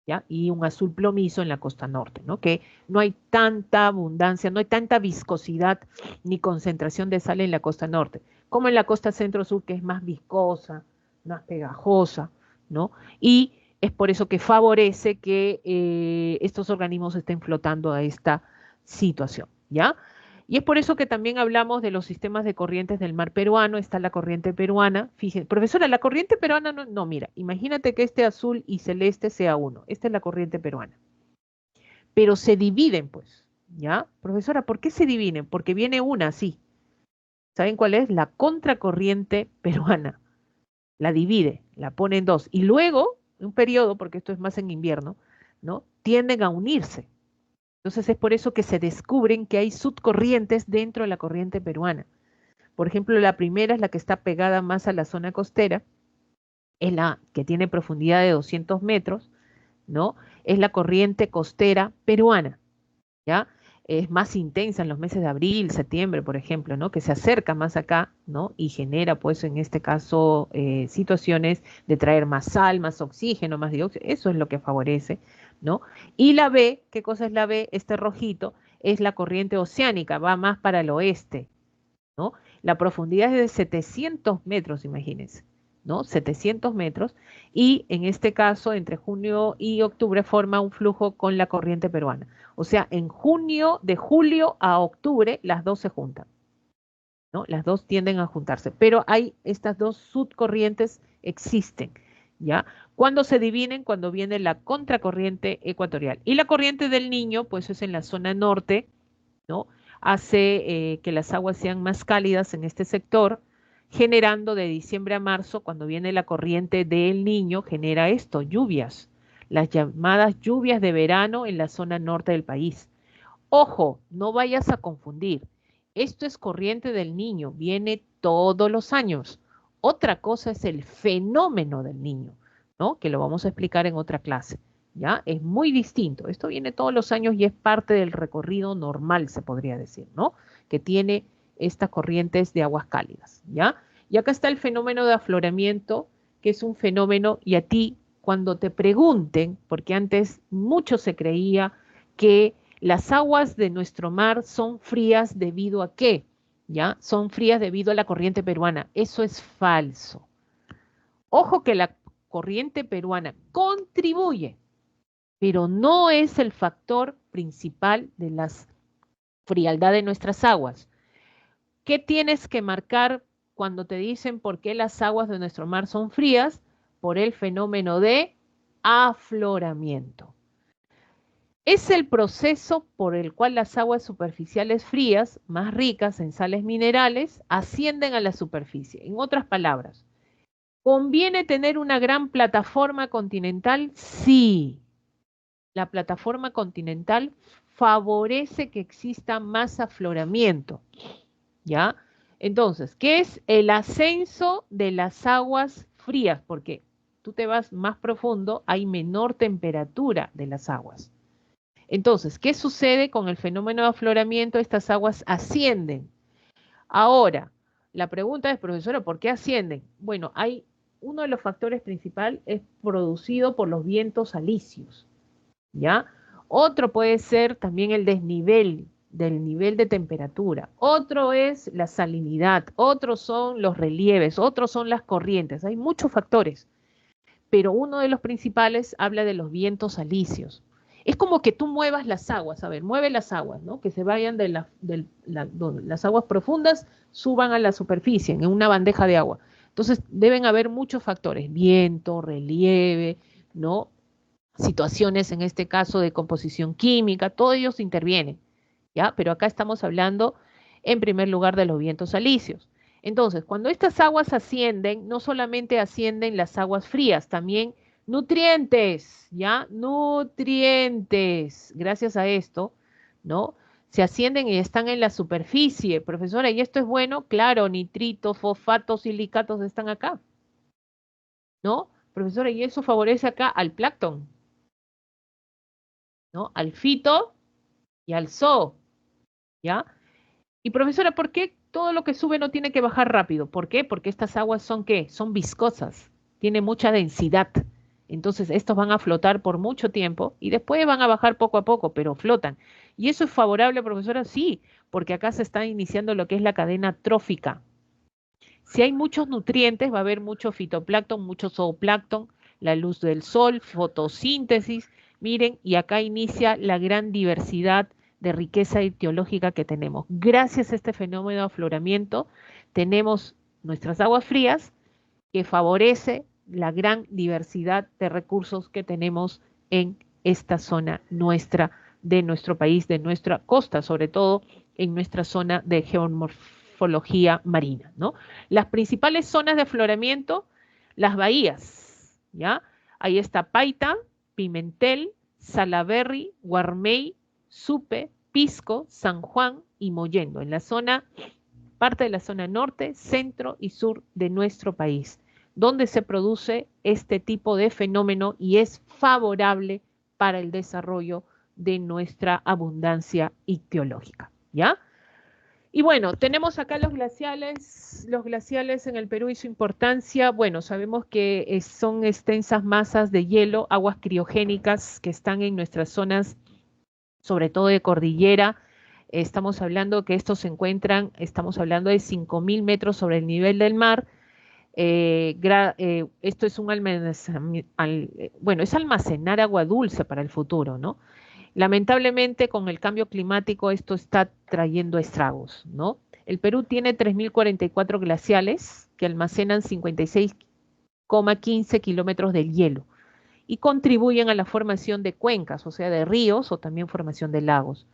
¿ya? Y un azul plomizo en la costa norte, ¿no? Que no hay tanta abundancia, no hay tanta viscosidad ni concentración de sal en la costa norte, como en la costa centro-sur, que es más viscosa, más pegajosa, ¿no? Y es por eso que favorece que estos organismos estén flotando a esta situación, ¿ya? Y es por eso que también hablamos de los sistemas de corrientes del mar peruano. Está la corriente peruana. Fíjense, profesora, la corriente peruana no, mira, imagínate que este azul y celeste sea uno. Esta es la corriente peruana. Pero se dividen, pues, ¿ya? Profesora, ¿por qué se dividen? Porque viene una así. ¿Saben cuál es? La contracorriente peruana. La divide, la pone en dos. Y luego, un periodo, porque esto es más en invierno, ¿no? Tienden a unirse. Entonces es por eso que se descubren que hay subcorrientes dentro de la corriente peruana. Por ejemplo, la primera es la que está pegada más a la zona costera, es la que tiene profundidad de 200 metros, ¿no? Es la corriente costera peruana, ¿ya? Es más intensa en los meses de abril, septiembre, por ejemplo, ¿no? Que se acerca más acá, ¿no? Y genera, pues, en este caso, situaciones de traer más sal, más oxígeno, más dióxido. Eso es lo que favorece, ¿no? Y la B, ¿qué cosa es la B? Este rojito es la corriente oceánica, va más para el oeste, ¿no? La profundidad es de 700 metros, imagínense, ¿no? 700 metros, y en este caso, entre junio y octubre, forma un flujo con la corriente peruana. O sea, en junio, de julio a octubre, las dos se juntan, ¿no? Las dos tienden a juntarse, pero hay estas dos subcorrientes existen, ¿ya? Cuando se dividen, cuando viene la contracorriente ecuatorial. Y la corriente del Niño, pues es en la zona norte, ¿no? Hace que las aguas sean más cálidas en este sector, generando de diciembre a marzo, cuando viene la corriente del Niño, genera esto, lluvias, las llamadas lluvias de verano en la zona norte del país. Ojo, no vayas a confundir. Esto es corriente del Niño, viene todos los años. Otra cosa es el fenómeno del Niño, ¿no? Que lo vamos a explicar en otra clase, ¿ya? Es muy distinto. Esto viene todos los años y es parte del recorrido normal, se podría decir, ¿no? Que tiene estas corrientes de aguas cálidas, ¿ya? Y acá está el fenómeno de afloramiento, que es un fenómeno, y a ti, cuando te pregunten, porque antes mucho se creía que las aguas de nuestro mar son frías debido a qué, ¿ya? Son frías debido a la corriente peruana. Eso es falso. Ojo que la corriente peruana contribuye, pero no es el factor principal de la frialdad de nuestras aguas. ¿Qué tienes que marcar cuando te dicen por qué las aguas de nuestro mar son frías? Por el fenómeno de afloramiento. Es el proceso por el cual las aguas superficiales frías, más ricas en sales minerales, ascienden a la superficie. En otras palabras, ¿conviene tener una gran plataforma continental? Sí. La plataforma continental favorece que exista más afloramiento, ¿ya? Entonces, ¿qué es el ascenso de las aguas frías? Porque tú te vas más profundo, hay menor temperatura de las aguas. Entonces, ¿qué sucede con el fenómeno de afloramiento? Estas aguas ascienden. Ahora, la pregunta es, profesora, ¿por qué ascienden? Bueno, hay uno de los factores principales es producido por los vientos alisios, ¿ya? Otro puede ser también el desnivel del nivel de temperatura. Otro es la salinidad. Otros son los relieves. Otros son las corrientes. Hay muchos factores. pero uno de los principales habla de los vientos alisios. Es como que tú muevas las aguas, a ver, mueve las aguas, ¿no? Que se vayan de las aguas profundas, suban a la superficie en una bandeja de agua. Entonces deben haber muchos factores, viento, relieve, ¿no? Situaciones, en este caso, de composición química, todos ellos intervienen, ¿ya? Pero acá estamos hablando, en primer lugar, de los vientos alisios. Entonces, cuando estas aguas ascienden, no solamente ascienden las aguas frías, también nutrientes, ¿ya? Nutrientes. Gracias a esto, ¿no? Se ascienden y están en la superficie. Profesora, ¿y esto es bueno? Claro, nitritos, fosfatos, silicatos están acá, ¿no? Profesora, ¿y eso favorece acá al plancton? ¿No? Al fito y al zoo, ¿ya? Y profesora, ¿por qué todo lo que sube no tiene que bajar rápido? ¿Por qué? Porque estas aguas son ¿qué? Son viscosas, tienen mucha densidad. Entonces, estos van a flotar por mucho tiempo y después van a bajar poco a poco, pero flotan. ¿Y eso es favorable, profesora? Sí, porque acá se está iniciando lo que es la cadena trófica. Si hay muchos nutrientes, va a haber mucho fitoplancton, mucho zooplancton, la luz del sol, fotosíntesis. Miren, y acá inicia la gran diversidad de riqueza etiológica que tenemos. Gracias a este fenómeno de afloramiento, tenemos nuestras aguas frías que favorece la gran diversidad de recursos que tenemos en esta zona nuestra, de nuestro país, de nuestra costa, sobre todo en nuestra zona de geomorfología marina, ¿no? Las principales zonas de afloramiento, las bahías, ¿ya? Ahí está Paita, Pimentel, Salaberry, Guarmey, Supe, Pisco, San Juan y Mollendo, en la zona, parte de la zona norte, centro y sur de nuestro país, donde se produce este tipo de fenómeno y es favorable para el desarrollo de nuestra abundancia ictiológica, ¿ya? Y bueno, tenemos acá los glaciales en el Perú y su importancia. Bueno, sabemos que son extensas masas de hielo, aguas criogénicas que están en nuestras zonas, sobre todo de cordillera. Estamos hablando que estos se encuentran, estamos hablando de 5.000 metros sobre el nivel del mar. Esto es un bueno, es almacenar agua dulce para el futuro, ¿no? Lamentablemente, con el cambio climático, esto está trayendo estragos, ¿no? El Perú tiene 3.044 glaciales que almacenan 56,15 kilómetros de hielo y contribuyen a la formación de cuencas, o sea, de ríos o también formación de lagos.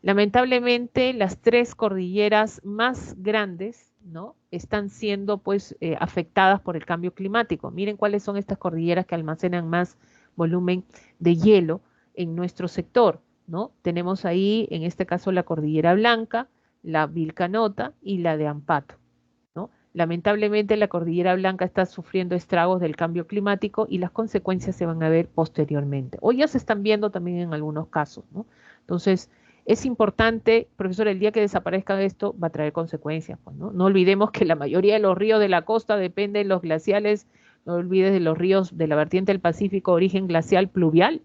Lamentablemente, las tres cordilleras más grandes, ¿no? Están siendo, pues, afectadas por el cambio climático. Miren cuáles son estas cordilleras que almacenan más volumen de hielo en nuestro sector, ¿no? Tenemos ahí, en este caso, la Cordillera Blanca, la Vilcanota y la de Ampato, ¿no? Lamentablemente, la Cordillera Blanca está sufriendo estragos del cambio climático y las consecuencias se van a ver posteriormente. O ya se están viendo también en algunos casos, ¿no? Entonces, es importante, profesor, el día que desaparezca esto va a traer consecuencias, pues, ¿no? No olvidemos que la mayoría de los ríos de la costa dependen de los glaciales, no olvides de los ríos de la vertiente del Pacífico, origen glacial pluvial,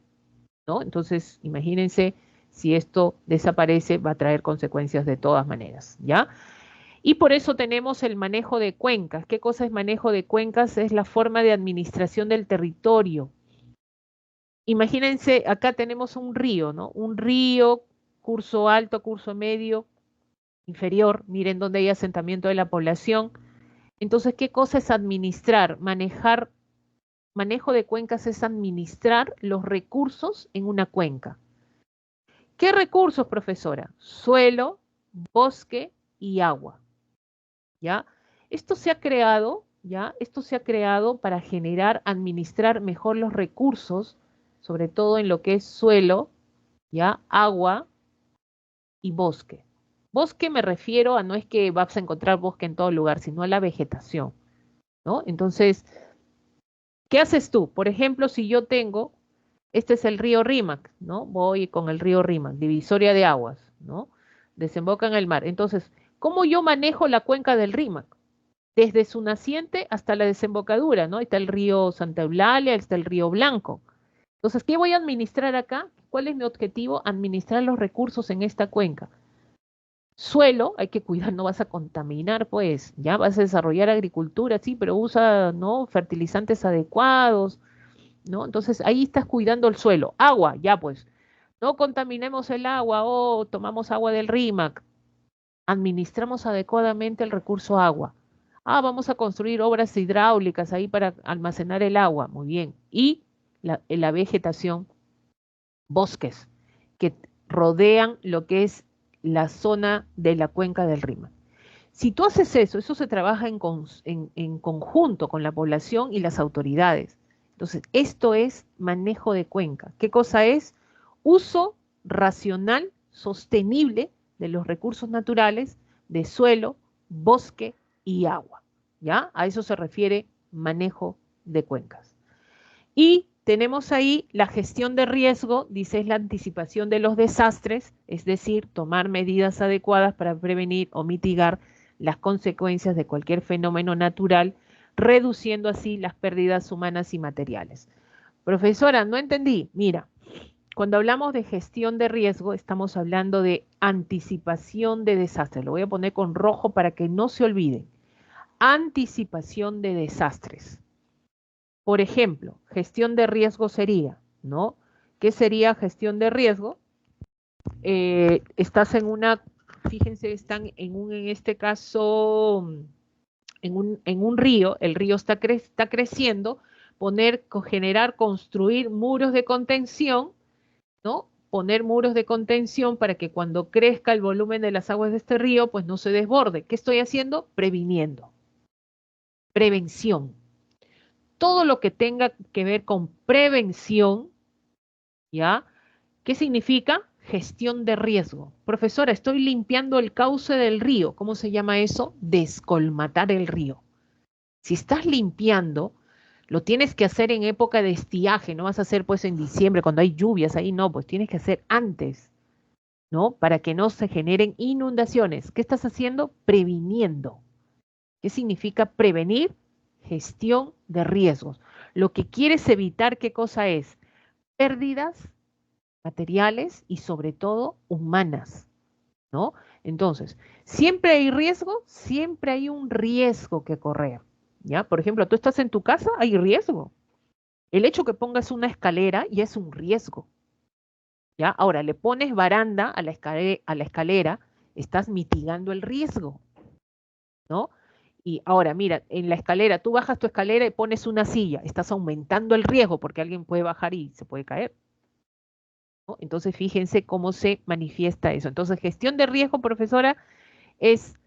¿no? Entonces, imagínense si esto desaparece, va a traer consecuencias de todas maneras, ¿ya? Y por eso tenemos el manejo de cuencas. ¿Qué cosa es manejo de cuencas? Es la forma de administración del territorio. Imagínense, acá tenemos un río, ¿no? Un río, curso alto, curso medio, inferior, miren dónde hay asentamiento de la población. Entonces, ¿qué cosa es administrar? Manejo de cuencas es administrar los recursos en una cuenca. ¿Qué recursos, profesora? Suelo, bosque y agua. ¿Ya? Esto se ha creado, ¿ya? Esto se ha creado para generar, administrar mejor los recursos, sobre todo en lo que es suelo, ¿ya? Agua y bosque. Bosque me refiero a no es que vas a encontrar bosque en todo lugar, sino a la vegetación, ¿no? Entonces, ¿qué haces tú? Por ejemplo, si yo tengo, este es el río Rímac, ¿no? Voy con el río Rímac, divisoria de aguas, ¿no? Desemboca en el mar. Entonces, ¿cómo yo manejo la cuenca del Rímac? Desde su naciente hasta la desembocadura, ¿no? Está el río Santa Eulalia, está el río Blanco. Entonces, ¿qué voy a administrar acá? ¿Cuál es mi objetivo? Administrar los recursos en esta cuenca. Suelo, hay que cuidar, no vas a contaminar, pues, ya vas a desarrollar agricultura, sí, pero usa, ¿no? Fertilizantes adecuados, ¿no? Entonces ahí estás cuidando el suelo. Agua, ya pues, no contaminemos el agua o tomamos agua del RIMAC, administramos adecuadamente el recurso agua. Ah, vamos a construir obras hidráulicas ahí para almacenar el agua, muy bien. Y la vegetación, bosques que rodean lo que es la zona de la cuenca del Rímac. Si tú haces eso, eso se trabaja en conjunto con la población y las autoridades. Entonces, esto es manejo de cuenca. ¿Qué cosa es? Uso racional, sostenible de los recursos naturales de suelo, bosque y agua. ¿Ya? A eso se refiere manejo de cuencas. Y tenemos ahí la gestión de riesgo, dice es la anticipación de los desastres, es decir, tomar medidas adecuadas para prevenir o mitigar las consecuencias de cualquier fenómeno natural, reduciendo así las pérdidas humanas y materiales. Profesora, no entendí. Mira, cuando hablamos de gestión de riesgo, estamos hablando de anticipación de desastres. Lo voy a poner con rojo para que no se olviden. Anticipación de desastres. Por ejemplo, gestión de riesgo sería, ¿no? ¿Qué sería gestión de riesgo? Estás en una, fíjense, están en este caso, en un río, el río está creciendo, generar, construir muros de contención, ¿no? Poner muros de contención para que cuando crezca el volumen de las aguas de este río, pues no se desborde. ¿Qué estoy haciendo? Previniendo. Prevención. Todo lo que tenga que ver con prevención, ¿ya? ¿Qué significa? Gestión de riesgo. Profesora, estoy limpiando el cauce del río. ¿Cómo se llama eso? Descolmatar el río. Si estás limpiando, lo tienes que hacer en época de estiaje, no vas a hacer pues en diciembre cuando hay lluvias, ahí no, pues tienes que hacer antes, ¿no? Para que no se generen inundaciones. ¿Qué estás haciendo? Previniendo. ¿Qué significa prevenir? Gestión de riesgos. Lo que quieres evitar, ¿qué cosa es? Pérdidas materiales y sobre todo humanas, ¿no? Entonces, siempre hay riesgo, siempre hay un riesgo que correr, ¿ya? Por ejemplo, tú estás en tu casa, hay riesgo. El hecho que pongas una escalera ya es un riesgo, ¿ya? Ahora, le pones baranda a la escalera, estás mitigando el riesgo, ¿no? Y ahora, mira, en la escalera, tú bajas tu escalera y pones una silla, estás aumentando el riesgo porque alguien puede bajar y se puede caer, ¿no? Entonces, fíjense cómo se manifiesta eso. Entonces, gestión de riesgo, profesora, es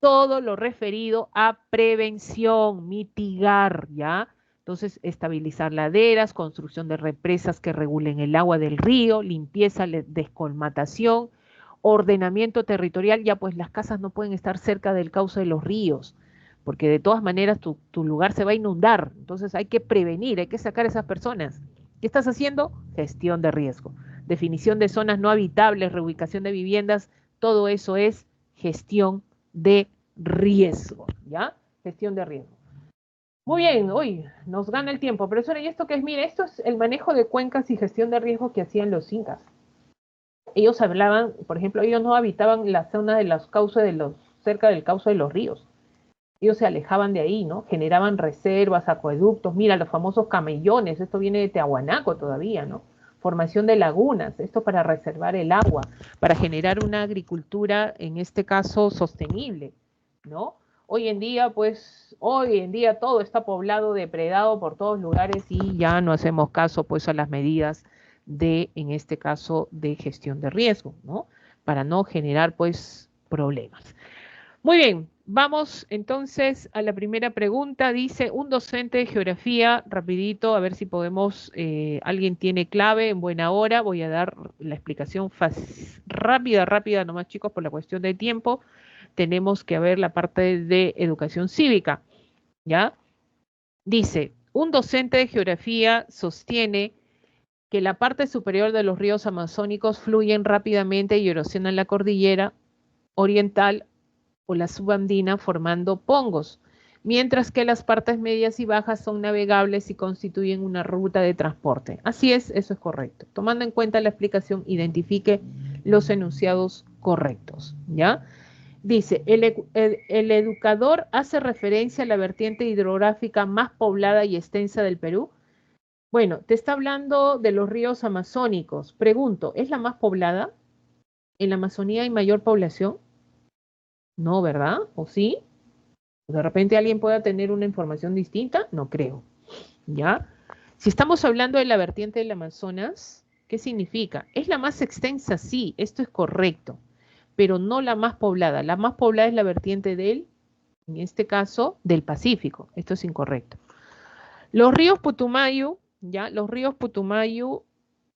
todo lo referido a prevención, mitigar, ¿ya? Entonces, estabilizar laderas, construcción de represas que regulen el agua del río, limpieza, descolmatación, ordenamiento territorial, ya pues las casas no pueden estar cerca del cauce de los ríos, porque de todas maneras tu lugar se va a inundar. Entonces hay que prevenir, hay que sacar a esas personas. ¿Qué estás haciendo? Gestión de riesgo. Definición de zonas no habitables, reubicación de viviendas, todo eso es gestión de riesgo, ¿ya? Gestión de riesgo. Muy bien, hoy nos gana el tiempo. Profesora, ¿y esto qué es? Mire, esto es el manejo de cuencas y gestión de riesgo que hacían los incas. Ellos hablaban, por ejemplo, ellos no habitaban la zona de los cauces cerca del cauce de los ríos. Ellos se alejaban de ahí, ¿no? Generaban reservas, acueductos, mira, los famosos camellones, esto viene de Tiahuanaco todavía, ¿no? Formación de lagunas, esto para reservar el agua, para generar una agricultura, en este caso, sostenible, ¿no? Hoy en día todo está poblado, depredado por todos lugares y ya no hacemos caso, pues, a las medidas en este caso, de gestión de riesgo, ¿no? Para no generar, pues, problemas. Muy bien, vamos entonces a la primera pregunta. Dice, un docente de geografía, rapidito, a ver si podemos, alguien tiene clave en buena hora. Voy a dar la explicación rápida nomás, chicos, por la cuestión de tiempo. Tenemos que ver la parte de educación cívica, ¿ya? Dice, un docente de geografía sostiene que la parte superior de los ríos amazónicos fluyen rápidamente y erosionan la cordillera oriental o la subandina formando pongos, mientras que las partes medias y bajas son navegables y constituyen una ruta de transporte. Así es, eso es correcto. Tomando en cuenta la explicación, identifique los enunciados correctos, ¿ya? Dice, el educador hace referencia a la vertiente hidrográfica más poblada y extensa del Perú. Bueno, te está hablando de los ríos amazónicos. Pregunto, ¿es la más poblada? ¿En la Amazonía hay mayor población? No, ¿verdad? ¿O sí? ¿De repente alguien pueda tener una información distinta? No creo, ¿ya? Si estamos hablando de la vertiente del Amazonas, ¿qué significa? Es la más extensa, sí, esto es correcto, pero no la más poblada. La más poblada es la vertiente del, en este caso, del Pacífico. Esto es incorrecto. Los ríos Putumayo, ¿ya? Los ríos Putumayo,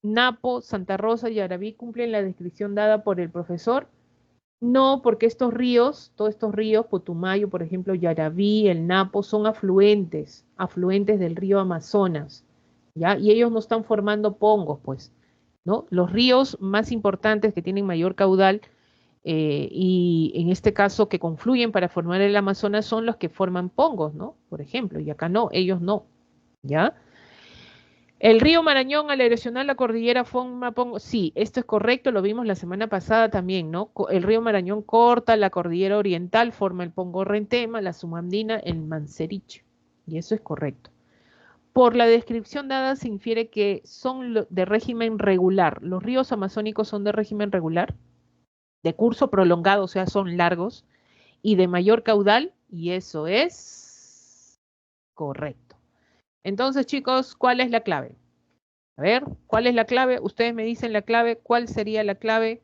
Napo, Santa Rosa y Arabí cumplen la descripción dada por el profesor. No, porque estos ríos, todos estos ríos, Putumayo, por ejemplo, Yarabí, el Napo, son afluentes del río Amazonas, ¿ya? Y ellos no están formando pongos, pues, ¿no? Los ríos más importantes que tienen mayor caudal y en este caso que confluyen para formar el Amazonas son los que forman pongos, ¿no? Por ejemplo, y acá no, ellos no, ¿ya? El río Marañón al erosionar la cordillera forma pongo. Sí, esto es correcto, lo vimos la semana pasada también, ¿no? El río Marañón corta la cordillera oriental, forma el Pongo Rentema, la Sumandina, el Manseriche. Y eso es correcto. Por la descripción dada se infiere que son de régimen regular. Los ríos amazónicos son de régimen regular, de curso prolongado, o sea, son largos, y de mayor caudal, y eso es correcto. Entonces, chicos, ¿cuál es la clave? A ver, ¿cuál es la clave? Ustedes me dicen la clave. ¿Cuál sería la clave?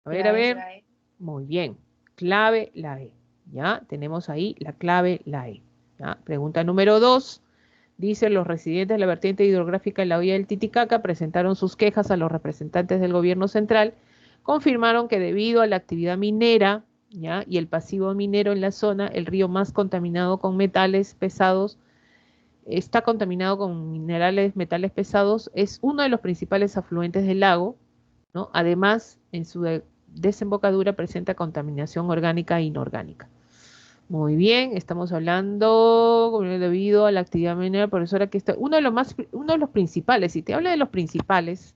A ver, a ver. La E. Muy bien. Clave, la E. ¿Ya? Tenemos ahí la clave, la E. ¿Ya? Pregunta número 2. Dice, los residentes de la vertiente hidrográfica de la hoya del Titicaca presentaron sus quejas a los representantes del gobierno central. Confirmaron que debido a la actividad minera, ¿ya? Y el pasivo minero en la zona, el río más contaminado con metales pesados está contaminado con minerales, metales pesados, es uno de los principales afluentes del lago, ¿no? Además, en su desembocadura presenta contaminación orgánica e inorgánica. Muy bien, estamos hablando debido a la actividad minera, por eso era que está uno de los principales, si te habla de los principales,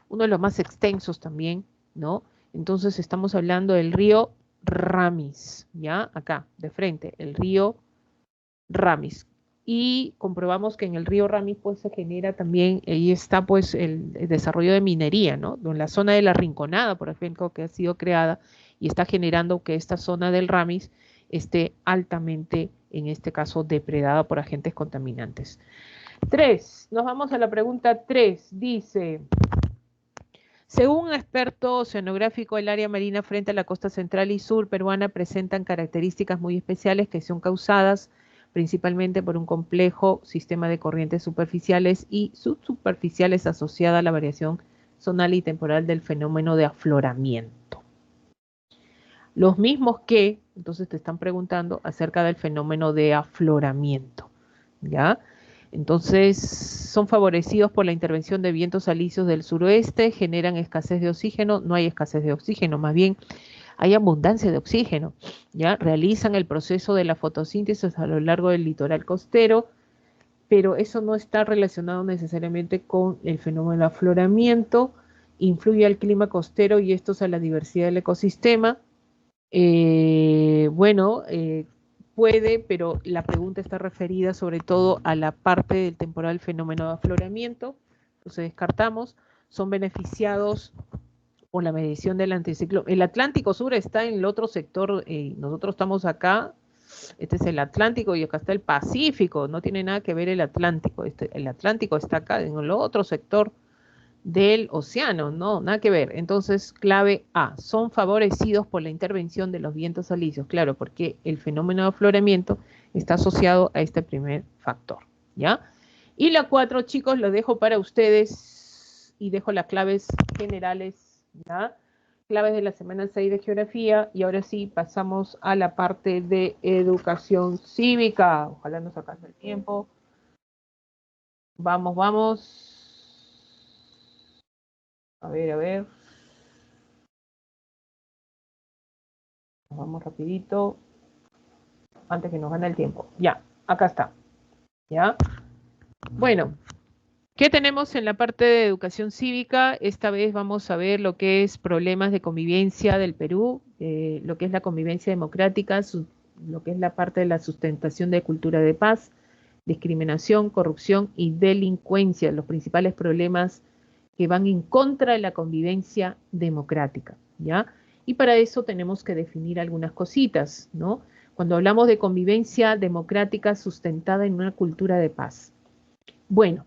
uno de los más extensos también, ¿no? Entonces estamos hablando del río Ramis, ¿ya? Acá, de frente, el río Ramis. Y comprobamos que en el río Ramis pues se genera también, ahí está pues el desarrollo de minería, ¿no? En la zona de la Rinconada, por ejemplo, que ha sido creada y está generando que esta zona del Ramis esté altamente, en este caso, depredada por agentes contaminantes. 3, nos vamos a la pregunta 3, dice, según un experto oceanográfico, el área marina frente a la costa central y sur peruana presentan características muy especiales que son causadas principalmente por un complejo sistema de corrientes superficiales y subsuperficiales asociada a la variación zonal y temporal del fenómeno de afloramiento. Los mismos que, entonces te están preguntando acerca del fenómeno de afloramiento, ¿ya? Entonces, son favorecidos por la intervención de vientos alisios del suroeste, generan escasez de oxígeno, no hay escasez de oxígeno, más bien hay abundancia de oxígeno, ¿ya? Realizan el proceso de la fotosíntesis a lo largo del litoral costero, pero eso no está relacionado necesariamente con el fenómeno de afloramiento, influye al clima costero y esto es a la diversidad del ecosistema. Bueno, puede, pero la pregunta está referida sobre todo a la parte del temporal fenómeno de afloramiento, entonces descartamos, son beneficiados por la medición del anticiclón. El Atlántico Sur está en el otro sector, nosotros estamos acá, este es el Atlántico y acá está el Pacífico, no tiene nada que ver el Atlántico, el Atlántico está acá en el otro sector del océano, no, nada que ver. Entonces, clave A, son favorecidos por la intervención de los vientos alisios, claro, porque el fenómeno de afloramiento está asociado a este primer factor, ¿ya? Y la 4, chicos, lo dejo para ustedes y dejo las claves generales, ¿ya? Claves de la semana 6 de geografía y ahora sí pasamos a la parte de educación cívica. Ojalá nos alcance el tiempo. Vamos, vamos. A ver, a ver. Nos vamos rapidito. Antes que nos gane el tiempo. Ya, acá está. ¿Ya? Bueno, ¿Qué tenemos en la parte de educación cívica? Esta vez vamos a ver lo que es problemas de convivencia del Perú, lo que es la convivencia democrática, lo que es la parte de la sustentación de cultura de paz, discriminación, corrupción y delincuencia, los principales problemas que van en contra de la convivencia democrática, ¿ya? Y para eso tenemos que definir algunas cositas, ¿no? Cuando hablamos de convivencia democrática sustentada en una cultura de paz. Bueno,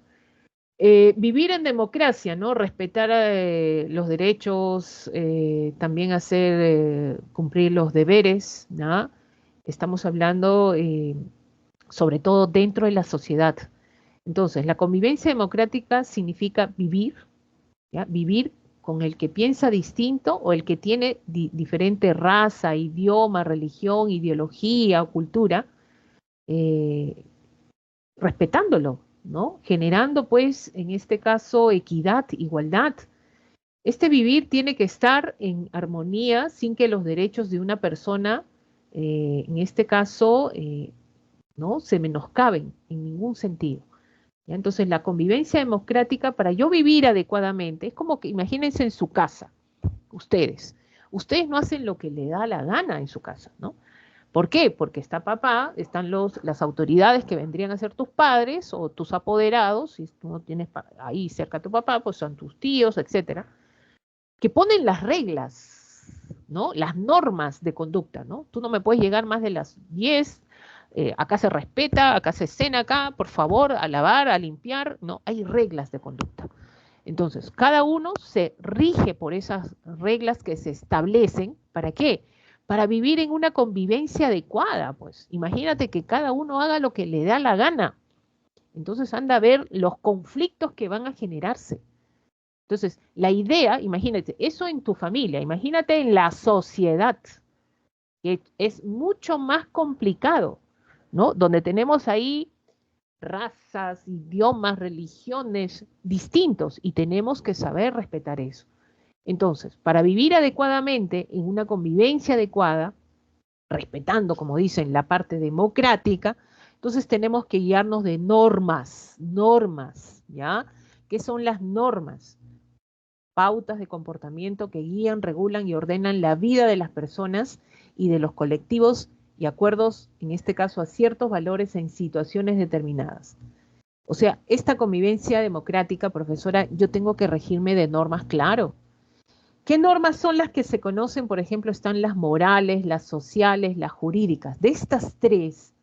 vivir en democracia, ¿no? Respetar los derechos, también hacer cumplir los deberes, ¿no? Estamos hablando sobre todo dentro de la sociedad. Entonces, la convivencia democrática significa vivir, ¿ya? Vivir con el que piensa distinto o el que tiene diferente raza, idioma, religión, ideología o cultura, eh, respetándolo, ¿no? Generando, pues, en este caso, equidad, igualdad. Este vivir tiene que estar en armonía sin que los derechos de una persona, en este caso, ¿no? Se menoscaben en ningún sentido. ¿Ya? Entonces, la convivencia democrática, para yo vivir adecuadamente, es como que imagínense en su casa, ustedes no hacen lo que le da la gana en su casa, ¿no? ¿Por qué? Porque está papá, están las autoridades que vendrían a ser tus padres o tus apoderados, si tú no tienes ahí cerca a tu papá, pues son tus tíos, etcétera, que ponen las reglas, ¿no? Las normas de conducta, ¿no? Tú no me puedes llegar más de las 10, acá se respeta, acá se cena acá, por favor, a lavar, a limpiar, no, hay reglas de conducta. Entonces, cada uno se rige por esas reglas que se establecen, ¿para qué? Para vivir en una convivencia adecuada, pues. Imagínate que cada uno haga lo que le da la gana. Entonces anda a ver los conflictos que van a generarse. Entonces, la idea, imagínate, eso en tu familia, imagínate en la sociedad, que es mucho más complicado, ¿no? Donde tenemos ahí razas, idiomas, religiones distintos y tenemos que saber respetar eso. Entonces, para vivir adecuadamente en una convivencia adecuada, respetando, como dicen, la parte democrática, entonces tenemos que guiarnos de normas, ¿ya? ¿Qué son las normas? Pautas de comportamiento que guían, regulan y ordenan la vida de las personas y de los colectivos y acuerdos, en este caso, a ciertos valores en situaciones determinadas. O sea, esta convivencia democrática, profesora, yo tengo que regirme de normas, claro. ¿Qué normas son las que se conocen? Por ejemplo, están las morales, las sociales, las jurídicas. De estas tres,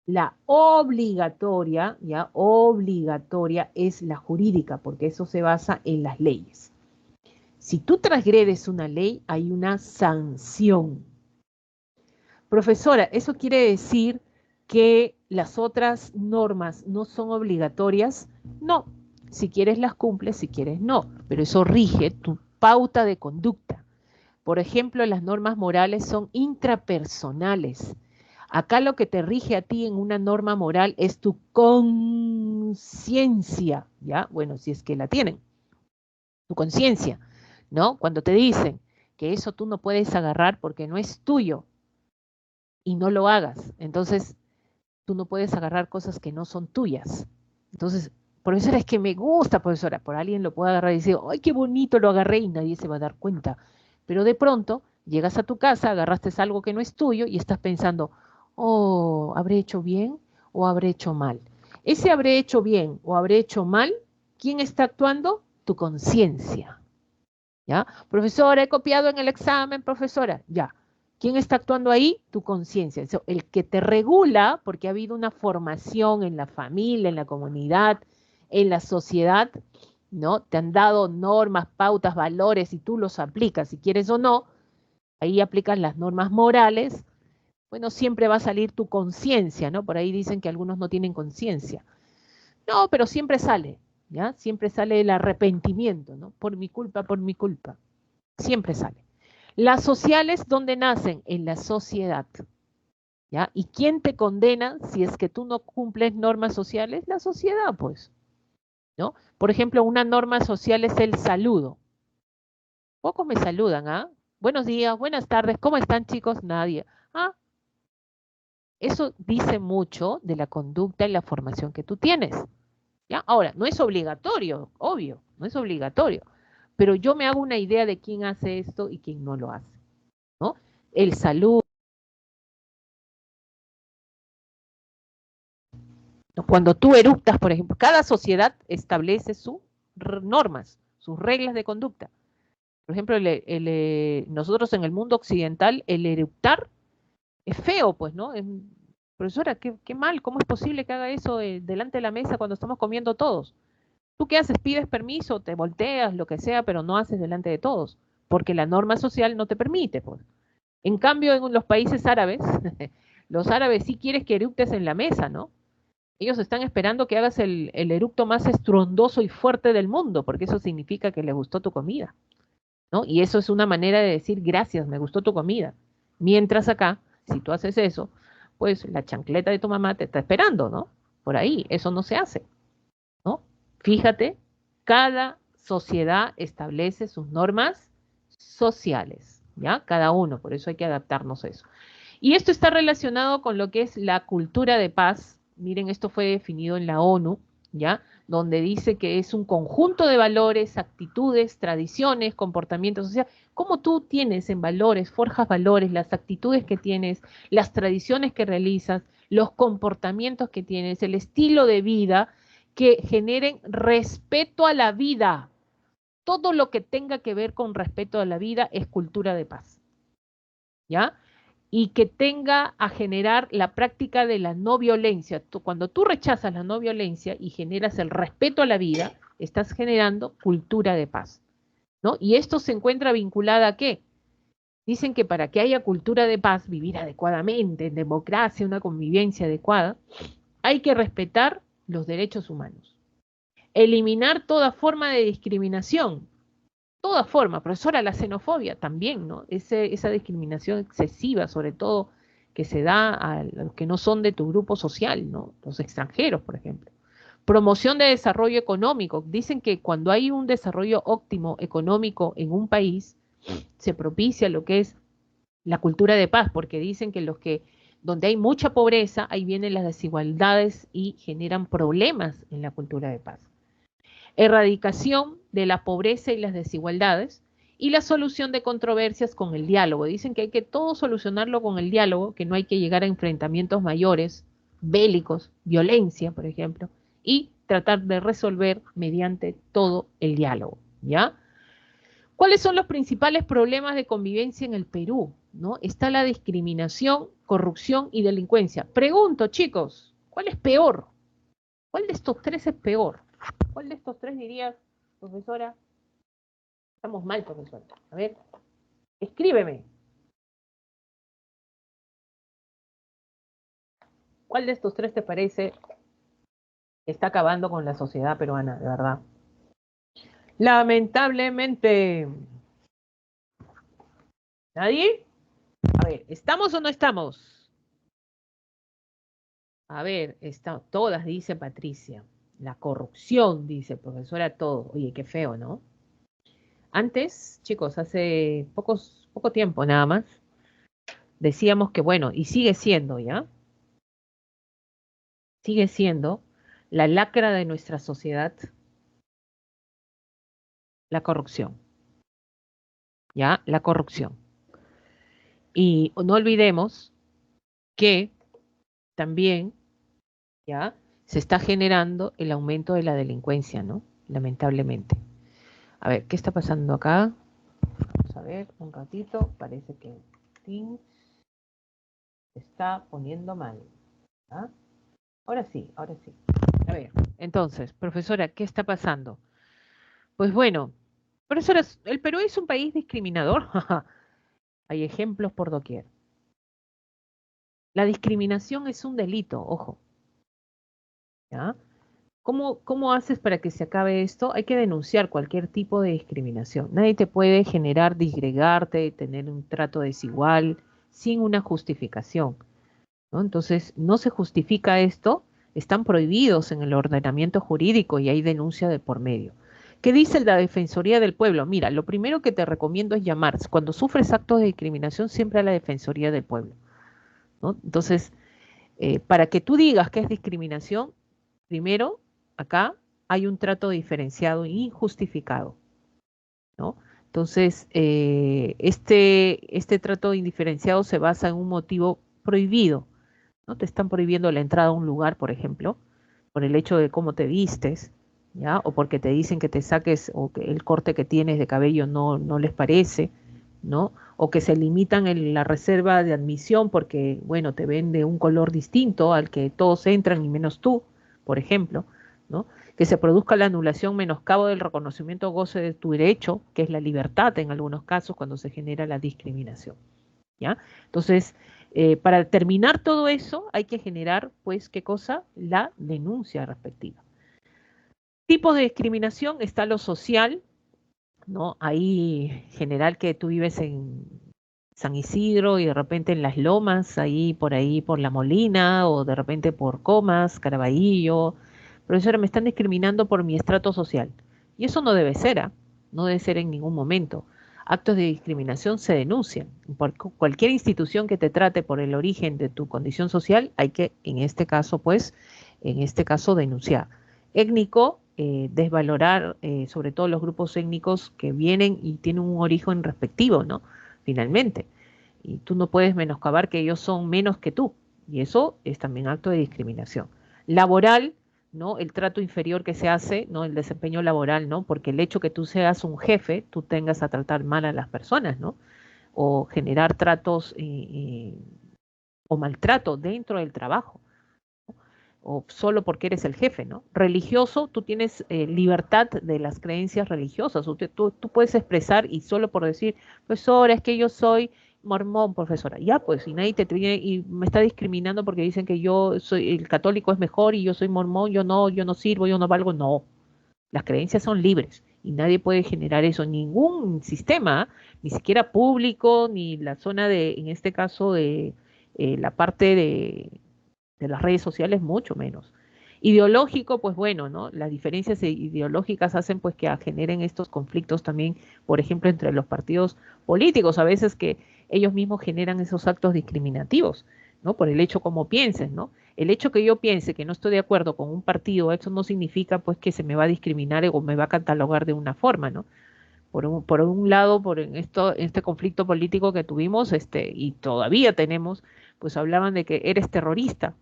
la obligatoria, ya obligatoria es la jurídica, porque eso se basa en las leyes. Si tú transgredes una ley, hay una sanción. Profesora, ¿eso quiere decir que las otras normas no son obligatorias? No, si quieres las cumples, si quieres no, pero eso rige tu pauta de conducta. Por ejemplo, las normas morales son intrapersonales. Acá lo que te rige a ti en una norma moral es tu conciencia, ¿ya? Bueno, si es que la tienen, tu conciencia, ¿no? Cuando te dicen que eso tú no puedes agarrar porque no es tuyo y no lo hagas, entonces tú no puedes agarrar cosas que no son tuyas. Entonces, profesora, es que me gusta, profesora, por alguien lo puede agarrar y decir, ay, qué bonito lo agarré y nadie se va a dar cuenta. Pero de pronto llegas a tu casa, agarraste algo que no es tuyo y estás pensando, oh, ¿habré hecho bien o habré hecho mal? Ese habré hecho bien o habré hecho mal, ¿quién está actuando? Tu conciencia. ¿Ya? Profesora, he copiado en el examen, profesora, ya. ¿Quién está actuando ahí? Tu conciencia. El que te regula, porque ha habido una formación en la familia, en la comunidad, en la sociedad, ¿no? Te han dado normas, pautas, valores y tú los aplicas, si quieres o no, ahí aplicas las normas morales, bueno, siempre va a salir tu conciencia, ¿no? Por ahí dicen que algunos no tienen conciencia. No, pero siempre sale, ¿ya? Siempre sale el arrepentimiento, ¿no? Por mi culpa, por mi culpa. Siempre sale. Las sociales, ¿dónde nacen? En la sociedad, ¿ya? ¿Y quién te condena si es que tú no cumples normas sociales? La sociedad, pues, ¿no? Por ejemplo, una norma social es el saludo. Pocos me saludan, ¿ah? Buenos días, buenas tardes, ¿cómo están, chicos? Nadie. Ah, eso dice mucho de la conducta y la formación que tú tienes. ¿Ya? Ahora, no es obligatorio, obvio, no es obligatorio, pero yo me hago una idea de quién hace esto y quién no lo hace, ¿no? El salud. Cuando tú eructas, por ejemplo, cada sociedad establece sus normas, sus reglas de conducta. Por ejemplo, nosotros en el mundo occidental, el eructar es feo, pues, ¿no? Profesora, qué mal, ¿cómo es posible que haga eso delante de la mesa cuando estamos comiendo todos? ¿Tú qué haces? Pides permiso, te volteas, lo que sea, pero no haces delante de todos, porque la norma social no te permite, pues. En cambio, en los países árabes, los árabes sí quieres que eructes en la mesa, ¿no? Ellos están esperando que hagas el eructo más estruendoso y fuerte del mundo, porque eso significa que les gustó tu comida, ¿no? Y eso es una manera de decir gracias, me gustó tu comida. Mientras acá, si tú haces eso, pues la chancleta de tu mamá te está esperando, ¿no? Por ahí, eso no se hace, ¿no? Fíjate, cada sociedad establece sus normas sociales, ¿ya? Cada uno, por eso hay que adaptarnos a eso. Y esto está relacionado con lo que es la cultura de paz. Miren, esto fue definido en la ONU, ¿ya? Donde dice que es un conjunto de valores, actitudes, tradiciones, comportamientos. O sea, cómo tú tienes en valores, forjas valores, las actitudes que tienes, las tradiciones que realizas, los comportamientos que tienes, el estilo de vida que generen respeto a la vida. Todo lo que tenga que ver con respeto a la vida es cultura de paz, ¿ya? Y que tenga a generar la práctica de la no violencia. Cuando tú rechazas la no violencia y generas el respeto a la vida, estás generando cultura de paz, ¿no? Y esto se encuentra vinculada a qué? Dicen que para que haya cultura de paz, vivir adecuadamente, en democracia, una convivencia adecuada, hay que respetar los derechos humanos. Eliminar toda forma de discriminación, toda forma, profesora, la xenofobia también, ¿no? Esa discriminación excesiva, sobre todo, que se da a los que no son de tu grupo social, ¿no? Los extranjeros, por ejemplo. Promoción de desarrollo económico. Dicen que cuando hay un desarrollo óptimo económico en un país, se propicia lo que es la cultura de paz, porque dicen que donde hay mucha pobreza, ahí vienen las desigualdades y generan problemas en la cultura de paz. Erradicación de la pobreza y las desigualdades y la solución de controversias con el diálogo. Dicen que hay que todo solucionarlo con el diálogo, que no hay que llegar a enfrentamientos mayores, bélicos, violencia, por ejemplo, y tratar de resolver mediante todo el diálogo, ¿ya? ¿Cuáles son los principales problemas de convivencia en el Perú? ¿No? Está la discriminación, corrupción y delincuencia. Pregunto, chicos, ¿cuál es peor? ¿Cuál de estos tres es peor? ¿Cuál de estos tres dirías, profesora? Estamos mal, profesora. A ver, escríbeme. ¿Cuál de estos tres te parece que está acabando con la sociedad peruana, de verdad? Lamentablemente. ¿Nadie? A ver, ¿estamos o no estamos? A ver, todas, dice Patricia. La corrupción, dice profesora, todo. Oye, qué feo, ¿no? Antes, chicos, hace poco tiempo nada más, decíamos que, bueno, y sigue siendo, ¿ya? Sigue siendo la lacra de nuestra sociedad, la corrupción, ¿ya? La corrupción. Y no olvidemos que también, ¿ya? Se está generando el aumento de la delincuencia, ¿no? Lamentablemente. A ver, ¿qué está pasando acá? Vamos a ver un ratito. Parece que Teams se está poniendo mal. ¿Ah? Ahora sí, ahora sí. A ver, entonces, profesora, ¿qué está pasando? Pues bueno, profesora, ¿el Perú es un país discriminador? Hay ejemplos por doquier. La discriminación es un delito, ojo. ¿Ya? ¿Cómo haces para que se acabe esto? Hay que denunciar cualquier tipo de discriminación. Nadie te puede generar, disgregarte, tener un trato desigual sin una justificación, ¿no? Entonces, no se justifica esto, están prohibidos en el ordenamiento jurídico y hay denuncia de por medio. ¿Qué dice la Defensoría del Pueblo? Mira, lo primero que te recomiendo es llamar, cuando sufres actos de discriminación, siempre a la Defensoría del Pueblo, ¿no? Entonces, para que tú digas que es discriminación, primero acá hay un trato diferenciado e injustificado, ¿no? Entonces, este trato indiferenciado se basa en un motivo prohibido, ¿no? Te están prohibiendo la entrada a un lugar, por ejemplo, por el hecho de cómo te vistes, ¿ya? O porque te dicen que te saques o que el corte que tienes de cabello no les parece, ¿no? O que se limitan en la reserva de admisión porque, bueno, te ven de un color distinto al que todos entran y menos tú, por ejemplo, ¿no? Que se produzca la anulación menoscabo del reconocimiento o goce de tu derecho, que es la libertad en algunos casos cuando se genera la discriminación, ¿ya? Entonces, para terminar todo eso hay que generar, pues, ¿qué cosa? La denuncia respectiva. Tipos de discriminación está lo social, ¿no? Ahí, general, que tú vives en San Isidro y de repente en Las Lomas, ahí por La Molina, o de repente por Comas, Caraballo. Profesora, me están discriminando por mi estrato social. Y eso no debe ser, ¿ah? No debe ser en ningún momento. Actos de discriminación se denuncian. Por cualquier institución que te trate por el origen de tu condición social, hay que, en este caso, pues, en este caso, denunciar. Étnico, desvalorar sobre todo los grupos étnicos que vienen y tienen un origen respectivo, ¿no? Finalmente. Y tú no puedes menoscabar que ellos son menos que tú. Y eso es también acto de discriminación. Laboral, ¿no? El trato inferior que se hace, ¿no? El desempeño laboral, ¿no? Porque el hecho que tú seas un jefe, tú tengas a tratar mal a las personas, ¿no? O generar tratos o maltrato dentro del trabajo, o solo porque eres el jefe, ¿no? Religioso, tú tienes libertad de las creencias religiosas, tú puedes expresar y solo por decir, profesora, es que yo soy mormón, profesora, ya pues, y nadie te viene y me está discriminando porque dicen que yo soy, el católico es mejor y yo soy mormón, yo no sirvo, yo no valgo, no, las creencias son libres y nadie puede generar eso, ningún sistema, ni siquiera público, ni la zona de, en este caso, de la parte de las redes sociales, mucho menos. Ideológico, pues bueno, ¿no? Las diferencias ideológicas hacen pues que generen estos conflictos también, por ejemplo, entre los partidos políticos, a veces que ellos mismos generan esos actos discriminativos, ¿no? Por el hecho como piensen, ¿no? El hecho que yo piense que no estoy de acuerdo con un partido, eso no significa pues que se me va a discriminar o me va a catalogar de una forma, ¿no? Por un lado, este conflicto político que tuvimos, y todavía tenemos, pues hablaban de que eres terrorista,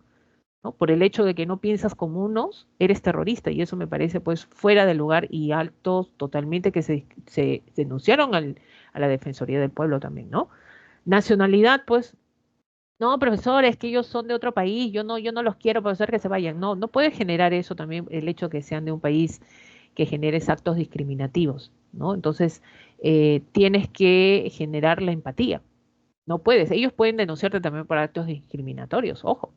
¿no? Por el hecho de que no piensas como unos, eres terrorista, y eso me parece pues fuera de lugar y altos totalmente que se denunciaron a la Defensoría del Pueblo también, ¿no? Nacionalidad, pues, no, profesor, es que ellos son de otro país, yo no los quiero, profesor, que se vayan. No, no puede generar eso también, el hecho que sean de un país que genere actos discriminativos, ¿no? Entonces, tienes que generar la empatía. No puedes, ellos pueden denunciarte también por actos discriminatorios, ojo.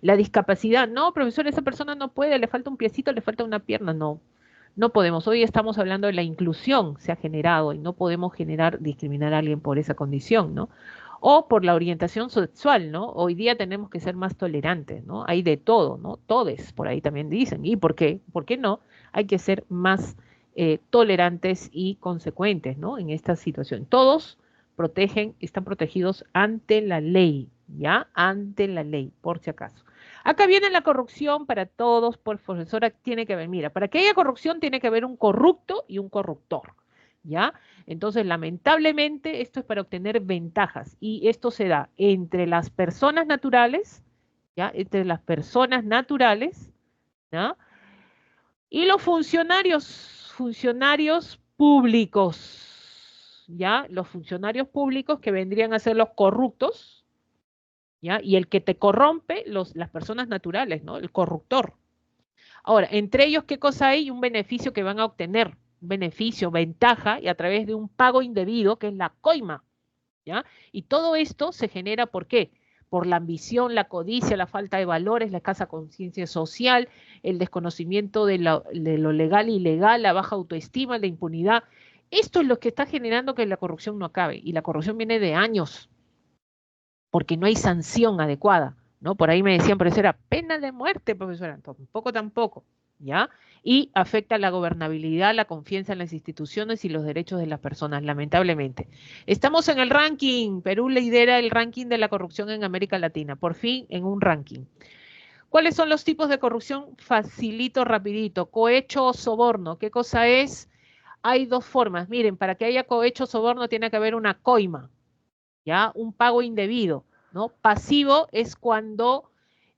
La discapacidad, no, profesor, esa persona no puede, le falta un piecito, le falta una pierna, no. No podemos. Hoy estamos hablando de la inclusión, se ha generado y no podemos discriminar a alguien por esa condición, ¿no? O por la orientación sexual, ¿no? Hoy día tenemos que ser más tolerantes, ¿no? Hay de todo, ¿no? Todes, por ahí también dicen. ¿Y por qué? ¿Por qué no? Hay que ser más tolerantes y consecuentes, ¿no? En esta situación. Todos están protegidos ante la ley, ¿ya? Ante la ley, por si acaso. Acá viene la corrupción para todos, por profesora, tiene que haber, mira, para que haya corrupción tiene que haber un corrupto y un corruptor, ¿ya? Entonces, lamentablemente, esto es para obtener ventajas y esto se da entre las personas naturales, ¿ya? Entre las personas naturales, ¿ya? Y los funcionarios públicos, ¿ya? Los funcionarios públicos que vendrían a ser los corruptos, ¿ya? Y el que te corrompe, las personas naturales, ¿no? El corruptor. Ahora, entre ellos, ¿qué cosa hay? Un beneficio que van a obtener, un beneficio, ventaja, y a través de un pago indebido, que es la coima, ¿ya? Y todo esto se genera, ¿por qué? Por la ambición, la codicia, la falta de valores, la escasa conciencia social, el desconocimiento de lo legal e ilegal, la baja autoestima, la impunidad. Esto es lo que está generando que la corrupción no acabe. Y la corrupción viene de años, porque no hay sanción adecuada, ¿no? Por ahí me decían, pero eso era pena de muerte, profesora. Tampoco, ¿ya? Y afecta la gobernabilidad, la confianza en las instituciones y los derechos de las personas, lamentablemente. Estamos en el ranking. Perú lidera el ranking de la corrupción en América Latina, por fin en un ranking. ¿Cuáles son los tipos de corrupción? Facilito, rapidito. Cohecho o soborno. ¿Qué cosa es? Hay dos formas. Miren, para que haya cohecho o soborno tiene que haber una coima, ¿ya? Un pago indebido, ¿no? Pasivo es cuando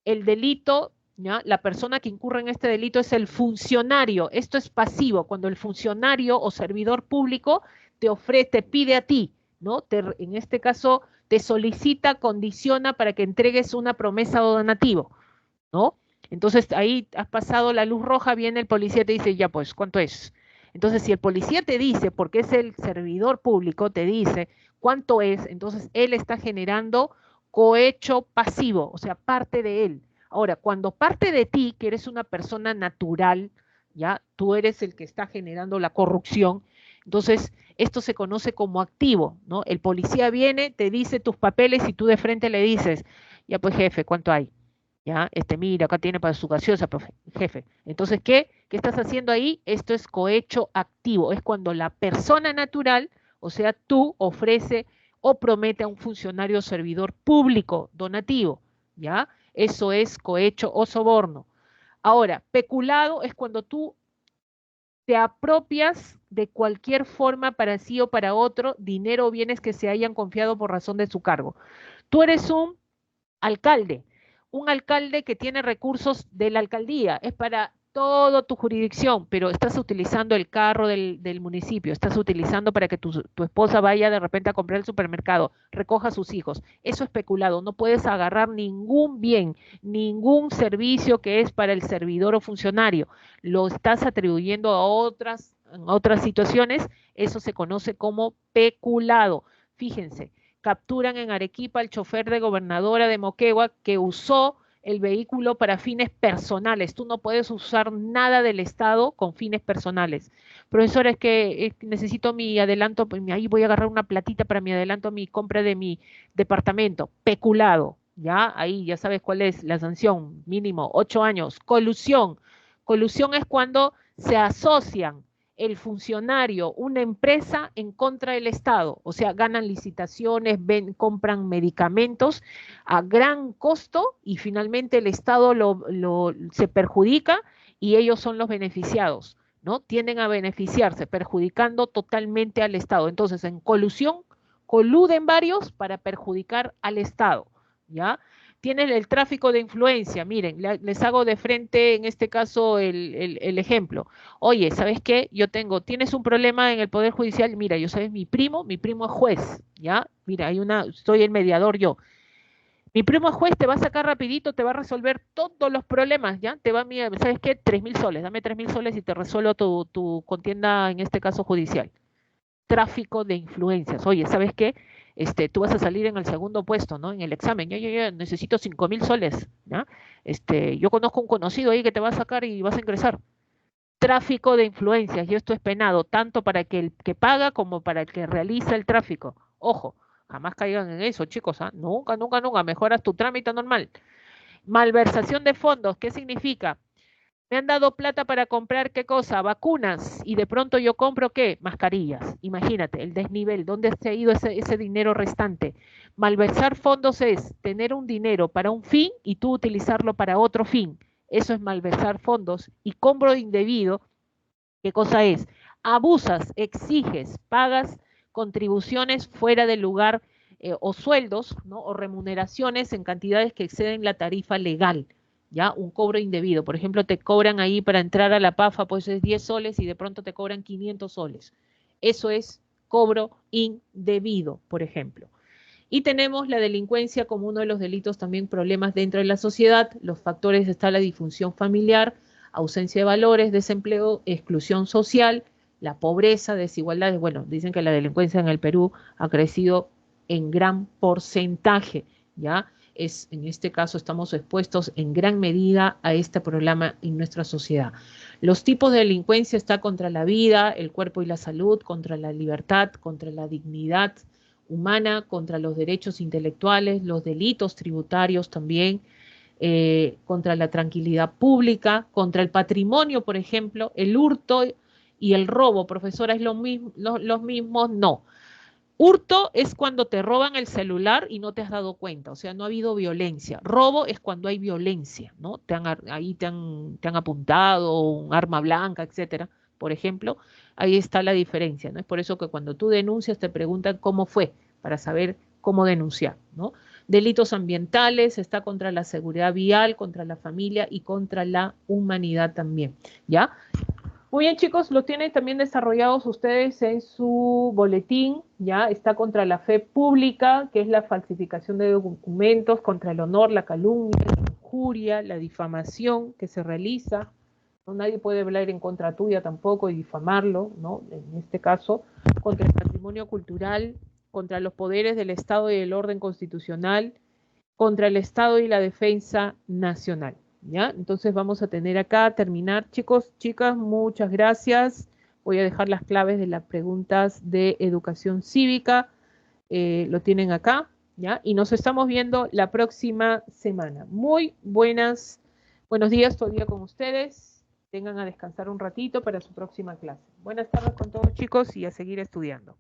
el delito, ¿ya? La persona que incurre en este delito es el funcionario. Esto es pasivo, cuando el funcionario o servidor público te ofrece, te pide a ti, ¿no? En este caso, te solicita, condiciona para que entregues una promesa o donativo, ¿no? Entonces ahí has pasado la luz roja, viene el policía y te dice, ya pues, ¿cuánto es? Entonces, si el policía te dice, porque es el servidor público, te dice cuánto es, entonces él está generando cohecho pasivo, o sea, parte de él. Ahora, cuando parte de ti, que eres una persona natural, ya, tú eres el que está generando la corrupción, entonces esto se conoce como activo, ¿no? El policía viene, te dice tus papeles y tú de frente le dices, ya pues jefe, ¿cuánto hay? Ya, mira, acá tiene para su gaseosa, jefe. Entonces, ¿qué estás haciendo ahí? Esto es cohecho activo, es cuando la persona natural, o sea, tú ofrece o promete a un funcionario o servidor público donativo, ¿ya? Eso es cohecho o soborno. Ahora, peculado es cuando tú te apropias de cualquier forma para sí o para otro dinero o bienes que se hayan confiado por razón de su cargo. Tú eres alcalde, un alcalde que tiene recursos de la alcaldía, es para toda tu jurisdicción, pero estás utilizando el carro del municipio, estás utilizando para que tu esposa vaya de repente a comprar el supermercado, recoja a sus hijos. Eso es peculado, no puedes agarrar ningún bien, ningún servicio que es para el servidor o funcionario, lo estás atribuyendo en otras situaciones, eso se conoce como peculado. Fíjense, capturan en Arequipa al chofer de gobernadora de Moquegua que usó el vehículo para fines personales. Tú no puedes usar nada del Estado con fines personales. Profesora, es que necesito mi adelanto, pues, ahí voy a agarrar una platita para mi adelanto, mi compra de mi departamento. Peculado, ¿ya? Ahí ya sabes cuál es la sanción, mínimo 8 años. Colusión. Colusión es cuando se asocian el funcionario, una empresa en contra del Estado, o sea, ganan licitaciones, compran medicamentos a gran costo y finalmente el Estado se perjudica y ellos son los beneficiados, ¿no? Tienden a beneficiarse, perjudicando totalmente al Estado. Entonces, en colusión, coluden varios para perjudicar al Estado, ¿ya? Tienen el tráfico de influencia, miren, les hago de frente en este caso el ejemplo. Oye, ¿sabes qué? Tienes un problema en el Poder Judicial, mira, yo sabes, mi primo es juez, ¿ya? Mira, soy el mediador yo. Mi primo es juez, te va a sacar rapidito, te va a resolver todos los problemas, ¿ya? Mira, ¿sabes qué? 3.000 soles, dame 3.000 soles y te resuelvo tu contienda, en este caso judicial. Tráfico de influencias. Oye, ¿sabes qué? Tú vas a salir en el segundo puesto, ¿no? En el examen. Yo necesito 5.000 soles, ¿ya? Yo conozco un conocido ahí que te va a sacar y vas a ingresar. Tráfico de influencias, y esto es penado tanto para el que paga como para el que realiza el tráfico. Ojo, jamás caigan en eso, chicos, ¿ah? Nunca, nunca, nunca, mejoras tu trámite normal. Malversación de fondos, ¿qué significa? Me han dado plata para comprar, ¿qué cosa? Vacunas, y de pronto yo compro, ¿qué? Mascarillas. Imagínate, el desnivel, ¿dónde se ha ido ese dinero restante? Malversar fondos es tener un dinero para un fin y tú utilizarlo para otro fin. Eso es malversar fondos. Y cobro indebido, ¿qué cosa es? Abusas, exiges, pagas contribuciones fuera del lugar, o sueldos, ¿no? O remuneraciones en cantidades que exceden la tarifa legal, ¿ya? Un cobro indebido. Por ejemplo, te cobran ahí para entrar a la PAFA, pues es 10 soles y de pronto te cobran 500 soles. Eso es cobro indebido, por ejemplo. Y tenemos la delincuencia como uno de los delitos, también problemas dentro de la sociedad. Los factores están la disfunción familiar, ausencia de valores, desempleo, exclusión social, la pobreza, desigualdades. Bueno, dicen que la delincuencia en el Perú ha crecido en gran porcentaje, ¿ya? En este caso estamos expuestos en gran medida a este problema en nuestra sociedad. Los tipos de delincuencia está contra la vida, el cuerpo y la salud, contra la libertad, contra la dignidad humana, contra los derechos intelectuales, los delitos tributarios también, contra la tranquilidad pública, contra el patrimonio, por ejemplo, el hurto y el robo. Profesora, ¿es los mismos? No. Hurto es cuando te roban el celular y no te has dado cuenta, o sea, no ha habido violencia. Robo es cuando hay violencia, ¿no? Ahí te han apuntado un arma blanca, etcétera, por ejemplo. Ahí está la diferencia, ¿no? Es por eso que cuando tú denuncias te preguntan cómo fue, para saber cómo denunciar, ¿no? Delitos ambientales, está contra la seguridad vial, contra la familia y contra la humanidad también, ¿ya? Muy bien, chicos, lo tienen también desarrollados ustedes en su boletín, ya está contra la fe pública, que es la falsificación de documentos, contra el honor, la calumnia, la injuria, la difamación que se realiza. No, nadie puede hablar en contra tuya tampoco y difamarlo, ¿no? En este caso, contra el patrimonio cultural, contra los poderes del Estado y el orden constitucional, contra el Estado y la defensa nacional. ¿Ya? Entonces vamos a tener acá, terminar. Chicos, chicas, muchas gracias. Voy a dejar las claves de las preguntas de educación cívica. Lo tienen acá, ¿ya? Y nos estamos viendo la próxima semana. Muy buenos días todavía con ustedes. Tengan a descansar un ratito para su próxima clase. Buenas tardes con todos, chicos, y a seguir estudiando.